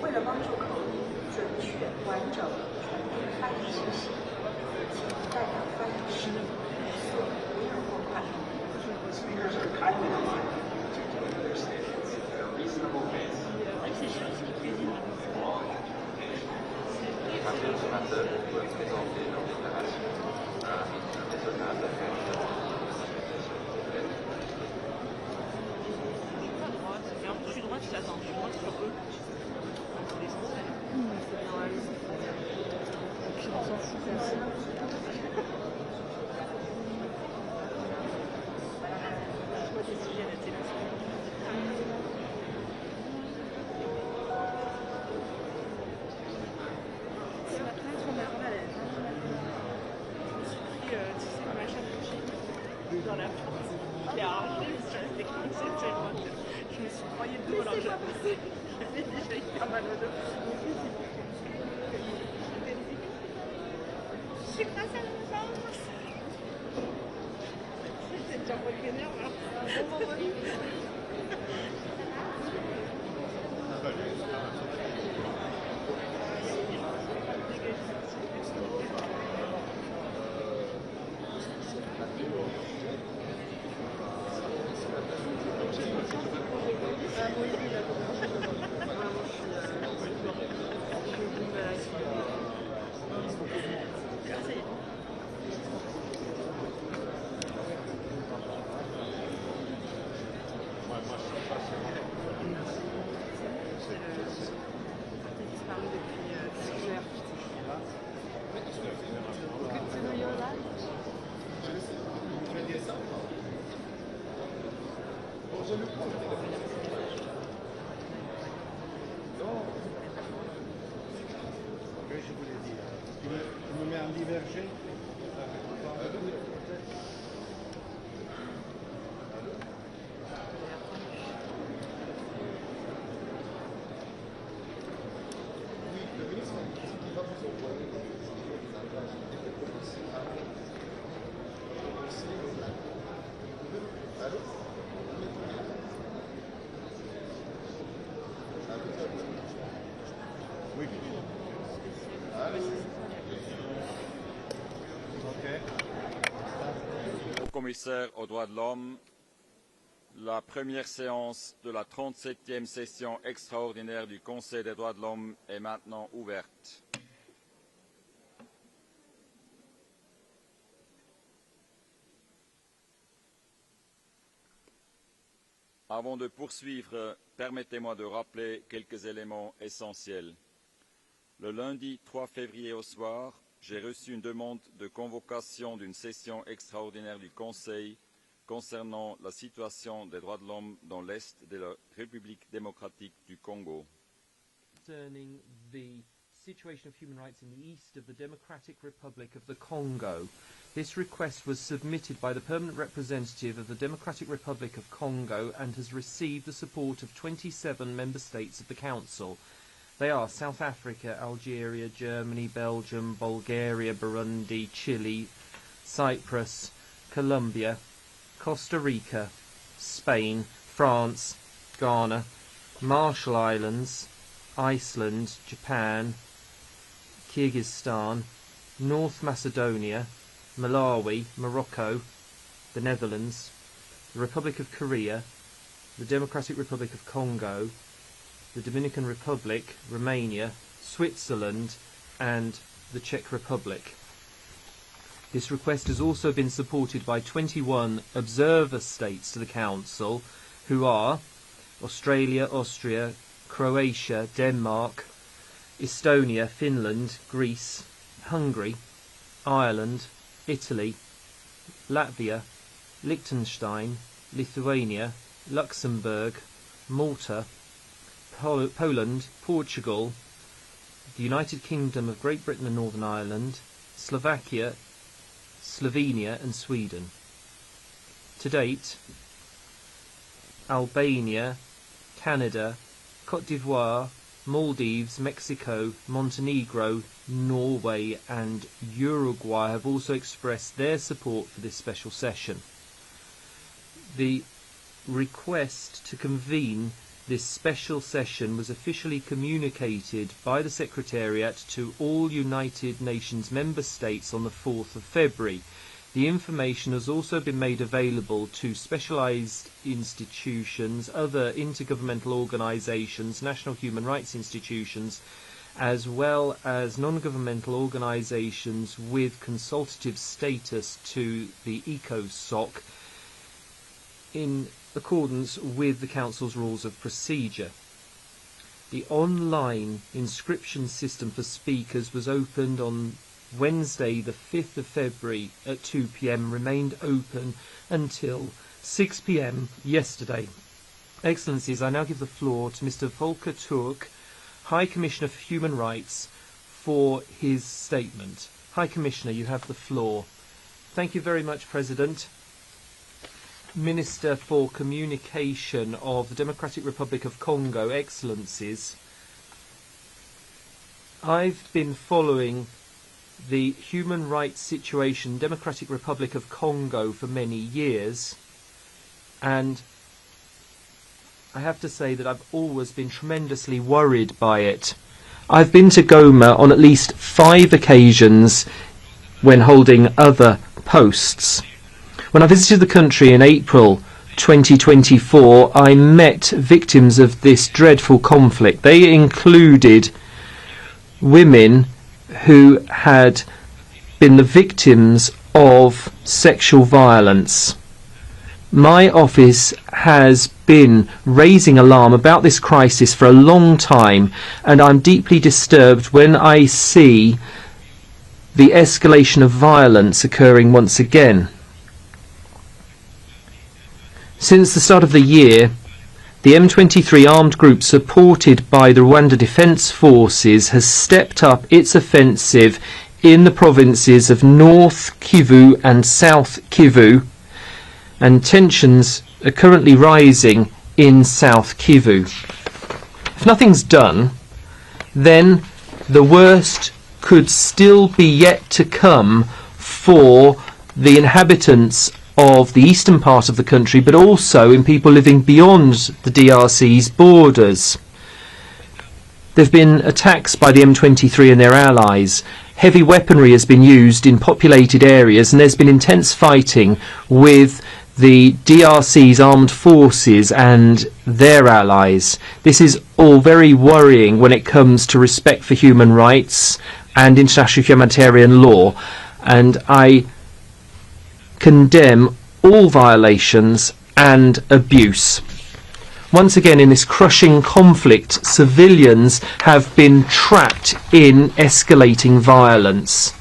为了帮助口译准确、完整传递翻译信息，请代表翻译时语速不要过快。Speakers are kindly reminded to deliver their statements at a reasonable pace. Paphos method doit présenter leur déclaration à un rythme raisonnable Je suis droite, j'attends, je suis droite sur eux. C'est l'essentiel. C'est normal. Et puis on s'en fout comme ça. Je vois des sujets à la télé. C'est ma traîne sur ma malaise. Je me suis pris, tu sais, le machin de coucher dans la France. Il est arraché, je suis restée coincée, tu sais, moi. Je me suis croyée le dos alors que j'ai hyper mal au dos. Je suis grâce à la chance. C'est déjà pas le nerf, alors. C'est un bon vendredi. Au commissaire aux droits de l'homme, la première séance de la 37e session extraordinaire du Conseil des droits de l'homme est maintenant ouverte. Avant de poursuivre, permettez-moi de rappeler quelques éléments essentiels. Le lundi 3 février au soir, j'ai reçu une demande de convocation d'une session extraordinaire du Conseil concernant la situation des droits de l'homme dans l'Est de la République démocratique du Congo. Concerning the situation of human rights in the east of the Democratic Republic of the Congo. This request was submitted by the permanent representative of the Democratic Republic of Congo and has received the support of 27 member states of the Council. They are South Africa, Algeria, Germany, Belgium, Bulgaria, Burundi, Chile, Cyprus, Colombia, Costa Rica, Spain, France, Ghana, Marshall Islands, Iceland, Japan, Kyrgyzstan, North Macedonia, Malawi, Morocco, the Netherlands, the Republic of Korea, the Democratic Republic of Congo, the Dominican Republic, Romania, Switzerland, and the Czech Republic. This request has also been supported by 21 observer states to the Council, who are Australia, Austria, Croatia, Denmark, Estonia, Finland, Greece, Hungary, Ireland, Italy, Latvia, Liechtenstein, Lithuania, Luxembourg, Malta, Poland, Portugal, the United Kingdom of Great Britain and Northern Ireland, Slovakia, Slovenia and Sweden. To date, Albania, Canada, Cote d'Ivoire, Maldives, Mexico, Montenegro, Norway and Uruguay have also expressed their support for this special session. The request to convene this special session was officially communicated by the Secretariat to all United Nations member states on the 4th of February. The information has also been made available to specialised institutions, other intergovernmental organisations, national human rights institutions, as well as non-governmental organisations with consultative status to the ECOSOC in accordance with the Council's rules of procedure. The online inscription system for speakers was opened on Wednesday the 5th of February at 2 p.m, remained open until 6 p.m. yesterday. Excellencies, I now give the floor to Mr. Volker Turk, High Commissioner for Human Rights, for his statement. High Commissioner, you have the floor. Thank you very much, President. Minister for Communication of the Democratic Republic of Congo, Excellencies, I've been following the human rights situation in Democratic Republic of Congo for many years, and I have to say that I've always been tremendously worried by it. I've been to Goma on at least 5 occasions when holding other posts. When I visited the country in April 2024, I met victims of this dreadful conflict. They included women who had been the victims of sexual violence. My office has been raising alarm about this crisis for a long time, and I'm deeply disturbed when I see the escalation of violence occurring once again. Since the start of the year, the M23 armed group supported by the Rwanda Defence Forces has stepped up its offensive in the provinces of North Kivu and South Kivu, and tensions are currently rising in South Kivu. If nothing's done, then the worst could still be yet to come for the inhabitants of the eastern part of the country, but also in people living beyond the DRC's borders. There have been attacks by the M23 and their allies. Heavy weaponry has been used in populated areas, and there's been intense fighting with the DRC's armed forces and their allies. This is all very worrying when it comes to respect for human rights and international humanitarian law, and I condemn all violations and abuse. Once again, in this crushing conflict, civilians have been trapped in escalating violence.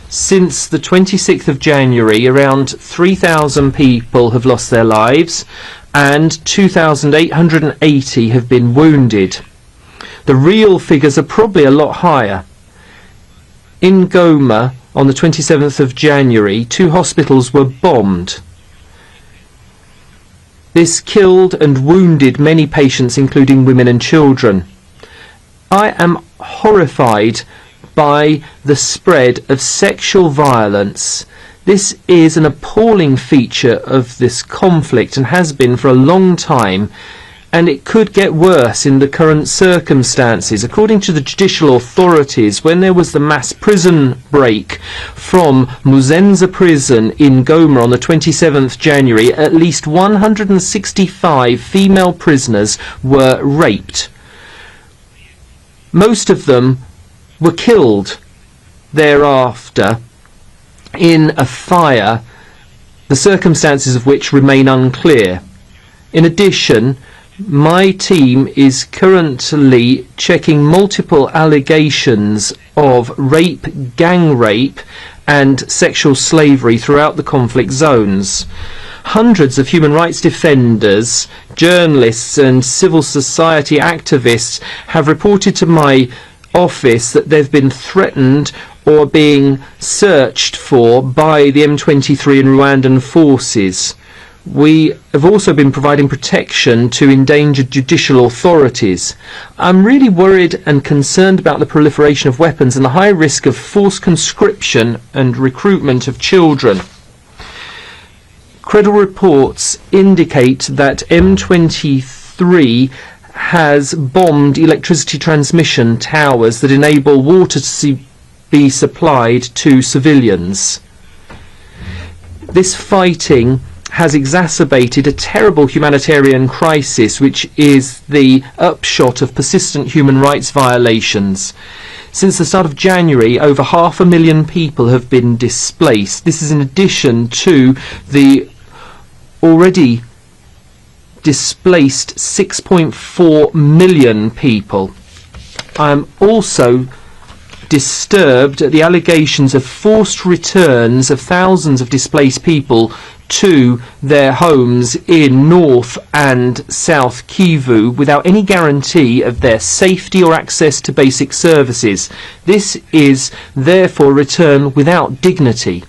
Since the 26th of January, around 3,000 people have lost their lives and 2,880 have been wounded. The real figures are probably a lot higher. In Goma, on the 27th of January, 2 hospitals were bombed. This killed and wounded many patients, including women and children. I am horrified by the spread of sexual violence. This is an appalling feature of this conflict and has been for a long time, and it could get worse in the current circumstances. According to the judicial authorities, when there was the mass prison break from Muzenza prison in Goma on the 27th January, at least 165 female prisoners were raped. Most of them were killed thereafter in a fire, the circumstances of which remain unclear. In addition, my team is currently checking multiple allegations of rape, gang rape and sexual slavery throughout the conflict zones. Hundreds of human rights defenders, journalists and civil society activists have reported to my office that they've been threatened or being searched for by the M23 and Rwandan forces. We have also been providing protection to endangered judicial authorities. I'm really worried and concerned about the proliferation of weapons and the high risk of forced conscription and recruitment of children. Credible reports indicate that M23 has bombed electricity transmission towers that enable water to be supplied to civilians. This fighting has exacerbated a terrible humanitarian crisis, which is the upshot of persistent human rights violations. Since the start of January, over 500,000 people have been displaced. This is in addition to the already displaced 6.4 million people. I am also disturbed at the allegations of forced returns of thousands of displaced people to their homes in North and South Kivu without any guarantee of their safety or access to basic services. This is therefore a return without dignity.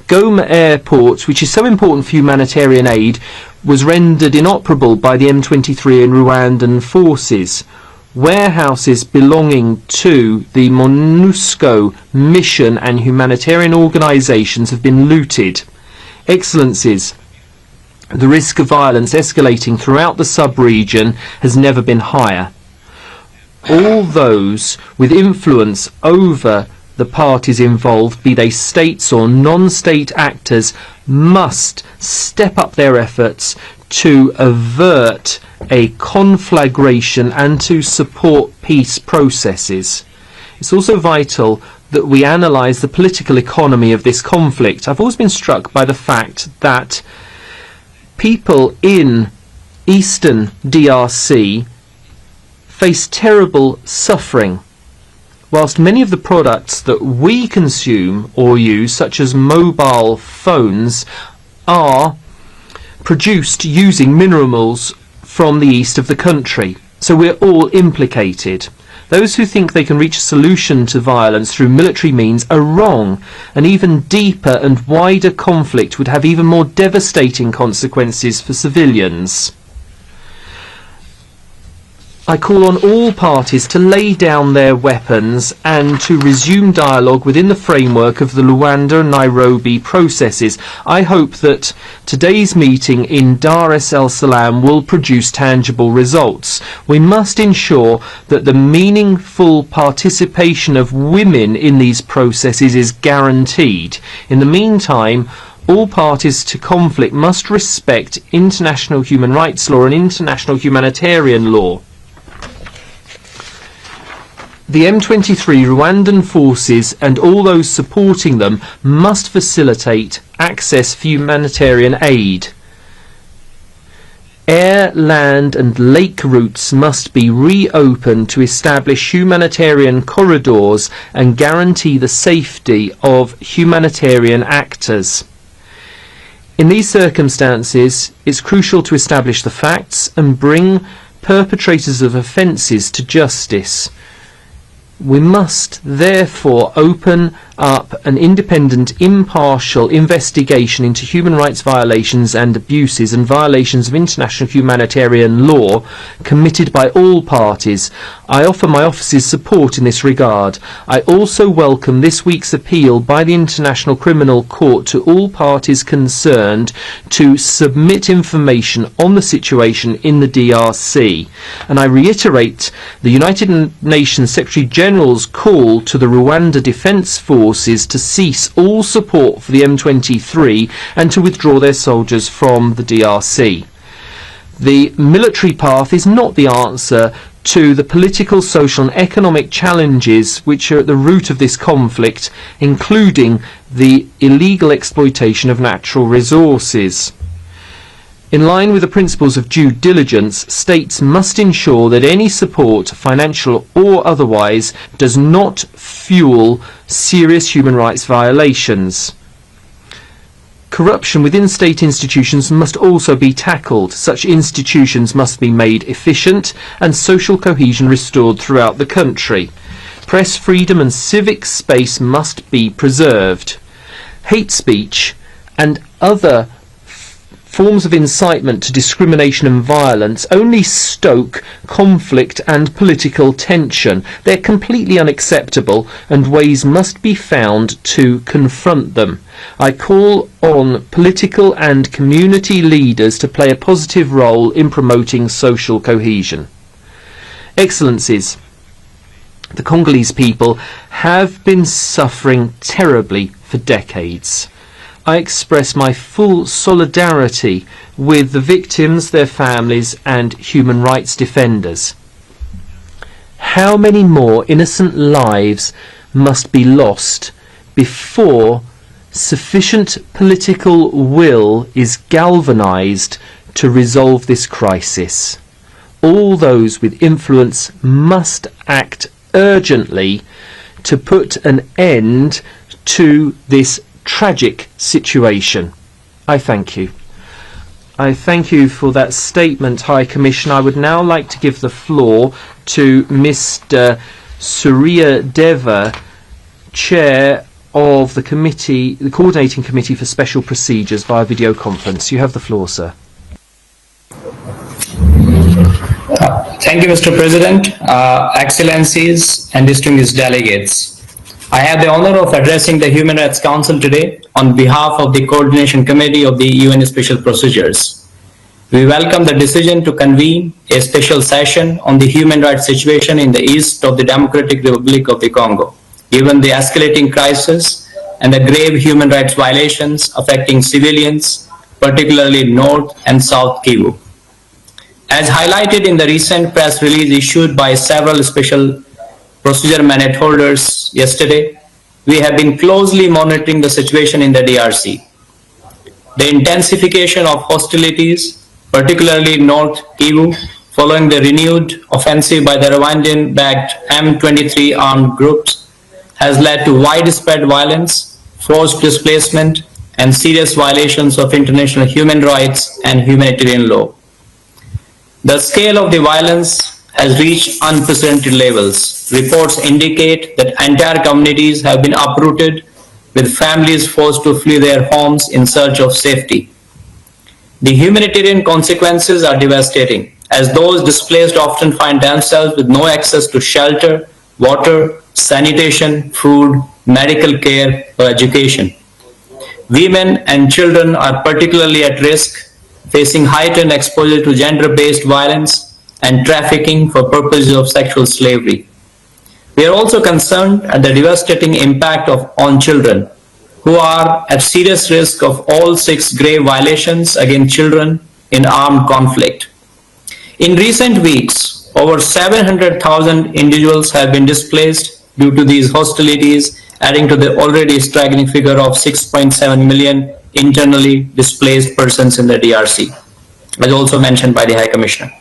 Goma Airport, which is so important for humanitarian aid, was rendered inoperable by the M23 and Rwandan forces. Warehouses belonging to the MONUSCO mission and humanitarian organisations have been looted. Excellencies, the risk of violence escalating throughout the sub-region has never been higher. All those with influence over the parties involved, be they states or non-state actors, must step up their efforts to avert a conflagration and to support peace processes. It's also vital that we analyse the political economy of this conflict. I've always been struck by the fact that people in eastern DRC face terrible suffering, whilst many of the products that we consume or use, such as mobile phones, are produced using minerals from the east of the country. So we're all implicated. Those who think they can reach a solution to violence through military means are wrong. An even deeper and wider conflict would have even more devastating consequences for civilians. I call on all parties to lay down their weapons and to resume dialogue within the framework of the Luanda and Nairobi processes. I hope that today's meeting in Dar es Salaam will produce tangible results. We must ensure that the meaningful participation of women in these processes is guaranteed. In the meantime, all parties to conflict must respect international human rights law and international humanitarian law. The M23 Rwandan forces and all those supporting them must facilitate access for humanitarian aid. Air, land and lake routes must be reopened to establish humanitarian corridors and guarantee the safety of humanitarian actors. In these circumstances, it's crucial to establish the facts and bring perpetrators of offences to justice. We must therefore open up an independent, impartial investigation into human rights violations and abuses and violations of international humanitarian law committed by all parties. I offer my office's support in this regard. I also welcome this week's appeal by the International Criminal Court to all parties concerned to submit information on the situation in the DRC. And I reiterate the United Nations Secretary General's call to the Rwanda Defence Forces to cease all support for the M23 and to withdraw their soldiers from the DRC. The military path is not the answer to the political, social and economic challenges which are at the root of this conflict, including the illegal exploitation of natural resources. In line with the principles of due diligence, states must ensure that any support, financial or otherwise, does not fuel serious human rights violations. Corruption within state institutions must also be tackled. Such institutions must be made efficient and social cohesion restored throughout the country. Press freedom and civic space must be preserved. Hate speech and other forms of incitement to discrimination and violence only stoke conflict and political tension. They're completely unacceptable and ways must be found to confront them. I call on political and community leaders to play a positive role in promoting social cohesion. Excellencies, the Congolese people have been suffering terribly for decades. I express my full solidarity with the victims, their families and human rights defenders. How many more innocent lives must be lost before sufficient political will is galvanized to resolve this crisis? All those with influence must act urgently to put an end to this tragic situation. I thank you. I thank you for that statement, High Commissioner. I would now like to give the floor to Mr. Surya Deva, Chair of the committee, the Coordinating Committee for Special Procedures via video conference. You have the floor, sir. Thank you, Mr. President, Excellencies and distinguished delegates. I have the honor of addressing the Human Rights Council today on behalf of the Coordination Committee of the UN Special Procedures. We welcome the decision to convene a special session on the human rights situation in the east of the Democratic Republic of the Congo, given the escalating crisis and the grave human rights violations affecting civilians, particularly North and South Kivu. As highlighted in the recent press release issued by several special procedure mandate holders yesterday, we have been closely monitoring the situation in the DRC. The intensification of hostilities, particularly in North Kivu, following the renewed offensive by the Rwanda-backed M23 armed groups, has led to widespread violence, forced displacement, and serious violations of international human rights and humanitarian law. The scale of the violence has reached unprecedented levels. Reports indicate that entire communities have been uprooted, with families forced to flee their homes in search of safety. The humanitarian consequences are devastating. as those displaced often find themselves with no access to shelter, water, sanitation, food, medical care, or education. Women and children are particularly at risk, facing heightened exposure to gender-based violence and trafficking for purposes of sexual slavery. We are also concerned at the devastating impact on children, who are at serious risk of all 6 grave violations against children in armed conflict. In recent weeks, over 700,000 individuals have been displaced due to these hostilities, adding to the already staggering figure of 6.7 million internally displaced persons in the DRC, as also mentioned by the High Commissioner.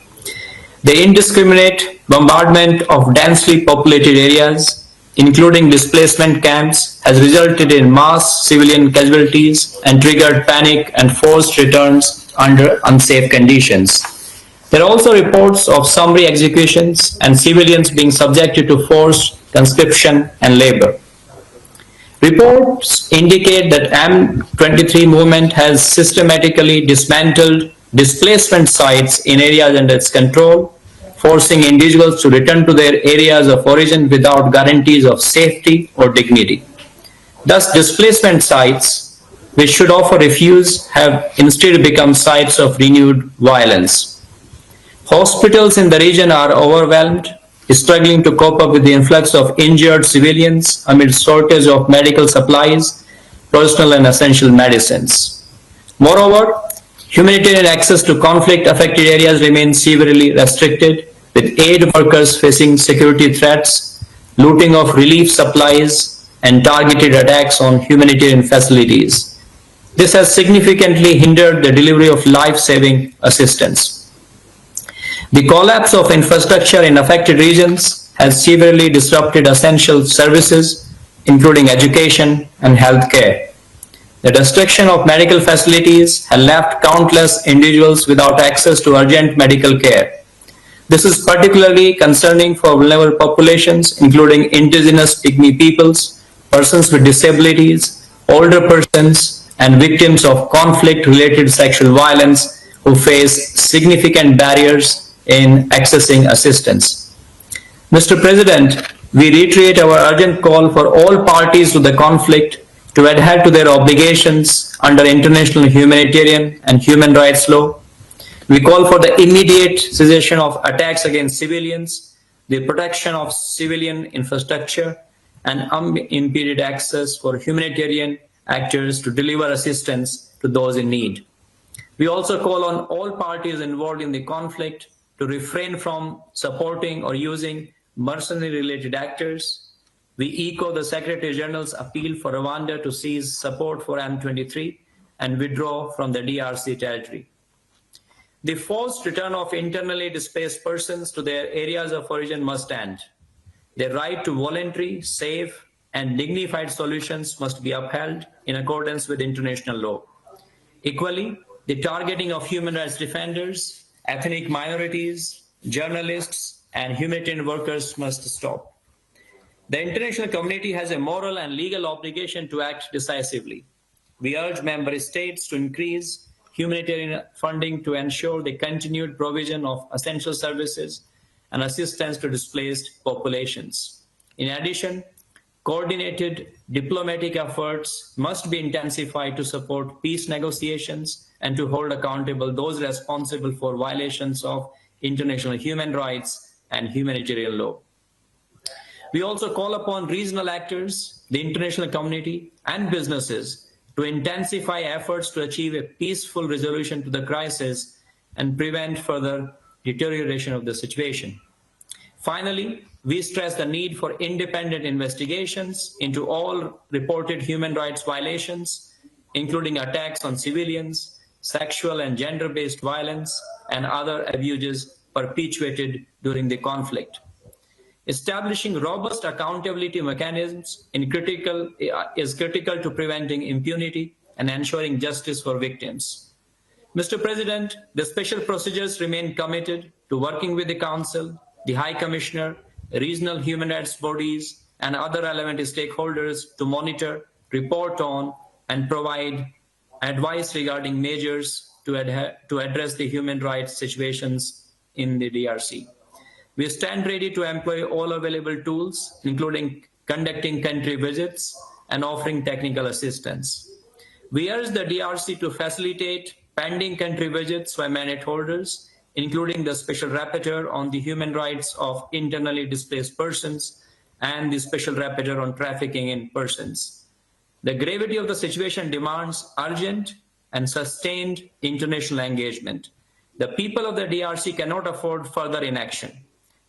The indiscriminate bombardment of densely populated areas, including displacement camps, has resulted in mass civilian casualties and triggered panic and forced returns under unsafe conditions. There are also reports of summary executions and civilians being subjected to forced conscription and labor. Reports indicate that M23 movement has systematically dismantled displacement sites in areas under its control, forcing individuals to return to their areas of origin without guarantees of safety or dignity. Thus, displacement sites, which should offer refuge, have instead become sites of renewed violence. Hospitals in the region are overwhelmed, struggling to cope up with the influx of injured civilians amid shortage of medical supplies, personal and essential medicines. Moreover, humanitarian access to conflict-affected areas remains severely restricted, with aid workers facing security threats, looting of relief supplies, and targeted attacks on humanitarian facilities. This has significantly hindered the delivery of life-saving assistance. The collapse of infrastructure in affected regions has severely disrupted essential services, including education and healthcare. The destruction of medical facilities has left countless individuals without access to urgent medical care. This is particularly concerning for vulnerable populations, including indigenous Pygmy peoples, persons with disabilities, older persons, and victims of conflict-related sexual violence who face significant barriers in accessing assistance. Mr. President, we reiterate our urgent call for all parties to the conflict to adhere to their obligations under international humanitarian and human rights law. We call for the immediate cessation of attacks against civilians, the protection of civilian infrastructure, and unimpeded access for humanitarian actors to deliver assistance to those in need. We also call on all parties involved in the conflict to refrain from supporting or using mercenary-related actors. We echo the Secretary General's appeal for Rwanda to cease support for M23 and withdraw from the DRC territory. The forced return of internally displaced persons to their areas of origin must end. Their right to voluntary, safe, and dignified solutions must be upheld in accordance with international law. Equally, the targeting of human rights defenders, ethnic minorities, journalists, and humanitarian workers must stop. The international community has a moral and legal obligation to act decisively. We urge member states to increase humanitarian funding to ensure the continued provision of essential services and assistance to displaced populations. In addition, coordinated diplomatic efforts must be intensified to support peace negotiations and to hold accountable those responsible for violations of international human rights and humanitarian law. We also call upon regional actors, the international community, and businesses to intensify efforts to achieve a peaceful resolution to the crisis and prevent further deterioration of the situation. Finally, we stress the need for independent investigations into all reported human rights violations, including attacks on civilians, sexual and gender-based violence, and other abuses perpetuated during the conflict. Establishing robust accountability mechanisms is critical to preventing impunity and ensuring justice for victims. Mr. President, the special procedures remain committed to working with the Council, the High Commissioner, regional human rights bodies, and other relevant stakeholders to monitor, report on, and provide advice regarding measures to address the human rights situations in the DRC. We stand ready to employ all available tools, including conducting country visits and offering technical assistance. We urge the DRC to facilitate pending country visits by mandate holders, including the Special Rapporteur on the human rights of internally displaced persons and the Special Rapporteur on trafficking in persons. The gravity of the situation demands urgent and sustained international engagement. The people of the DRC cannot afford further inaction.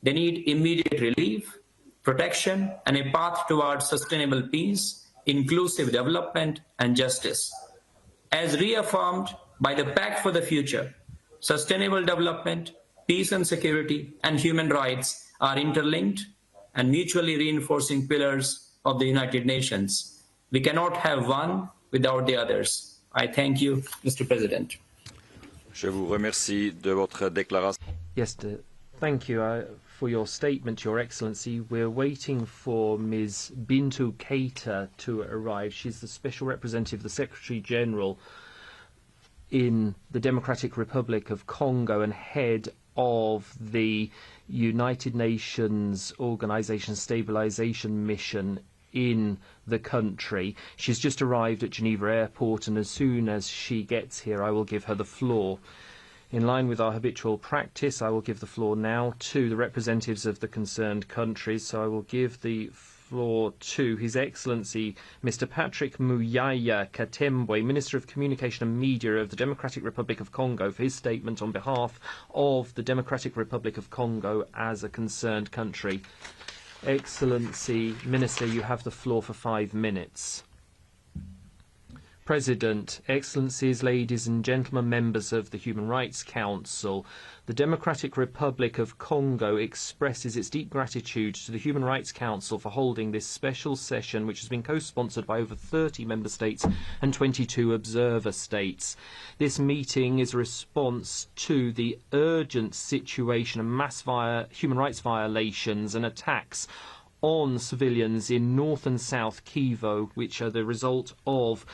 They need immediate relief, protection, and a path towards sustainable peace, inclusive development, and justice. As reaffirmed by the Pact for the Future, sustainable development, peace and security, and human rights are interlinked and mutually reinforcing pillars of the United Nations. We cannot have one without the others. I thank you, Mr. President. Je vous remercie de votre déclaration. Yes, thank you for your statement, Your Excellency. We're waiting for Ms. Bintou Keita to arrive. She's the Special Representative of the Secretary General in the Democratic Republic of Congo and head of the United Nations Organization Stabilization Mission in the country. She's just arrived at Geneva Airport, and as soon as she gets here, I will give her the floor. In line with our habitual practice, I will give the floor now to the representatives of the concerned countries. So I will give the floor to His Excellency Mr. Patrick Muyaya Katembwe, Minister of Communication and Media of the Democratic Republic of Congo, for his statement on behalf of the Democratic Republic of Congo as a concerned country. Excellency, Minister, you have the floor for 5 minutes. President, Excellencies, ladies and gentlemen, members of the Human Rights Council, the Democratic Republic of Congo expresses its deep gratitude to the Human Rights Council for holding this special session, which has been co-sponsored by over 30 member states and 22 observer states. This meeting is a response to the urgent situation of mass human rights violations and attacks on civilians in North and South Kivu, which are the result of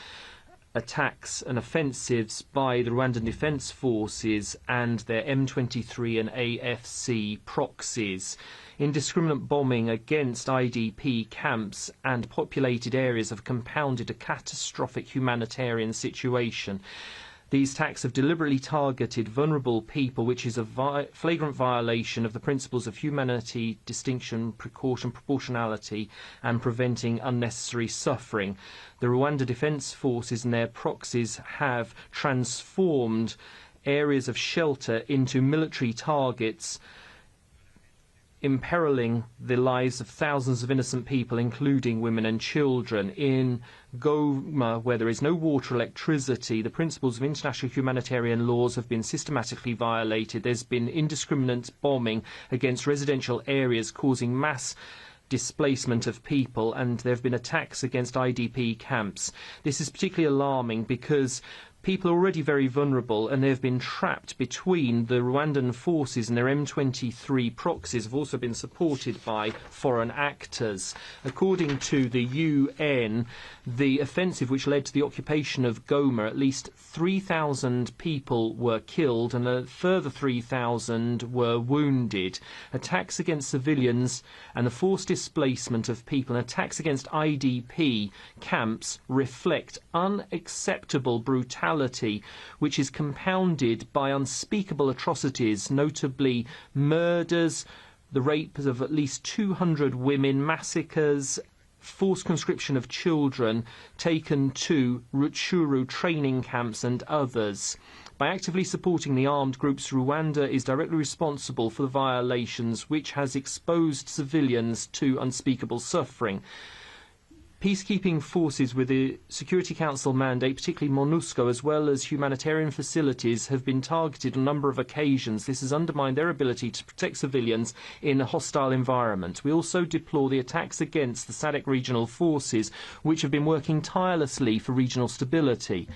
attacks and offensives by the Rwandan Defence Forces and their M23 and AFC proxies. Indiscriminate bombing against IDP camps and populated areas have compounded a catastrophic humanitarian situation. These attacks have deliberately targeted vulnerable people, which is a flagrant violation of the principles of humanity, distinction, precaution, proportionality, and preventing unnecessary suffering. The Rwanda Defence Forces and their proxies have transformed areas of shelter into military targets, imperiling the lives of thousands of innocent people, including women and children. In Goma, where there is no water or electricity, the principles of international humanitarian laws have been systematically violated. There's been indiscriminate bombing against residential areas, causing mass displacement of people, and there have been attacks against IDP camps. This is particularly alarming because people are already very vulnerable, and they have been trapped between the Rwandan forces and their M23 proxies, have also been supported by foreign actors. According to the UN, the offensive which led to the occupation of Goma, at least 3,000 people were killed and a further 3,000 were wounded. Attacks against civilians and the forced displacement of people and attacks against IDP camps reflect unacceptable brutality, which is compounded by unspeakable atrocities, notably murders, the rape of at least 200 women, massacres, forced conscription of children taken to Rutshuru training camps and others. By actively supporting the armed groups, Rwanda is directly responsible for the violations, which has exposed civilians to unspeakable suffering. Peacekeeping forces with the Security Council mandate, particularly MONUSCO, as well as humanitarian facilities, have been targeted on a number of occasions. This has undermined their ability to protect civilians in a hostile environment. We also deplore the attacks against the SADC regional forces, which have been working tirelessly for regional stability.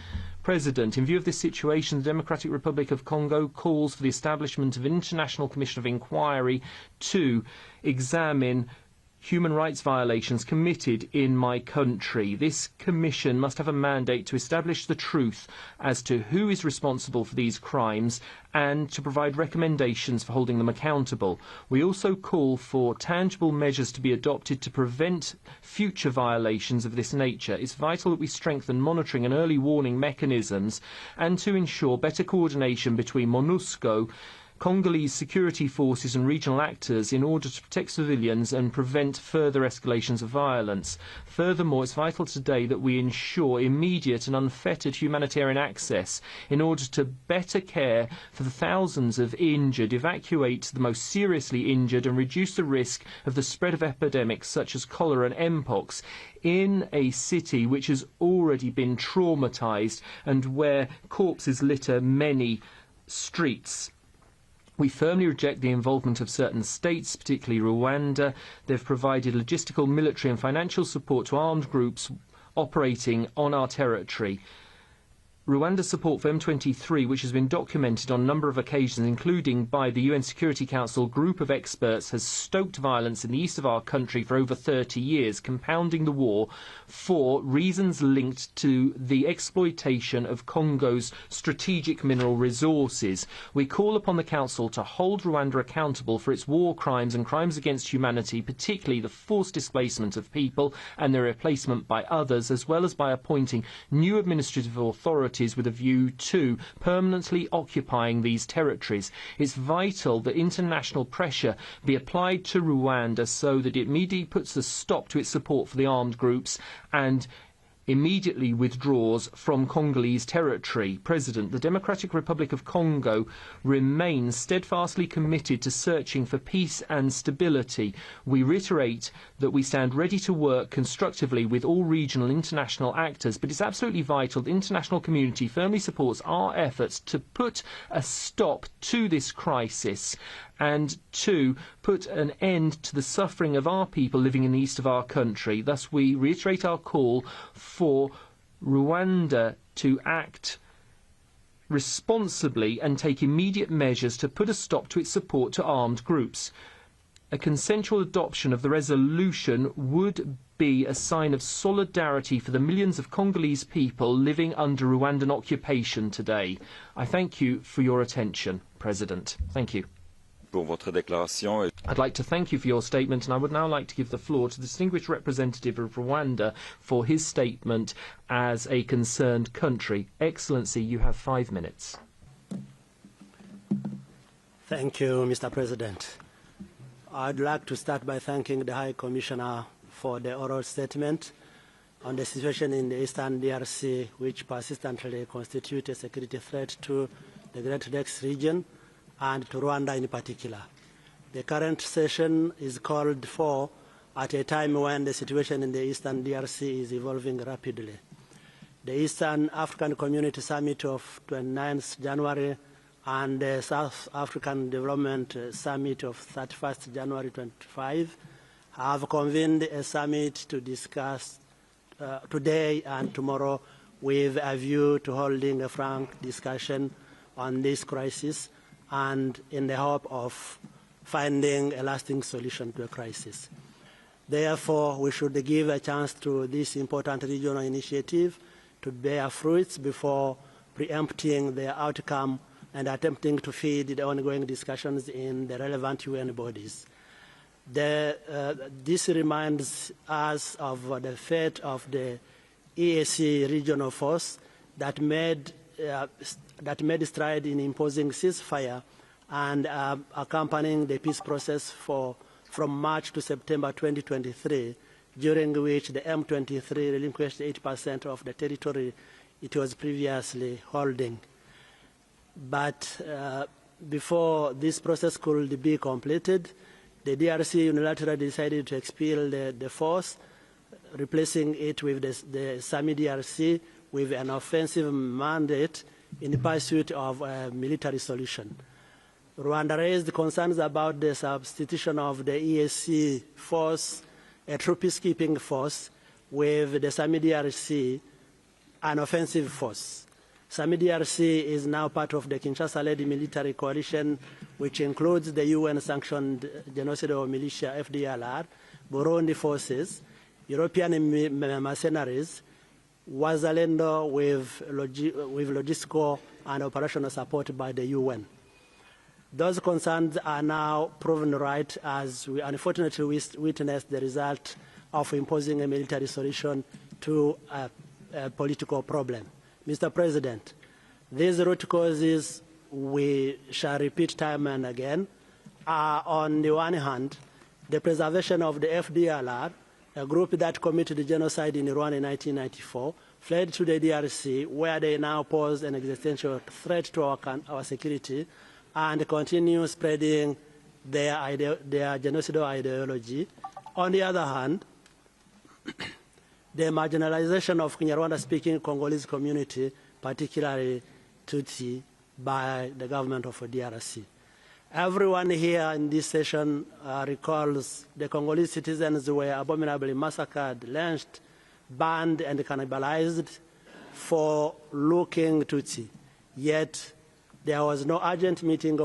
President, in view of this situation, the Democratic Republic of Congo calls for the establishment of an International Commission of Inquiry to examine human rights violations committed in my country. This commission must have a mandate to establish the truth as to who is responsible for these crimes and to provide recommendations for holding them accountable. We also call for tangible measures to be adopted to prevent future violations of this nature. It's vital that we strengthen monitoring and early warning mechanisms and to ensure better coordination between MONUSCO, Congolese security forces and regional actors in order to protect civilians and prevent further escalations of violence. Furthermore, it's vital today that we ensure immediate and unfettered humanitarian access in order to better care for the thousands of injured, evacuate the most seriously injured and reduce the risk of the spread of epidemics such as cholera and mpox in a city which has already been traumatized and where corpses litter many streets. We firmly reject the involvement of certain states, particularly Rwanda. They've provided logistical, military and financial support to armed groups operating on our territory. Rwanda's support for M23, which has been documented on a number of occasions, including by the UN Security Council group of experts, has stoked violence in the east of our country for over 30 years, compounding the war for reasons linked to the exploitation of Congo's strategic mineral resources. We call upon the Council to hold Rwanda accountable for its war crimes and crimes against humanity, particularly the forced displacement of people and their replacement by others, as well as by appointing new administrative authorities with a view to permanently occupying these territories. It's vital that international pressure be applied to Rwanda so that it immediately puts a stop to its support for the armed groups and immediately withdraws from Congolese territory. President, the Democratic Republic of Congo remains steadfastly committed to searching for peace and stability. We reiterate that we stand ready to work constructively with all regional international actors, but it's absolutely vital the international community firmly supports our efforts to put a stop to this crisis and to put an end to the suffering of our people living in the east of our country. Thus, we reiterate our call for Rwanda to act responsibly and take immediate measures to put a stop to its support to armed groups. A consensual adoption of the resolution would be a sign of solidarity for the millions of Congolese people living under Rwandan occupation today. I thank you for your attention, President. Thank you. I'd like to thank you for your statement, and I would now like to give the floor to the distinguished representative of Rwanda for his statement as a concerned country. Excellency, you have 5 minutes. Thank you, Mr. President. I'd like to start by thanking the High Commissioner for the oral statement on the situation in the Eastern DRC, which persistently constitutes a security threat to the Great Lakes region and to Rwanda in particular. The current session is called for at a time when the situation in the Eastern DRC is evolving rapidly. The Eastern African Community Summit of 29th January and the South African Development Summit of 31st January 25 have convened a summit to discuss today and tomorrow with a view to holding a frank discussion on this crisis and in the hope of finding a lasting solution to a crisis. Therefore, we should give a chance to this important regional initiative to bear fruits before preempting their outcome and attempting to feed the ongoing discussions in the relevant UN bodies. This reminds us of the fate of the EAC regional force that made stride in imposing ceasefire and accompanying the peace process from March to September 2023, during which the M23 relinquished 8% of the territory it was previously holding. But before this process could be completed, the DRC unilaterally decided to expel the force, replacing it with the SAMI DRC with an offensive mandate in the pursuit of a military solution. Rwanda raised concerns about the substitution of the EAC force, a true peacekeeping force, with the SAMI DRC, an offensive force. SAMI DRC is now part of the Kinshasa-led military coalition, which includes the UN-sanctioned genocidal militia, FDLR, Burundi forces, European mercenaries, Wazalendo with logistical and operational support by the UN. Those concerns are now proven right as we unfortunately witnessed the result of imposing a military solution to a political problem. Mr. President, these root causes, we shall repeat time and again, are on the one hand, the preservation of the FDLR, a group that committed genocide in Rwanda in 1994, fled to the DRC, where they now pose an existential threat to our security, and continue spreading their genocidal ideology. On the other hand, the marginalization of Kinyarwanda-speaking Congolese community, particularly Tutsi, by the government of DRC. Everyone here in this session recalls the Congolese citizens were abominably massacred, lynched, banned, and cannibalized for looking Tutsi. Yet there was no urgent meeting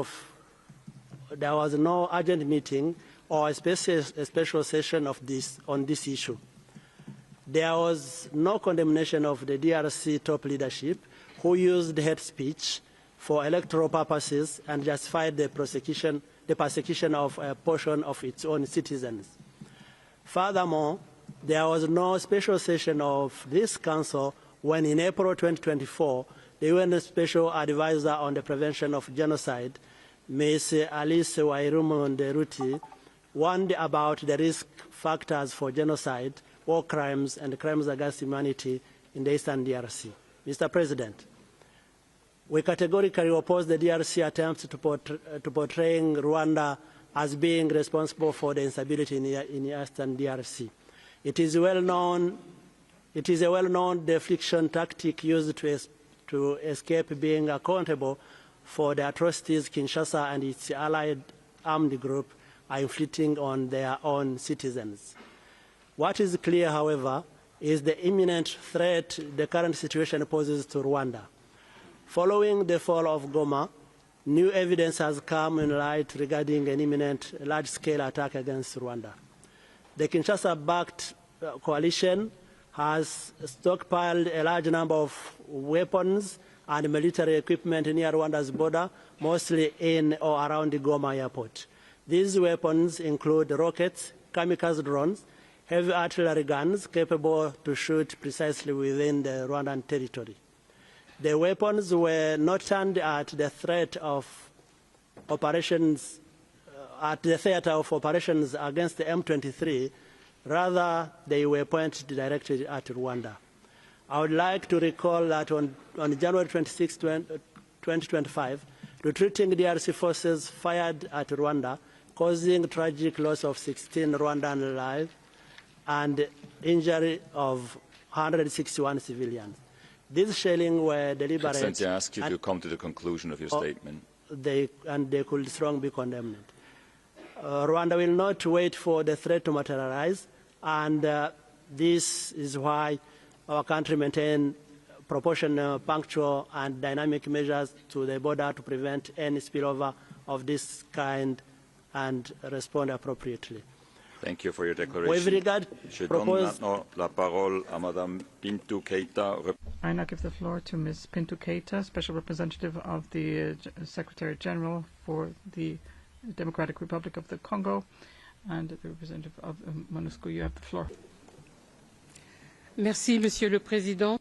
or a special session on this issue. There was no condemnation of the DRC top leadership who used hate speech for electoral purposes and justified the persecution of a portion of its own citizens. Furthermore, there was no special session of this council when in April 2024, the UN Special Advisor on the Prevention of Genocide, Ms. Alice Wairumu-Nderuti, warned about the risk factors for genocide, war crimes, and crimes against humanity in the Eastern DRC. Mr. President, we categorically oppose the DRC attempts to portraying Rwanda as being responsible for the instability in Eastern DRC. It is a well-known deflection tactic used to escape being accountable for the atrocities Kinshasa and its allied armed group are inflicting on their own citizens. What is clear, however, is the imminent threat the current situation poses to Rwanda. Following the fall of Goma, new evidence has come in light regarding an imminent large-scale attack against Rwanda. The Kinshasa-backed coalition has stockpiled a large number of weapons and military equipment near Rwanda's border, mostly in or around the Goma airport. These weapons include rockets, kamikaze drones, heavy artillery guns capable to shoot precisely within the Rwandan territory. The weapons were not turned at the threat of operations, at the theater of operations against the M23. Rather, they were pointed directly at Rwanda. I would like to recall that on January 26, 2025, retreating DRC forces fired at Rwanda, causing tragic loss of 16 Rwandan lives and injury of 161 civilians. These shelling were deliberate. Excellency, I ask you to come to the conclusion of your statement. They could strongly condemn it. Rwanda will not wait for the threat to materialize, and this is why our country maintains proportional, punctual, and dynamic measures to the border to prevent any spillover of this kind and respond appropriately. Thank you for your declaration. With regard Je donne maintenant la parole à Madame Bintou Keita. I now give the floor to Ms. Bintou Keita, Special Representative of the Secretary General for the Democratic Republic of the Congo, and the representative of MONUSCO. You have the floor. Merci, Monsieur le Président.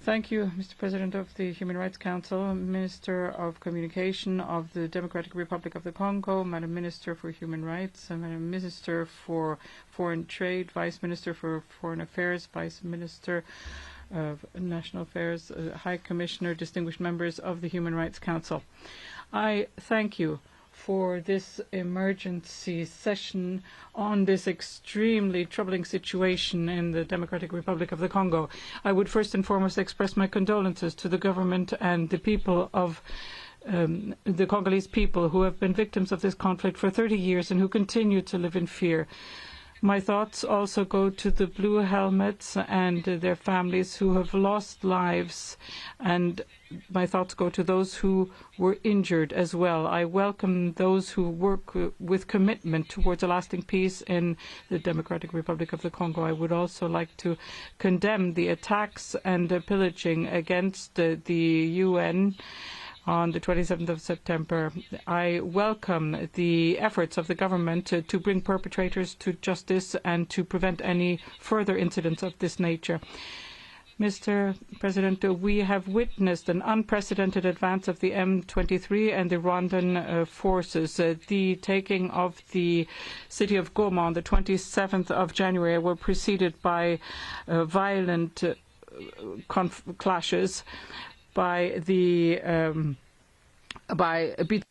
Thank you, Mr. President of the Human Rights Council, Minister of Communication of the Democratic Republic of the Congo, Madam Minister for Human Rights, Madam Minister for Foreign Trade, Vice Minister for Foreign Affairs, Vice Minister of National Affairs, High Commissioner, distinguished members of the Human Rights Council. I thank you for this emergency session on this extremely troubling situation in the Democratic Republic of the Congo. I would first and foremost express my condolences to the government and the people of the Congolese people who have been victims of this conflict for 30 years and who continue to live in fear. My thoughts also go to the blue helmets and their families who have lost lives, and my thoughts go to those who were injured as well. I welcome those who work with commitment towards a lasting peace in the Democratic Republic of the Congo. I would also like to condemn the attacks and pillaging against the UN on the 27th of September. I welcome the efforts of the government to bring perpetrators to justice and to prevent any further incidents of this nature. Mr. President, we have witnessed an unprecedented advance of the M23 and the Rwandan forces. The taking of the city of Goma on the 27th of January were preceded by violent clashes by the between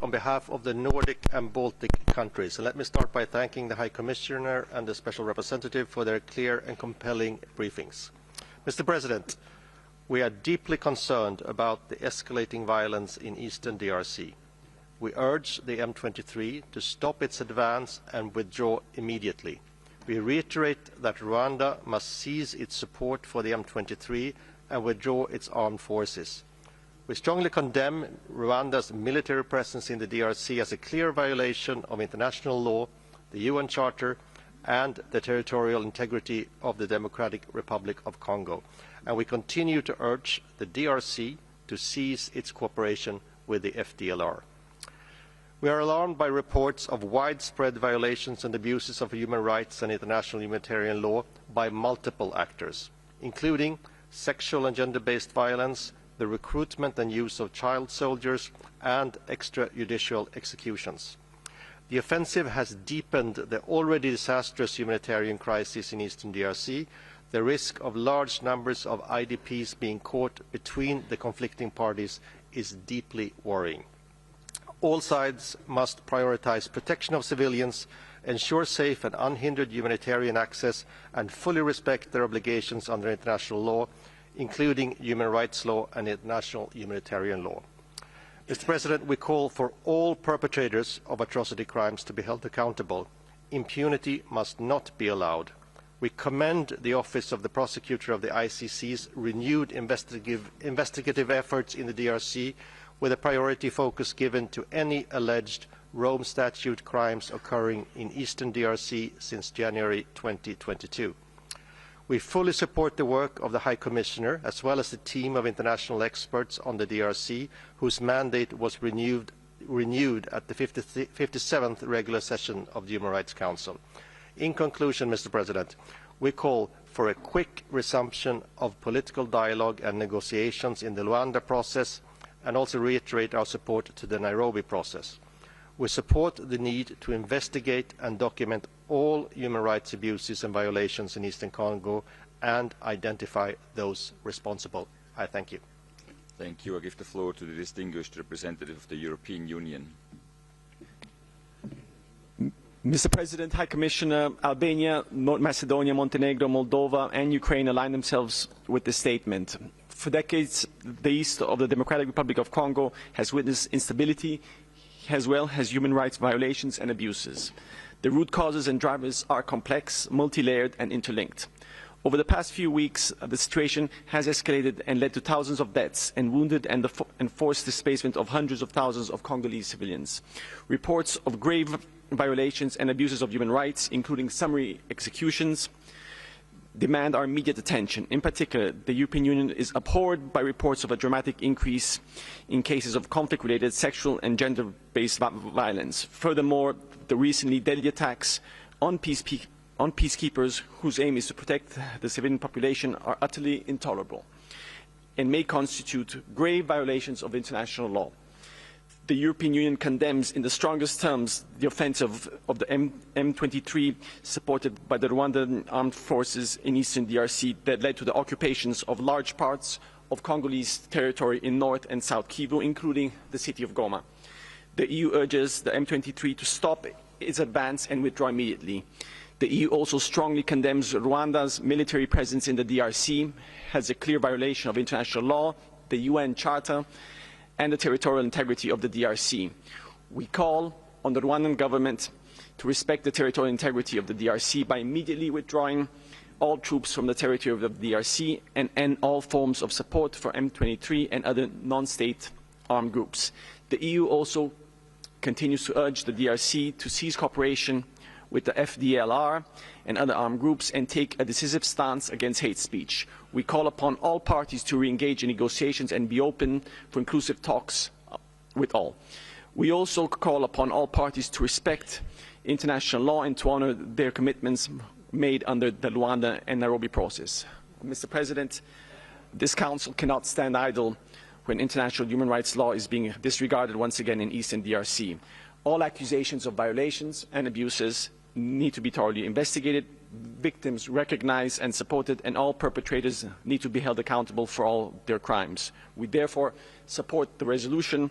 on behalf of the Nordic and Baltic countries. And let me start by thanking the High Commissioner and the Special Representative for their clear and compelling briefings. Mr. President, we are deeply concerned about the escalating violence in eastern DRC. We urge the M23 to stop its advance and withdraw immediately. We reiterate that Rwanda must cease its support for the M23 and withdraw its armed forces. We strongly condemn Rwanda's military presence in the DRC as a clear violation of international law, the UN Charter, and the territorial integrity of the Democratic Republic of Congo. And we continue to urge the DRC to cease its cooperation with the FDLR. We are alarmed by reports of widespread violations and abuses of human rights and international humanitarian law by multiple actors, including sexual and gender-based violence, the recruitment and use of child soldiers, and extrajudicial executions. The offensive has deepened the already disastrous humanitarian crisis in eastern DRC. The risk of large numbers of IDPs being caught between the conflicting parties is deeply worrying. All sides must prioritize protection of civilians, ensure safe and unhindered humanitarian access, and fully respect their obligations under international law, including human rights law and international humanitarian law. Mr. President, we call for all perpetrators of atrocity crimes to be held accountable. Impunity must not be allowed. We commend the Office of the Prosecutor of the ICC's renewed investigative efforts in the DRC, with a priority focus given to any alleged Rome Statute crimes occurring in eastern DRC since January 2022. We fully support the work of the High Commissioner, as well as the team of international experts on the DRC, whose mandate was renewed at the 57th regular session of the Human Rights Council. In conclusion, Mr. President, we call for a quick resumption of political dialogue and negotiations in the Luanda process, and also reiterate our support to the Nairobi process. We support the need to investigate and document all human rights abuses and violations in eastern Congo and identify those responsible. I thank you. Thank you. I give the floor to the distinguished representative of the European Union. Mr. President, High Commissioner, Albania, North Macedonia, Montenegro, Moldova, and Ukraine align themselves with this statement. For decades, the east of the Democratic Republic of Congo has witnessed instability, as well as human rights violations and abuses. The root causes and drivers are complex, multi-layered, and interlinked. Over the past few weeks, the situation has escalated and led to thousands of deaths and wounded and forced displacement of hundreds of thousands of Congolese civilians. Reports of grave violations and abuses of human rights, including summary executions, demand our immediate attention. In particular, the European Union is abhorred by reports of a dramatic increase in cases of conflict-related sexual and gender-based violence. Furthermore, the recently deadly attacks on peacekeepers whose aim is to protect the civilian population are utterly intolerable and may constitute grave violations of international law. The European Union condemns in the strongest terms the offensive of the M23 supported by the Rwandan armed forces in eastern DRC that led to the occupations of large parts of Congolese territory in North and South Kivu, including the city of Goma. The EU urges the M23 to stop its advance and withdraw immediately. The EU also strongly condemns Rwanda's military presence in the DRC as a clear violation of international law, the UN Charter, and the territorial integrity of the DRC. We call on the Rwandan government to respect the territorial integrity of the DRC by immediately withdrawing all troops from the territory of the DRC and end all forms of support for M23 and other non-state armed groups. The EU also continues to urge the DRC to cease cooperation with the FDLR and other armed groups and take a decisive stance against hate speech. We call upon all parties to re-engage in negotiations and be open for inclusive talks with all. We also call upon all parties to respect international law and to honor their commitments made under the Luanda and Nairobi process. Mr. President, this Council cannot stand idle when international human rights law is being disregarded once again in eastern DRC. All accusations of violations and abuses need to be thoroughly investigated, victims recognized and supported, and all perpetrators need to be held accountable for all their crimes. We therefore support the resolution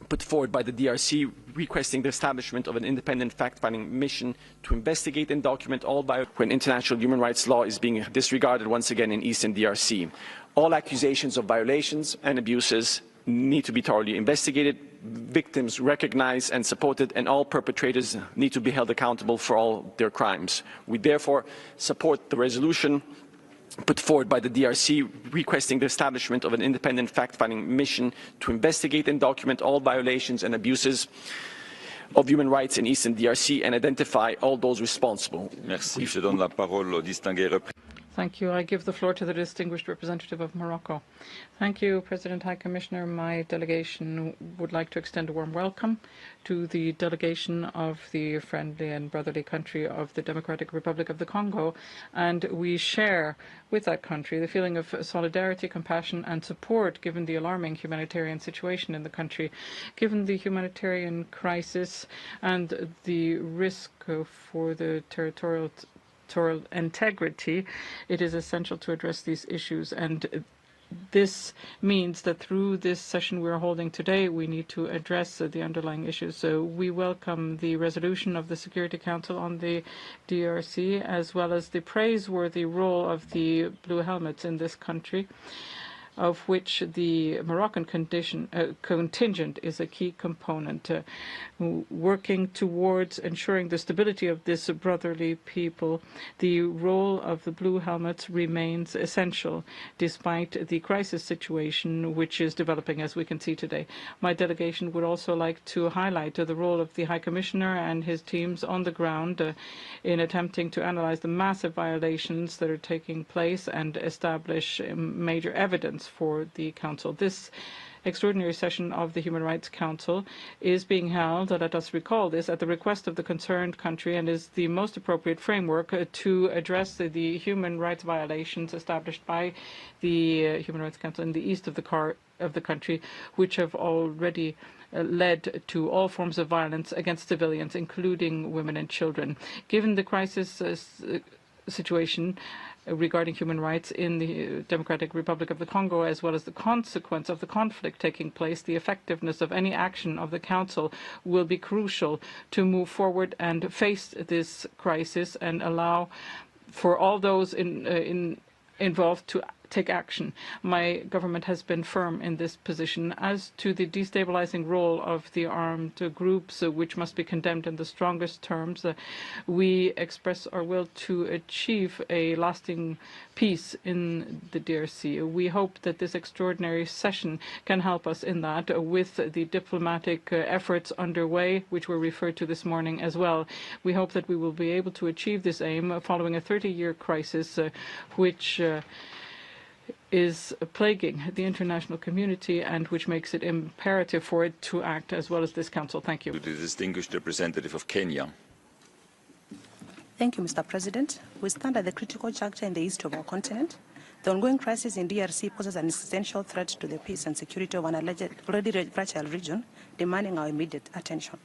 put forward by the DRC requesting the establishment of an independent fact-finding mission to investigate and document all when international human rights law is being disregarded once again in Eastern DRC. All accusations of violations and abuses need to be thoroughly investigated, victims recognized and supported, and all perpetrators need to be held accountable for all their crimes. We therefore support the resolution put forward by the DRC requesting the establishment of an independent fact-finding mission to investigate and document all violations and abuses of human rights in Eastern DRC and identify all those responsible. Merci. Je donne la parole au distingué représentant. Thank you. I give the floor to the distinguished representative of Morocco. Thank you, President High Commissioner. My delegation would like to extend a warm welcome to the delegation of the friendly and brotherly country of the Democratic Republic of the Congo, and we share with that country the feeling of solidarity, compassion and support given the alarming humanitarian situation in the country. Given the humanitarian crisis and the risk for the territorial integrity, it is essential to address these issues, and this means that through this session we are holding today, we need to address the underlying issues. So we welcome the resolution of the Security Council on the DRC, as well as the praiseworthy role of the Blue Helmets in this country, of which the Moroccan contingent is a key component, working towards ensuring the stability of this brotherly people. The role of the Blue Helmets remains essential, despite the crisis situation which is developing, as we can see today. My delegation would also like to highlight the role of the High Commissioner and his teams on the ground in attempting to analyze the massive violations that are taking place and establish major evidence for the Council. This extraordinary session of the Human Rights Council is being held, let us recall this, at the request of the concerned country, and is the most appropriate framework to address the human rights violations established by the Human Rights Council in the east of the country, which have already led to all forms of violence against civilians, including women and children. Given the crisis situation regarding human rights in the Democratic Republic of the Congo, as well as the consequence of the conflict taking place, the effectiveness of any action of the Council will be crucial to move forward and face this crisis and allow for all those involved to take action. My government has been firm in this position. As to the destabilizing role of the armed groups, which must be condemned in the strongest terms, we express our will to achieve a lasting peace in the DRC. We hope that this extraordinary session can help us in that, with the diplomatic efforts underway, which were referred to this morning as well. We hope that we will be able to achieve this aim following a 30-year crisis which is plaguing the international community and which makes it imperative for it to act, as well as this Council. Thank you. To the distinguished representative of Kenya. Thank you, Mr. President. We stand at the critical juncture in the east of our continent. The ongoing crisis in DRC poses an existential threat to the peace and security of an already fragile region, demanding our immediate attention.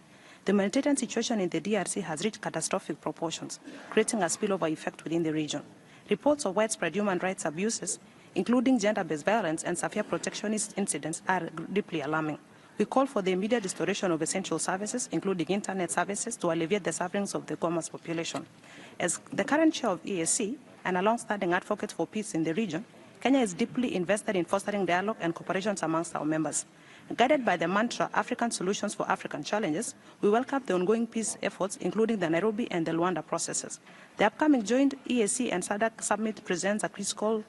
The humanitarian situation in the DRC has reached catastrophic proportions, creating a spillover effect within the region. Reports of widespread human rights abuses, including gender-based violence and severe protectionist incidents, are deeply alarming. We call for the immediate restoration of essential services, including internet services, to alleviate the sufferings of the Goma's population. As the current chair of EAC and a long-standing advocate for peace in the region, Kenya is deeply invested in fostering dialogue and cooperation amongst our members. Guided by the mantra, African Solutions for African Challenges, we welcome the ongoing peace efforts, including the Nairobi and the Rwanda processes. The upcoming joint EAC and SADC summit presents a critical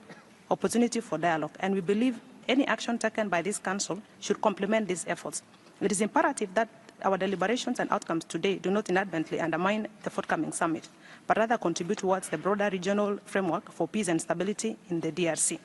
opportunity for dialogue, and we believe any action taken by this Council should complement these efforts. It is imperative that our deliberations and outcomes today do not inadvertently undermine the forthcoming summit, but rather contribute towards the broader regional framework for peace and stability in the DRC.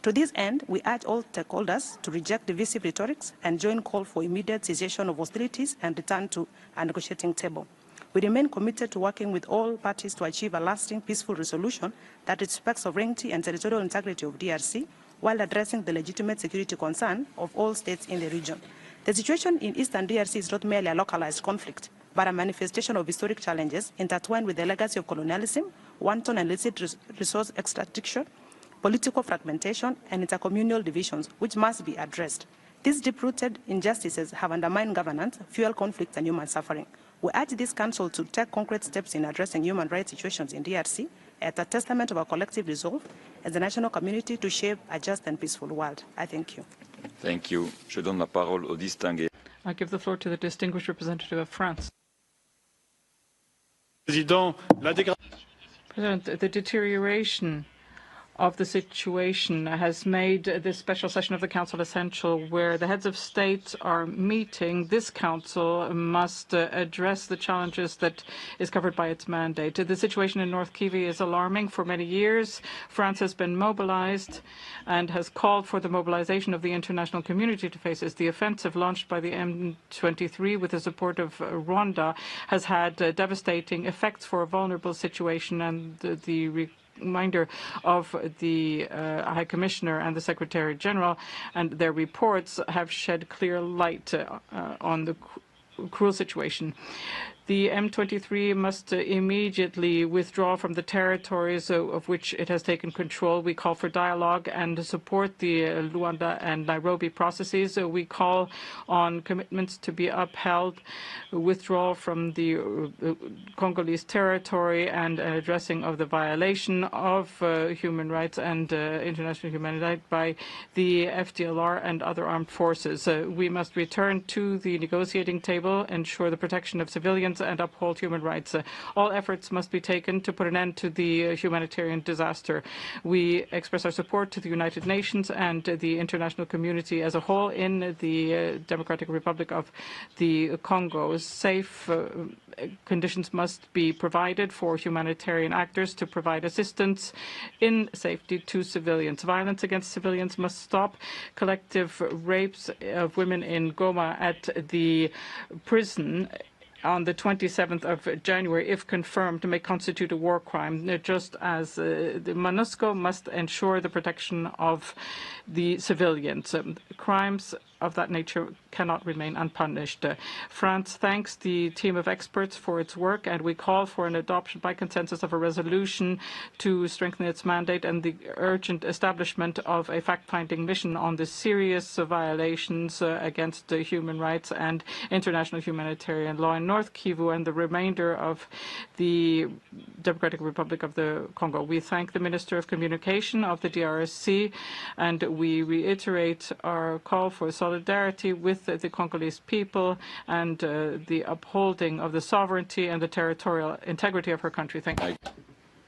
To this end, we urge all stakeholders to reject divisive rhetorics and join call for immediate cessation of hostilities and return to a negotiating table. We remain committed to working with all parties to achieve a lasting, peaceful resolution that respects sovereignty and territorial integrity of DRC, while addressing the legitimate security concern of all states in the region. The situation in Eastern DRC is not merely a localized conflict, but a manifestation of historic challenges intertwined with the legacy of colonialism, wanton and illicit resource extraction, political fragmentation, and intercommunal divisions, which must be addressed. These deep-rooted injustices have undermined governance, fueled conflicts, and human suffering. We urge this Council to take concrete steps in addressing human rights situations in DRC as a testament of our collective resolve as a national community to shape a just and peaceful world. I thank you. Thank you. Je donne la parole au distingué. I give the floor to the distinguished representative of France. President, the deterioration of the situation has made this special session of the Council essential, where the heads of state are meeting. This Council must address the challenges that is covered by its mandate. The situation in North Kivu is alarming. For many years, France has been mobilized and has called for the mobilization of the international community to face this. The offensive launched by the M23 with the support of Rwanda has had devastating effects for a vulnerable situation, and the reminder of the High Commissioner and the Secretary General and their reports have shed clear light on the cruel situation. The M23 must immediately withdraw from the territories of which it has taken control. We call for dialogue and support the Luanda and Nairobi processes. We call on commitments to be upheld, withdrawal from the Congolese territory, and addressing of the violation of human rights and international humanity by the FDLR and other armed forces. We must return to the negotiating table, ensure the protection of civilians, and uphold human rights. All efforts must be taken to put an end to the humanitarian disaster. We express our support to the United Nations and the international community as a whole in the Democratic Republic of the Congo. Safe conditions must be provided for humanitarian actors to provide assistance in safety to civilians. Violence against civilians must stop. Collective rapes of women in Goma at the prison on the 27th of January, if confirmed, may constitute a war crime, just as the MONUSCO must ensure the protection of the civilians. Crimes of that nature cannot remain unpunished. France thanks the team of experts for its work, and we call for an adoption by consensus of a resolution to strengthen its mandate and the urgent establishment of a fact-finding mission on the serious violations against human rights and international humanitarian law in North Kivu and the remainder of the Democratic Republic of the Congo. We thank the Minister of Communication of the DRC, and we reiterate our call for solidarity with the Congolese people and the upholding of the sovereignty and the territorial integrity of her country. Thank you.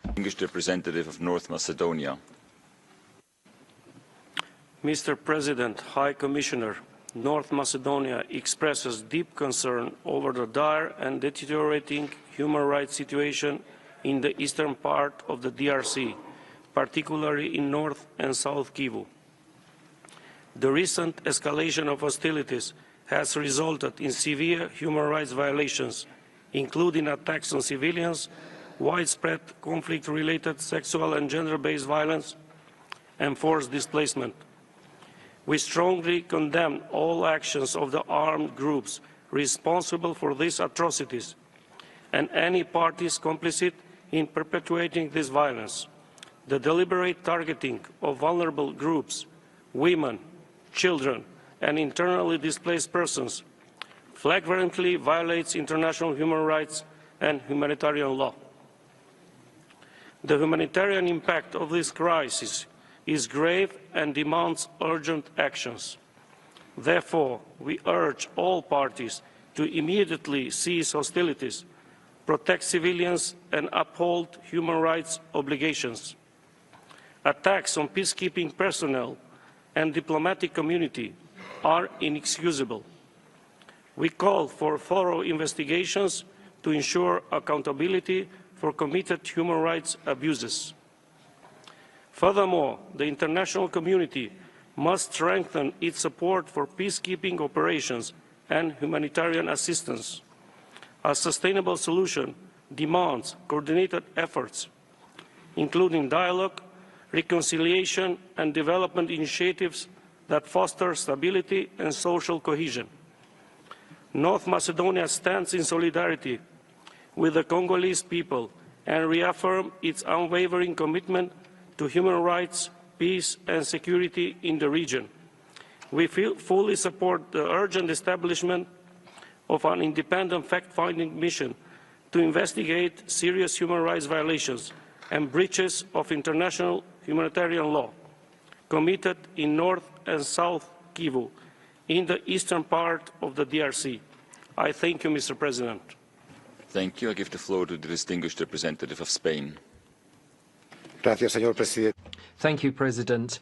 Distinguished representative of North Macedonia. Mr. President, High Commissioner, North Macedonia expresses deep concern over the dire and deteriorating human rights situation in the eastern part of the DRC, particularly in North and South Kivu. The recent escalation of hostilities has resulted in severe human rights violations, including attacks on civilians, widespread conflict-related sexual and gender-based violence, and forced displacement. We strongly condemn all actions of the armed groups responsible for these atrocities and any parties complicit in perpetuating this violence. The deliberate targeting of vulnerable groups, women, children, and internally displaced persons flagrantly violates international human rights and humanitarian law. The humanitarian impact of this crisis is grave and demands urgent actions. Therefore, we urge all parties to immediately cease hostilities, protect civilians, and uphold human rights obligations. Attacks on peacekeeping personnel and diplomatic community are inexcusable. We call for thorough investigations to ensure accountability for committed human rights abuses. Furthermore, the international community must strengthen its support for peacekeeping operations and humanitarian assistance. A sustainable solution demands coordinated efforts, including dialogue, reconciliation, and development initiatives that foster stability and social cohesion. North Macedonia stands in solidarity with the Congolese people and reaffirms its unwavering commitment to human rights, peace, and security in the region. We fully support the urgent establishment of an independent fact-finding mission to investigate serious human rights violations and breaches of international humanitarian law committed in North and South Kivu in the eastern part of the DRC. I thank you, Mr. President. Thank you. I give the floor to the distinguished representative of Spain. Gracias, señor presidente. Thank you, President.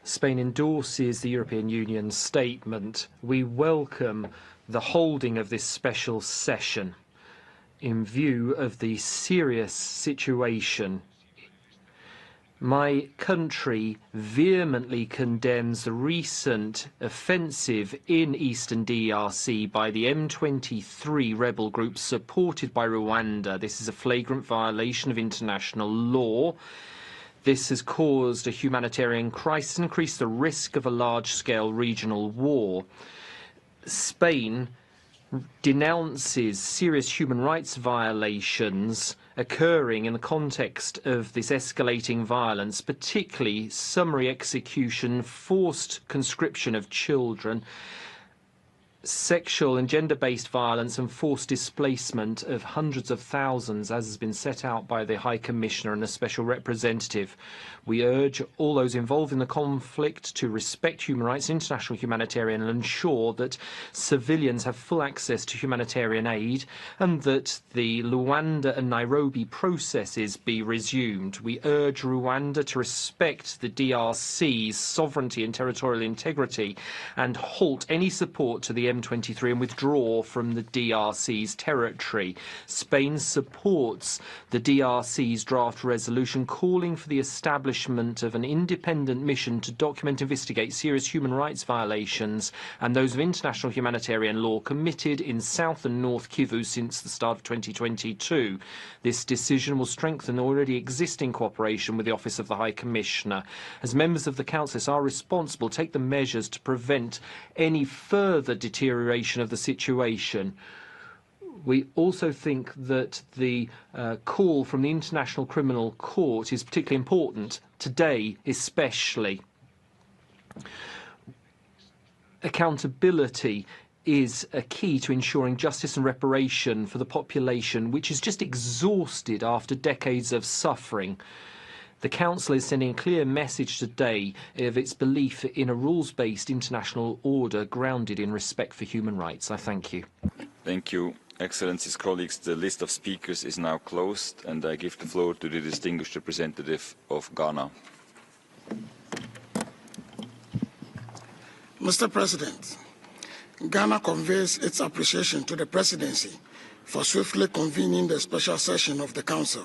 Spain endorses the European Union's statement. We welcome the holding of this special session in view of the serious situation. My country vehemently condemns the recent offensive in eastern DRC by the M23 rebel group supported by Rwanda. This is a flagrant violation of international law. This has caused a humanitarian crisis and increased the risk of a large-scale regional war. Spain denounces serious human rights violations occurring in the context of this escalating violence, particularly summary execution, forced conscription of children, sexual and gender-based violence and forced displacement of hundreds of thousands, as has been set out by the High Commissioner and the Special Representative. We urge all those involved in the conflict to respect human rights, international humanitarian, and ensure that civilians have full access to humanitarian aid and that the Luanda and Nairobi processes be resumed. We urge Rwanda to respect the DRC's sovereignty and territorial integrity and halt any support to the M23 and withdraw from the DRC's territory. Spain supports the DRC's draft resolution calling for the establishment of an independent mission to document and investigate serious human rights violations and those of international humanitarian law committed in South and North Kivu since the start of 2022. This decision will strengthen already existing cooperation with the Office of the High Commissioner. As members of the Council are responsible, take the measures to prevent any further deterioration of the situation. We also think that the call from the International Criminal Court is particularly important, today especially. Accountability is a key to ensuring justice and reparation for the population, which is just exhausted after decades of suffering. The Council is sending a clear message today of its belief in a rules-based international order grounded in respect for human rights. I thank you. Thank you. Excellencies, colleagues, the list of speakers is now closed, and I give the floor to the distinguished representative of Ghana. Mr. President, Ghana conveys its appreciation to the Presidency for swiftly convening the special session of the Council.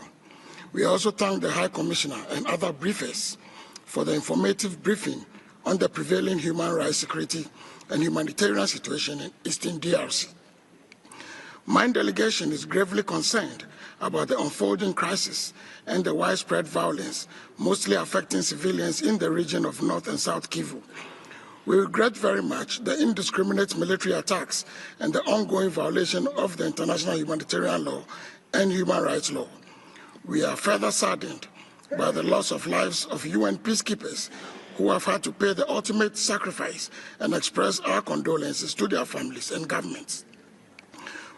We also thank the High Commissioner and other briefers for the informative briefing on the prevailing human rights, security, and humanitarian situation in Eastern DRC. My delegation is gravely concerned about the unfolding crisis and the widespread violence, mostly affecting civilians in the region of North and South Kivu. We regret very much the indiscriminate military attacks and the ongoing violation of the international humanitarian law and human rights law. We are further saddened by the loss of lives of UN peacekeepers who have had to pay the ultimate sacrifice and express our condolences to their families and governments.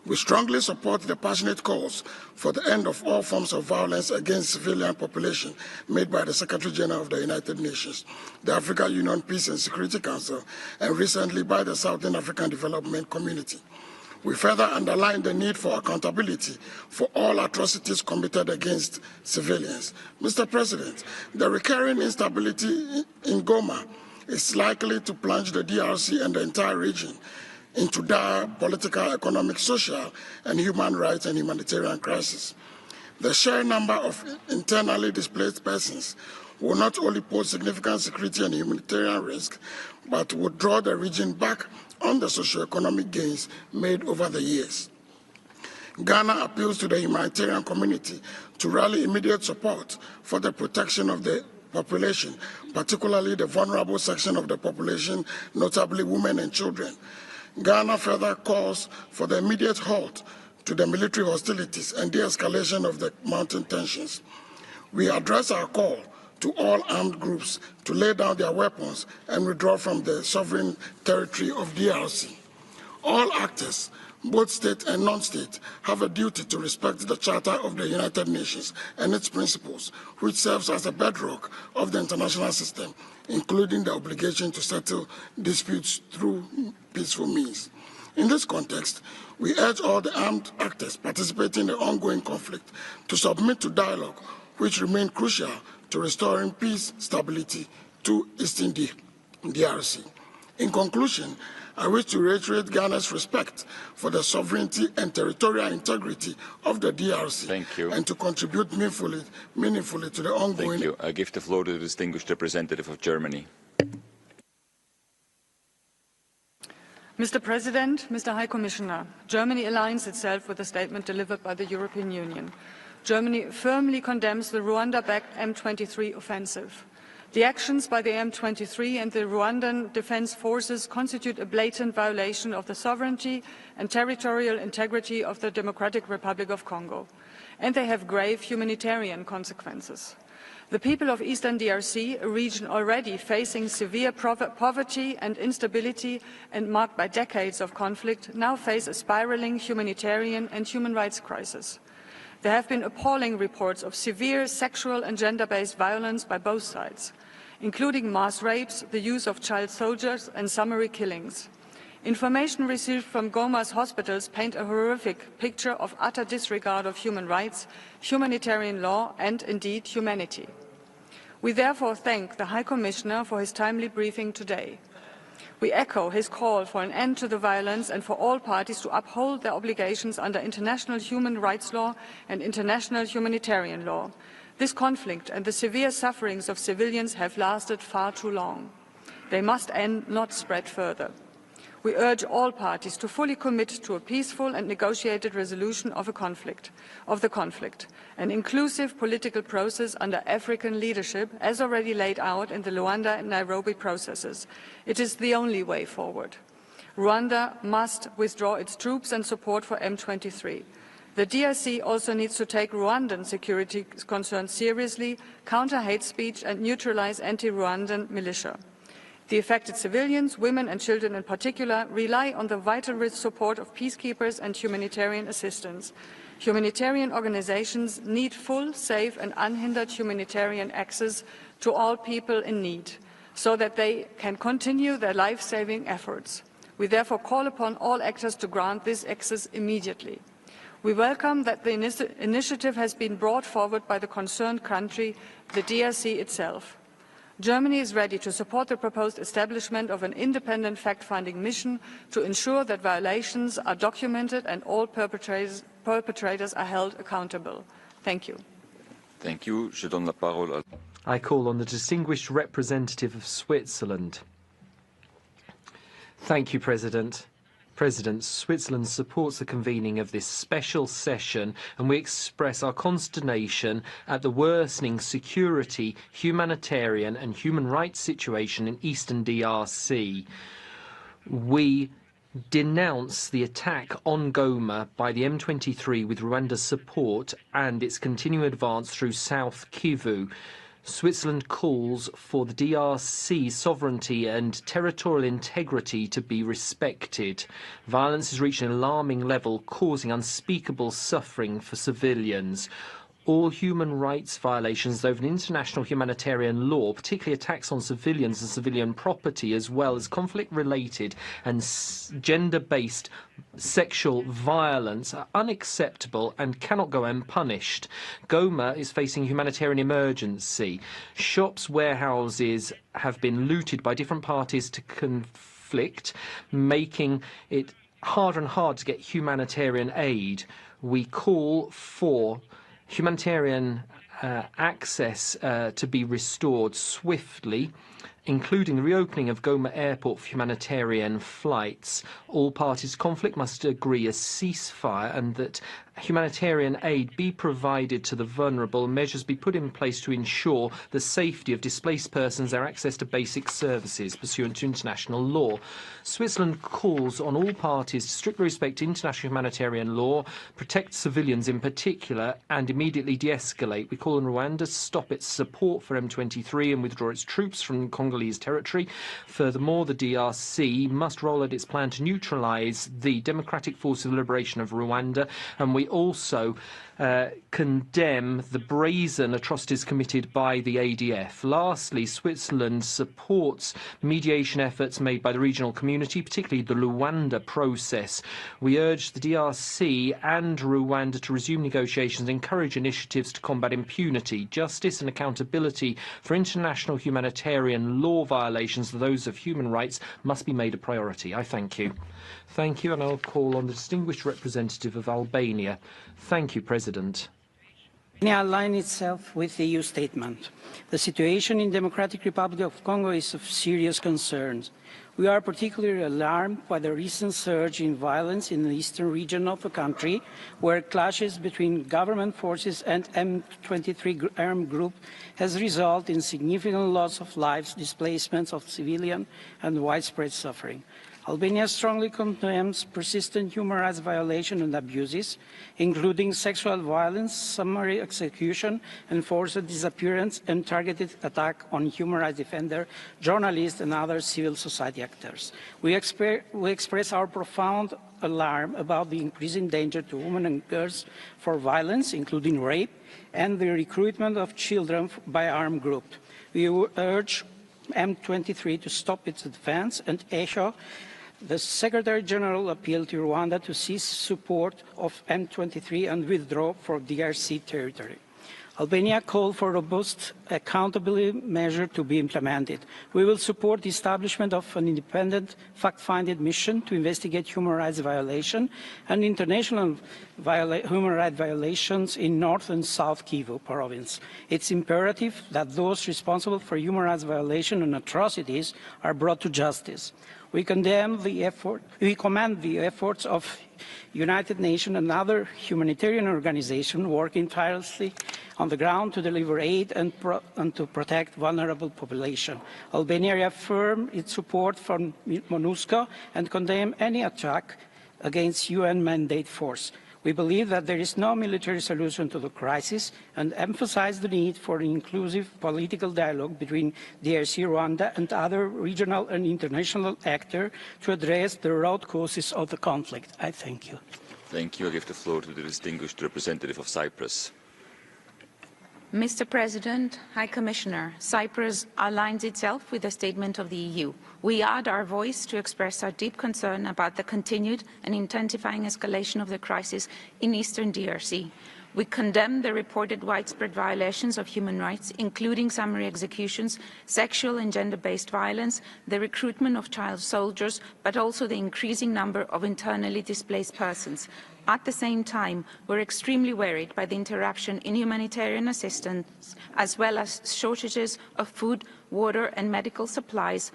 We strongly support the passionate calls for the end of all forms of violence against civilian population made by the Secretary General of the United Nations, the African Union Peace and Security Council, and recently by the Southern African Development Community. We further underline the need for accountability for all atrocities committed against civilians. Mr. President, the recurring instability in Goma is likely to plunge the DRC and the entire region into dire political, economic, social, and human rights and humanitarian crisis. The sheer number of internally displaced persons will not only pose significant security and humanitarian risk, but would draw the region back on the socio-economic gains made over the years. Ghana appeals to the humanitarian community to rally immediate support for the protection of the population, particularly the vulnerable section of the population, notably women and children. Ghana further calls for the immediate halt to the military hostilities and de-escalation of the mounting tensions. We address our call to all armed groups to lay down their weapons and withdraw from the sovereign territory of DRC. All actors, both state and non-state, have a duty to respect the Charter of the United Nations and its principles, which serves as a bedrock of the international system, including the obligation to settle disputes through peaceful means. In this context, we urge all the armed actors participating in the ongoing conflict to submit to dialogue, which remain crucial to restoring peace, stability to Eastern DRC. In conclusion, I wish to reiterate Ghana's respect for the sovereignty and territorial integrity of the DRC. Thank you. And to contribute meaningfully to the ongoing... Thank you. I give the floor to the distinguished representative of Germany. Mr. President, Mr. High Commissioner, Germany aligns itself with the statement delivered by the European Union. Germany firmly condemns the Rwanda-backed M23 offensive. The actions by the M23 and the Rwandan Defense Forces constitute a blatant violation of the sovereignty and territorial integrity of the Democratic Republic of Congo, and they have grave humanitarian consequences. The people of Eastern DRC, a region already facing severe poverty and instability and marked by decades of conflict, now face a spiraling humanitarian and human rights crisis. There have been appalling reports of severe sexual and gender-based violence by both sides, including mass rapes, the use of child soldiers and summary killings. Information received from Goma's hospitals paint a horrific picture of utter disregard of human rights, humanitarian law and, indeed, humanity. We therefore thank the High Commissioner for his timely briefing today. We echo his call for an end to the violence and for all parties to uphold their obligations under international human rights law and international humanitarian law. This conflict and the severe sufferings of civilians have lasted far too long. They must end, not spread further. We urge all parties to fully commit to a peaceful and negotiated resolution of the conflict, an inclusive political process under African leadership, as already laid out in the Luanda and Nairobi processes. It is the only way forward. Rwanda must withdraw its troops and support for M23. The DRC also needs to take Rwandan security concerns seriously, counter hate speech and neutralize anti-Rwandan militia. The affected civilians, women and children in particular, rely on the vital support of peacekeepers and humanitarian assistance. Humanitarian organizations need full, safe and unhindered humanitarian access to all people in need, so that they can continue their life-saving efforts. We therefore call upon all actors to grant this access immediately. We welcome that the initiative has been brought forward by the concerned country, the DRC itself. Germany is ready to support the proposed establishment of an independent fact-finding mission to ensure that violations are documented and all perpetrators are held accountable. Thank you. Thank you. Je donne la parole. I call on the distinguished representative of Switzerland. Thank you, President. Switzerland supports the convening of this special session, and we express our consternation at the worsening security, humanitarian and human rights situation in Eastern DRC. We denounce the attack on Goma by the M23 with Rwanda's support and its continuing advance through South Kivu. Switzerland calls for the DRC's sovereignty and territorial integrity to be respected. Violence has reached an alarming level, causing unspeakable suffering for civilians. All human rights violations over international humanitarian law, particularly attacks on civilians and civilian property, as well as conflict-related and gender-based sexual violence, are unacceptable and cannot go unpunished. Goma is facing a humanitarian emergency. Shops, warehouses have been looted by different parties to conflict, making it harder and harder to get humanitarian aid. We call for humanitarian access to be restored swiftly, including the reopening of Goma Airport for humanitarian flights. All parties to conflict must agree a ceasefire and that humanitarian aid be provided to the vulnerable, measures be put in place to ensure the safety of displaced persons, their access to basic services pursuant to international law. Switzerland calls on all parties to strictly respect international humanitarian law, protect civilians in particular, and immediately de-escalate. We call call on Rwanda to stop its support for M23 and withdraw its troops from Congolese territory. Furthermore, the DRC must roll out its plan to neutralise the Democratic Forces of Liberation of Rwanda, and we also condemn the brazen atrocities committed by the ADF. Lastly, Switzerland supports mediation efforts made by the regional community, particularly the Luanda process. We urge the DRC and Rwanda to resume negotiations and encourage initiatives to combat impunity. Justice and accountability for international humanitarian law violations, those of human rights, must be made a priority. I thank you. Thank you, and I'll call on the distinguished representative of Albania. Thank you, President. Albania aligns itself with the EU statement. The situation in the Democratic Republic of Congo is of serious concern. We are particularly alarmed by the recent surge in violence in the eastern region of the country, where clashes between government forces and M23 armed group has resulted in significant loss of lives, displacements of civilians, and widespread suffering. Albania strongly condemns persistent human rights violations and abuses, including sexual violence, summary execution, enforced disappearance, and targeted attack on human rights defenders, journalists, and other civil society actors. We express our profound alarm about the increasing danger to women and girls for violence, including rape, and the recruitment of children by armed groups. We urge M23 to stop its advance and echo the Secretary General appealed to Rwanda to cease support of M23 and withdraw from DRC territory. Albania called for robust accountability measures to be implemented. We will support the establishment of an independent fact-finding mission to investigate human rights violations and international human rights violations in North and South Kivu province. It's imperative that those responsible for human rights violations and atrocities are brought to justice. We commend the efforts of United Nations and other humanitarian organizations working tirelessly on the ground to deliver aid and to protect vulnerable populations. Albania reaffirms its support for MONUSCO and condemns any attack against UN mandate force. We believe that there is no military solution to the crisis and emphasize the need for an inclusive political dialogue between DRC, Rwanda, and other regional and international actors to address the root causes of the conflict. I thank you. Thank you. I give the floor to the distinguished representative of Cyprus. Mr. President, High Commissioner, Cyprus aligns itself with the statement of the EU. We add our voice to express our deep concern about the continued and intensifying escalation of the crisis in eastern DRC. We condemn the reported widespread violations of human rights, including summary executions, sexual and gender-based violence, the recruitment of child soldiers, but also the increasing number of internally displaced persons. At the same time, we're extremely worried by the interruption in humanitarian assistance, as well as shortages of food, water and medical supplies,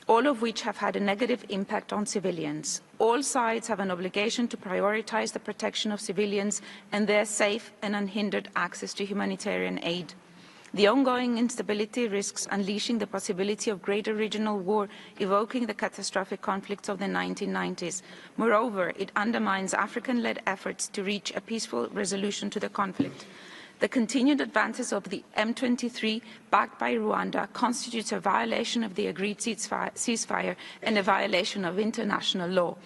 all of which have had a negative impact on civilians. All sides have an obligation to prioritize the protection of civilians and their safe and unhindered access to humanitarian aid. The ongoing instability risks unleashing the possibility of greater regional war, evoking the catastrophic conflicts of the 1990s. Moreover, it undermines African-led efforts to reach a peaceful resolution to the conflict. The continued advances of the M23, backed by Rwanda, constitutes a violation of the agreed ceasefire and a violation of international law.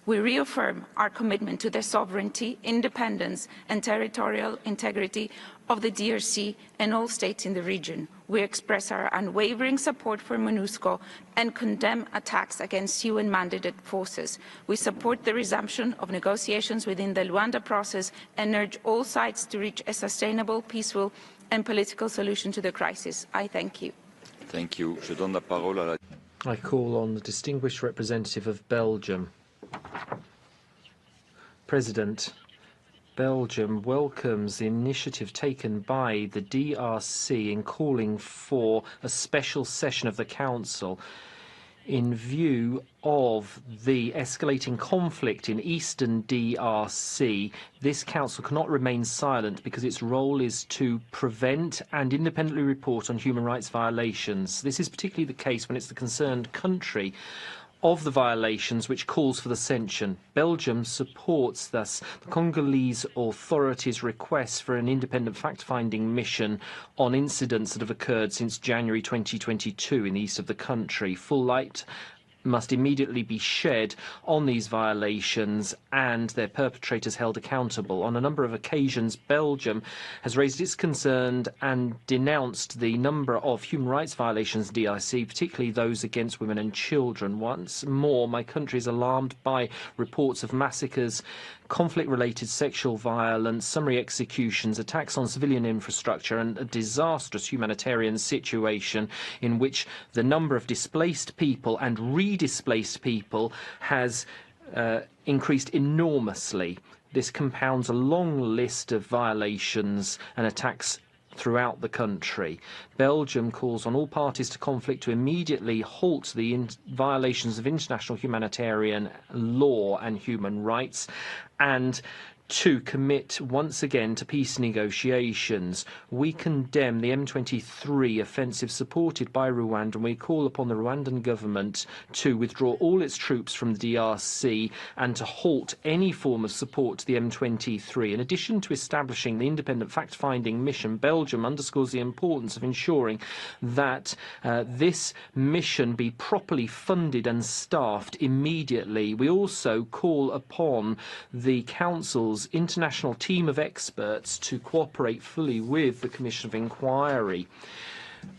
We reaffirm our commitment to the sovereignty, independence and territorial integrity of the DRC and all states in the region. We express our unwavering support for MONUSCO and condemn attacks against UN-mandated forces. We support the resumption of negotiations within the Luanda process and urge all sides to reach a sustainable, peaceful and political solution to the crisis. I thank you. Thank you. Je donne la parole à la... I call on the distinguished representative of Belgium. President, Belgium welcomes the initiative taken by the DRC in calling for a special session of the Council in view of the escalating conflict in eastern DRC. This Council cannot remain silent because its role is to prevent and independently report on human rights violations. This is particularly the case when it's the concerned country of the violations, which calls for the sanction. Belgium supports thus the Congolese authorities' request for an independent fact-finding mission on incidents that have occurred since January 2022 in the east of the country. Full light must immediately be shed on these violations and their perpetrators held accountable. On a number of occasions, Belgium has raised its concern and denounced the number of human rights violations in DRC, particularly those against women and children. Once more, my country is alarmed by reports of massacres, conflict-related sexual violence, summary executions, attacks on civilian infrastructure, and a disastrous humanitarian situation in which the number of displaced people and redisplaced people has increased enormously. This compounds a long list of violations and attacks throughout the country. Belgium calls on all parties to conflict to immediately halt the violations of international humanitarian law and human rights, and to commit once again to peace negotiations. We condemn the M23 offensive supported by Rwanda, and we call upon the Rwandan government to withdraw all its troops from the DRC and to halt any form of support to the M23. In addition to establishing the independent fact-finding mission, Belgium underscores the importance of ensuring that this mission be properly funded and staffed immediately. We also call upon the Council's international team of experts to cooperate fully with the Commission of Inquiry.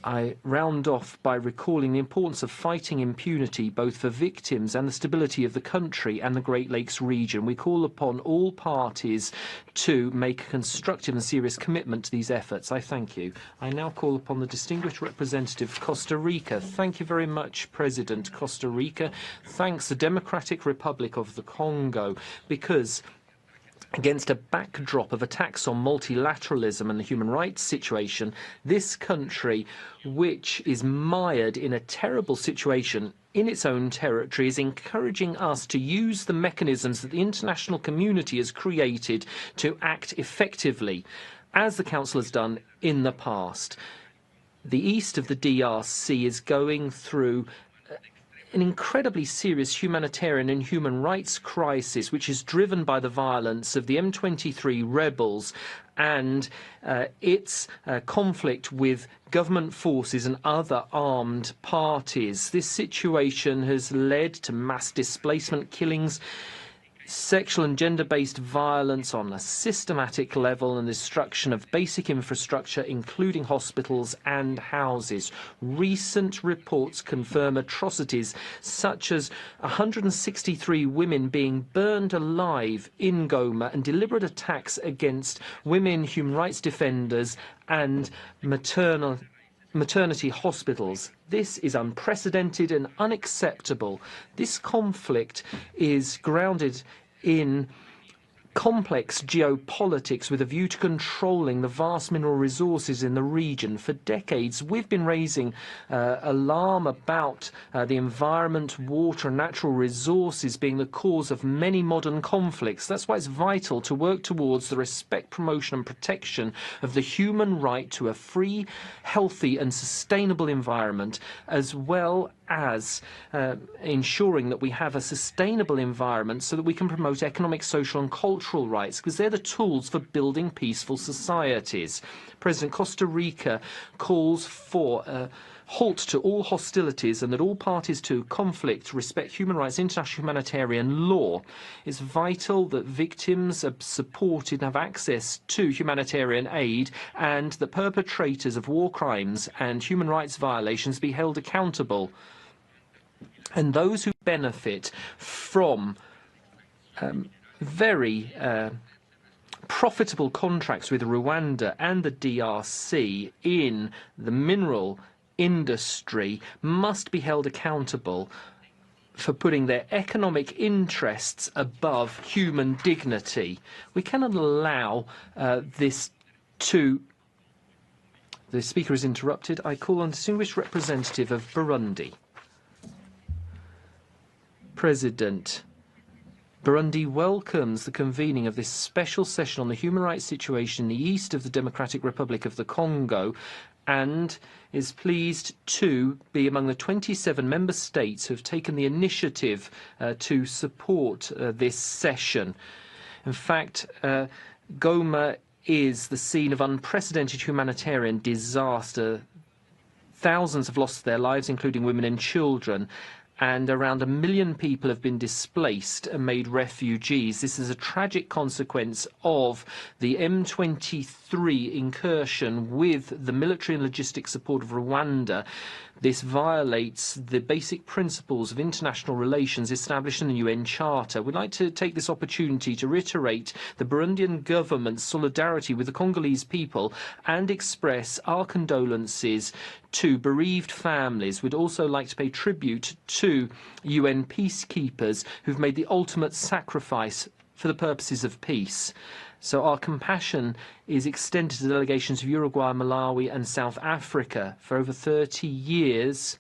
I round off by recalling the importance of fighting impunity, both for victims and the stability of the country and the Great Lakes region. We call upon all parties to make a constructive and serious commitment to these efforts. I thank you. I now call upon the distinguished representative of Costa Rica. Thank you very much, President. Costa Rica thanks the Democratic Republic of the Congo because, against a backdrop of attacks on multilateralism and the human rights situation, this country, which is mired in a terrible situation in its own territory, is encouraging us to use the mechanisms that the international community has created to act effectively, as the Council has done in the past. The east of the DRC is going through an incredibly serious humanitarian and human rights crisis, which is driven by the violence of the M23 rebels and its conflict with government forces and other armed parties. This situation has led to mass displacement, killings, sexual and gender-based violence on a systematic level, and destruction of basic infrastructure, including hospitals and houses. Recent reports confirm atrocities such as 163 women being burned alive in Goma and deliberate attacks against women, human rights defenders and maternity hospitals. This is unprecedented and unacceptable. This conflict is grounded in complex geopolitics with a view to controlling the vast mineral resources in the region. For decades, we've been raising alarm about the environment, water and natural resources being the cause of many modern conflicts. That's why it's vital to work towards the respect, promotion and protection of the human right to a free, healthy and sustainable environment, as well as ensuring that we have a sustainable environment so that we can promote economic, social and cultural rights, because they're the tools for building peaceful societies. President Costa Rica calls for a halt to all hostilities and that all parties to conflict respect human rights, international humanitarian law. It's vital that victims are supported and have access to humanitarian aid, and that perpetrators of war crimes and human rights violations be held accountable. And those who benefit from very profitable contracts with Rwanda and the DRC in the mineral industry must be held accountable for putting their economic interests above human dignity. We cannot allow this to... The speaker is interrupted. I call on the distinguished representative of Burundi. President, Burundi welcomes the convening of this special session on the human rights situation in the east of the Democratic Republic of the Congo, and is pleased to be among the 27 member states who have taken the initiative to support this session. In fact, Goma is the scene of unprecedented humanitarian disaster. Thousands have lost their lives, including women and children, and around 1 million people have been displaced and made refugees. This is a tragic consequence of the M23 incursion with the military and logistic support of Rwanda. This violates the basic principles of international relations established in the UN Charter. We'd like to take this opportunity to reiterate the Burundian government's solidarity with the Congolese people and express our condolences to bereaved families. We'd also like to pay tribute to UN peacekeepers who've made the ultimate sacrifice for the purposes of peace. So our compassion is extended to the delegations of Uruguay, Malawi and South Africa. For over 30 years,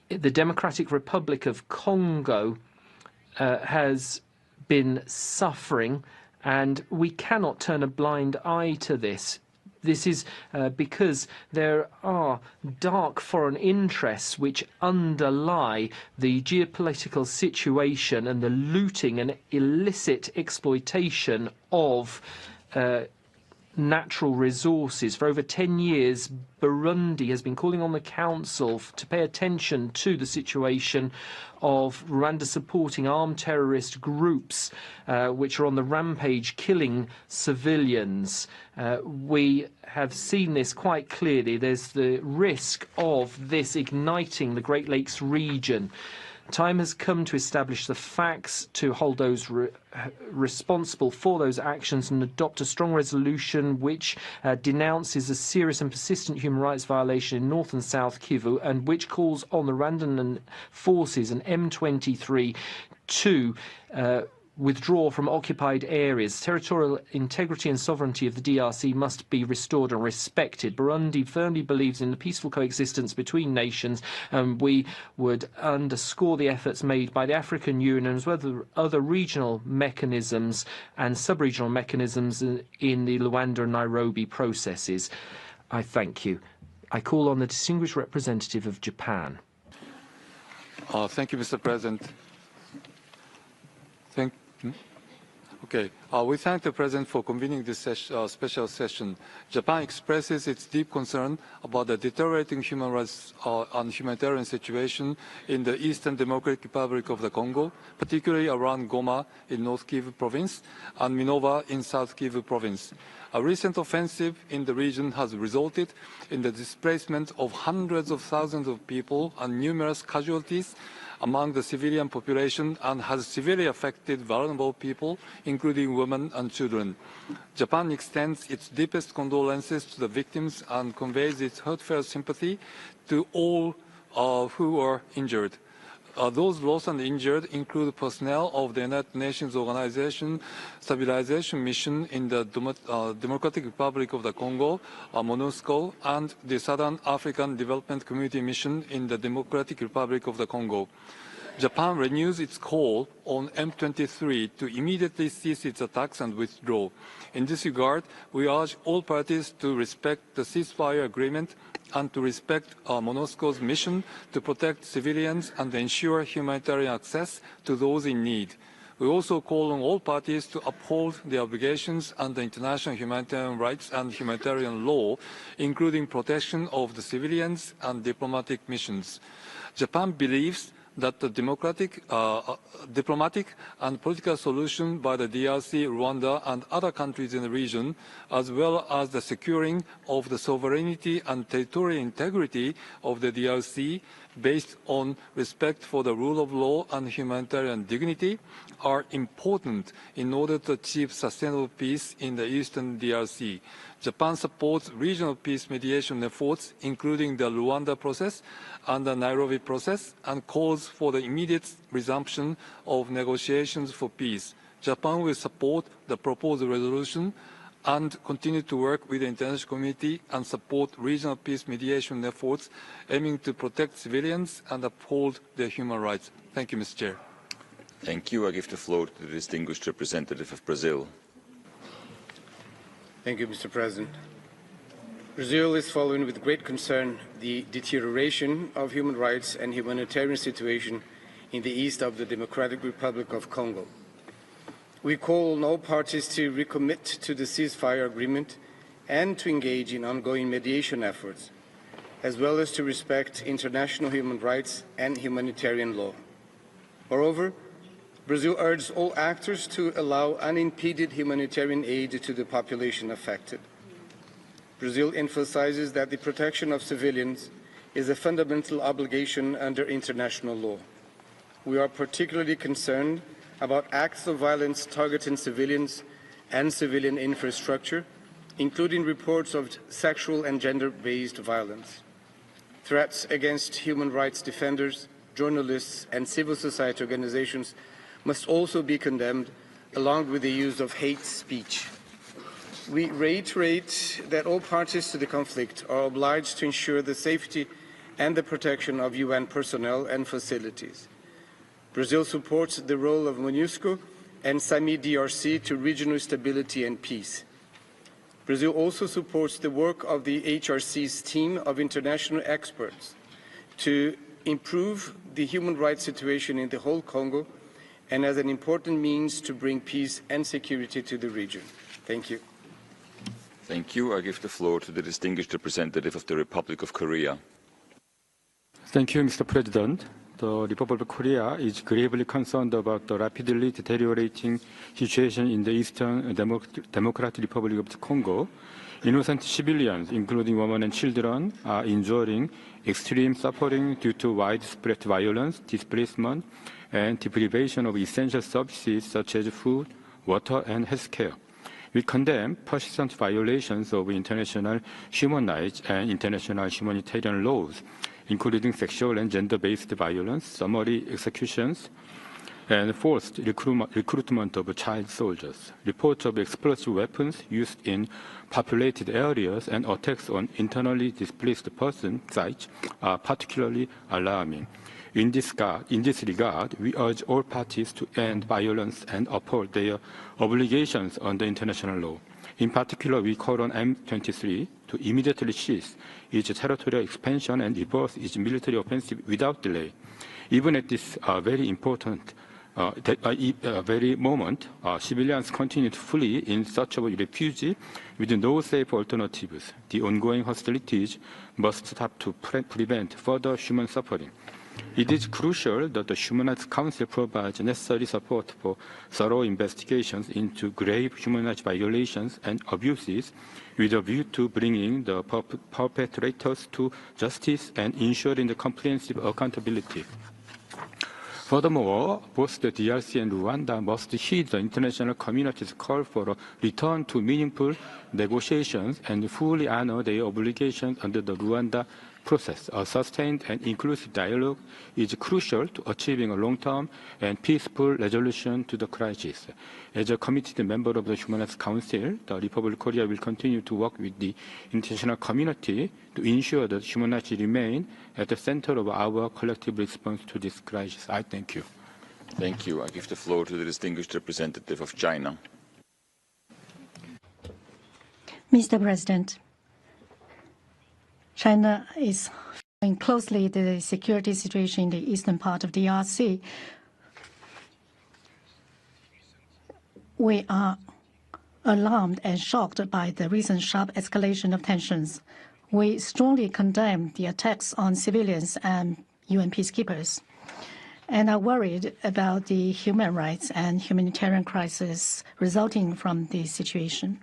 the Democratic Republic of Congo has been suffering, and we cannot turn a blind eye to this. This is because there are dark foreign interests which underlie the geopolitical situation and the looting and illicit exploitation of natural resources. For over 10 years, Burundi has been calling on the Council to pay attention to the situation of Rwanda supporting armed terrorist groups which are on the rampage killing civilians. We have seen this quite clearly. There's the risk of this igniting the Great Lakes region. Time has come to establish the facts, to hold those responsible for those actions and adopt a strong resolution which denounces a serious and persistent human rights violation in North and South Kivu, and which calls on the Rwandan forces and M23 to withdraw from occupied areas. Territorial integrity and sovereignty of the DRC must be restored and respected. Burundi firmly believes in the peaceful coexistence between nations, and we would underscore the efforts made by the African Union as well as other regional mechanisms and sub-regional mechanisms in the Luanda and Nairobi processes. I thank you. I call on the distinguished representative of Japan. Thank you, Mr. President. We thank the President for convening this special session. Japan expresses its deep concern about the deteriorating human rights and humanitarian situation in the Eastern Democratic Republic of the Congo, particularly around Goma in North Kivu Province and Minova in South Kivu Province. A recent offensive in the region has resulted in the displacement of hundreds of thousands of people and numerous casualties among the civilian population, and has severely affected vulnerable people, including women and children. Japan extends its deepest condolences to the victims and conveys its heartfelt sympathy to all who are injured. Those lost and injured include personnel of the United Nations Organization Stabilization Mission in the Democratic Republic of the Congo, MONUSCO, and the Southern African Development Community Mission in the Democratic Republic of the Congo. Japan renews its call on M23 to immediately cease its attacks and withdraw. In this regard, we urge all parties to respect the ceasefire agreement and to respect MONUSCO's mission to protect civilians and ensure humanitarian access to those in need. We also call on all parties to uphold their obligations under international humanitarian rights and humanitarian law, including protection of the civilians and diplomatic missions. Japan believes that the diplomatic and political solution by the DRC, Rwanda and other countries in the region, as well as the securing of the sovereignty and territorial integrity of the DRC based on respect for the rule of law and humanitarian dignity, are important in order to achieve sustainable peace in the eastern DRC. Japan supports regional peace mediation efforts, including the Rwanda process and the Nairobi process, and calls for the immediate resumption of negotiations for peace. Japan will support the proposed resolution and continue to work with the international community and support regional peace mediation efforts aiming to protect civilians and uphold their human rights. Thank you, Mr. Chair. Thank you. I give the floor to the distinguished representative of Brazil. Thank you, Mr. President. Brazil is following with great concern the deterioration of human rights and humanitarian situation in the east of the Democratic Republic of Congo. We call on all parties to recommit to the ceasefire agreement and to engage in ongoing mediation efforts, as well as to respect international human rights and humanitarian law. Moreover, Brazil urges all actors to allow unimpeded humanitarian aid to the population affected. Brazil emphasizes that the protection of civilians is a fundamental obligation under international law. We are particularly concerned about acts of violence targeting civilians and civilian infrastructure, including reports of sexual and gender-based violence. Threats against human rights defenders, journalists, and civil society organizations must also be condemned, along with the use of hate speech. We reiterate that all parties to the conflict are obliged to ensure the safety and the protection of UN personnel and facilities. Brazil supports the role of MONUSCO and DRC to regional stability and peace. Brazil also supports the work of the HRC's team of international experts to improve the human rights situation in the whole Congo and as an important means to bring peace and security to the region. Thank you. Thank you. I give the floor to the distinguished representative of the Republic of Korea. Thank you, Mr. President. The Republic of Korea is gravely concerned about the rapidly deteriorating situation in the Eastern Democratic Republic of the Congo. Innocent civilians, including women and children, are enduring extreme suffering due to widespread violence, displacement, and deprivation of essential services such as food, water, and healthcare. We condemn persistent violations of international human rights and international humanitarian laws, including sexual and gender-based violence, summary executions, and forced recruitment of child soldiers. Reports of explosive weapons used in populated areas and attacks on internally displaced person sites are particularly alarming. In this regard, we urge all parties to end violence and uphold their obligations under international law. In particular, we call on M23 to immediately cease its territorial expansion and reverse its military offensive without delay. Even at this very important very moment, civilians continue to flee in search of refuge with no safe alternatives. The ongoing hostilities must stop to prevent further human suffering. It is crucial that the Human Rights Council provides necessary support for thorough investigations into grave human rights violations and abuses with a view to bringing the perpetrators to justice and ensuring the comprehensive accountability. Furthermore, both the DRC and Rwanda must heed the international community's call for a return to meaningful negotiations and fully honor their obligations under the Rwanda process. A sustained and inclusive dialogue is crucial to achieving a long-term and peaceful resolution to the crisis. As a committed member of the Human Rights Council, the Republic of Korea will continue to work with the international community to ensure that human rights remain at the center of our collective response to this crisis. I thank you. Thank you. I give the floor to the distinguished representative of China. Mr. President, China is following closely the security situation in the eastern part of the DRC. We are alarmed and shocked by the recent sharp escalation of tensions. We strongly condemn the attacks on civilians and UN peacekeepers and are worried about the human rights and humanitarian crisis resulting from the situation.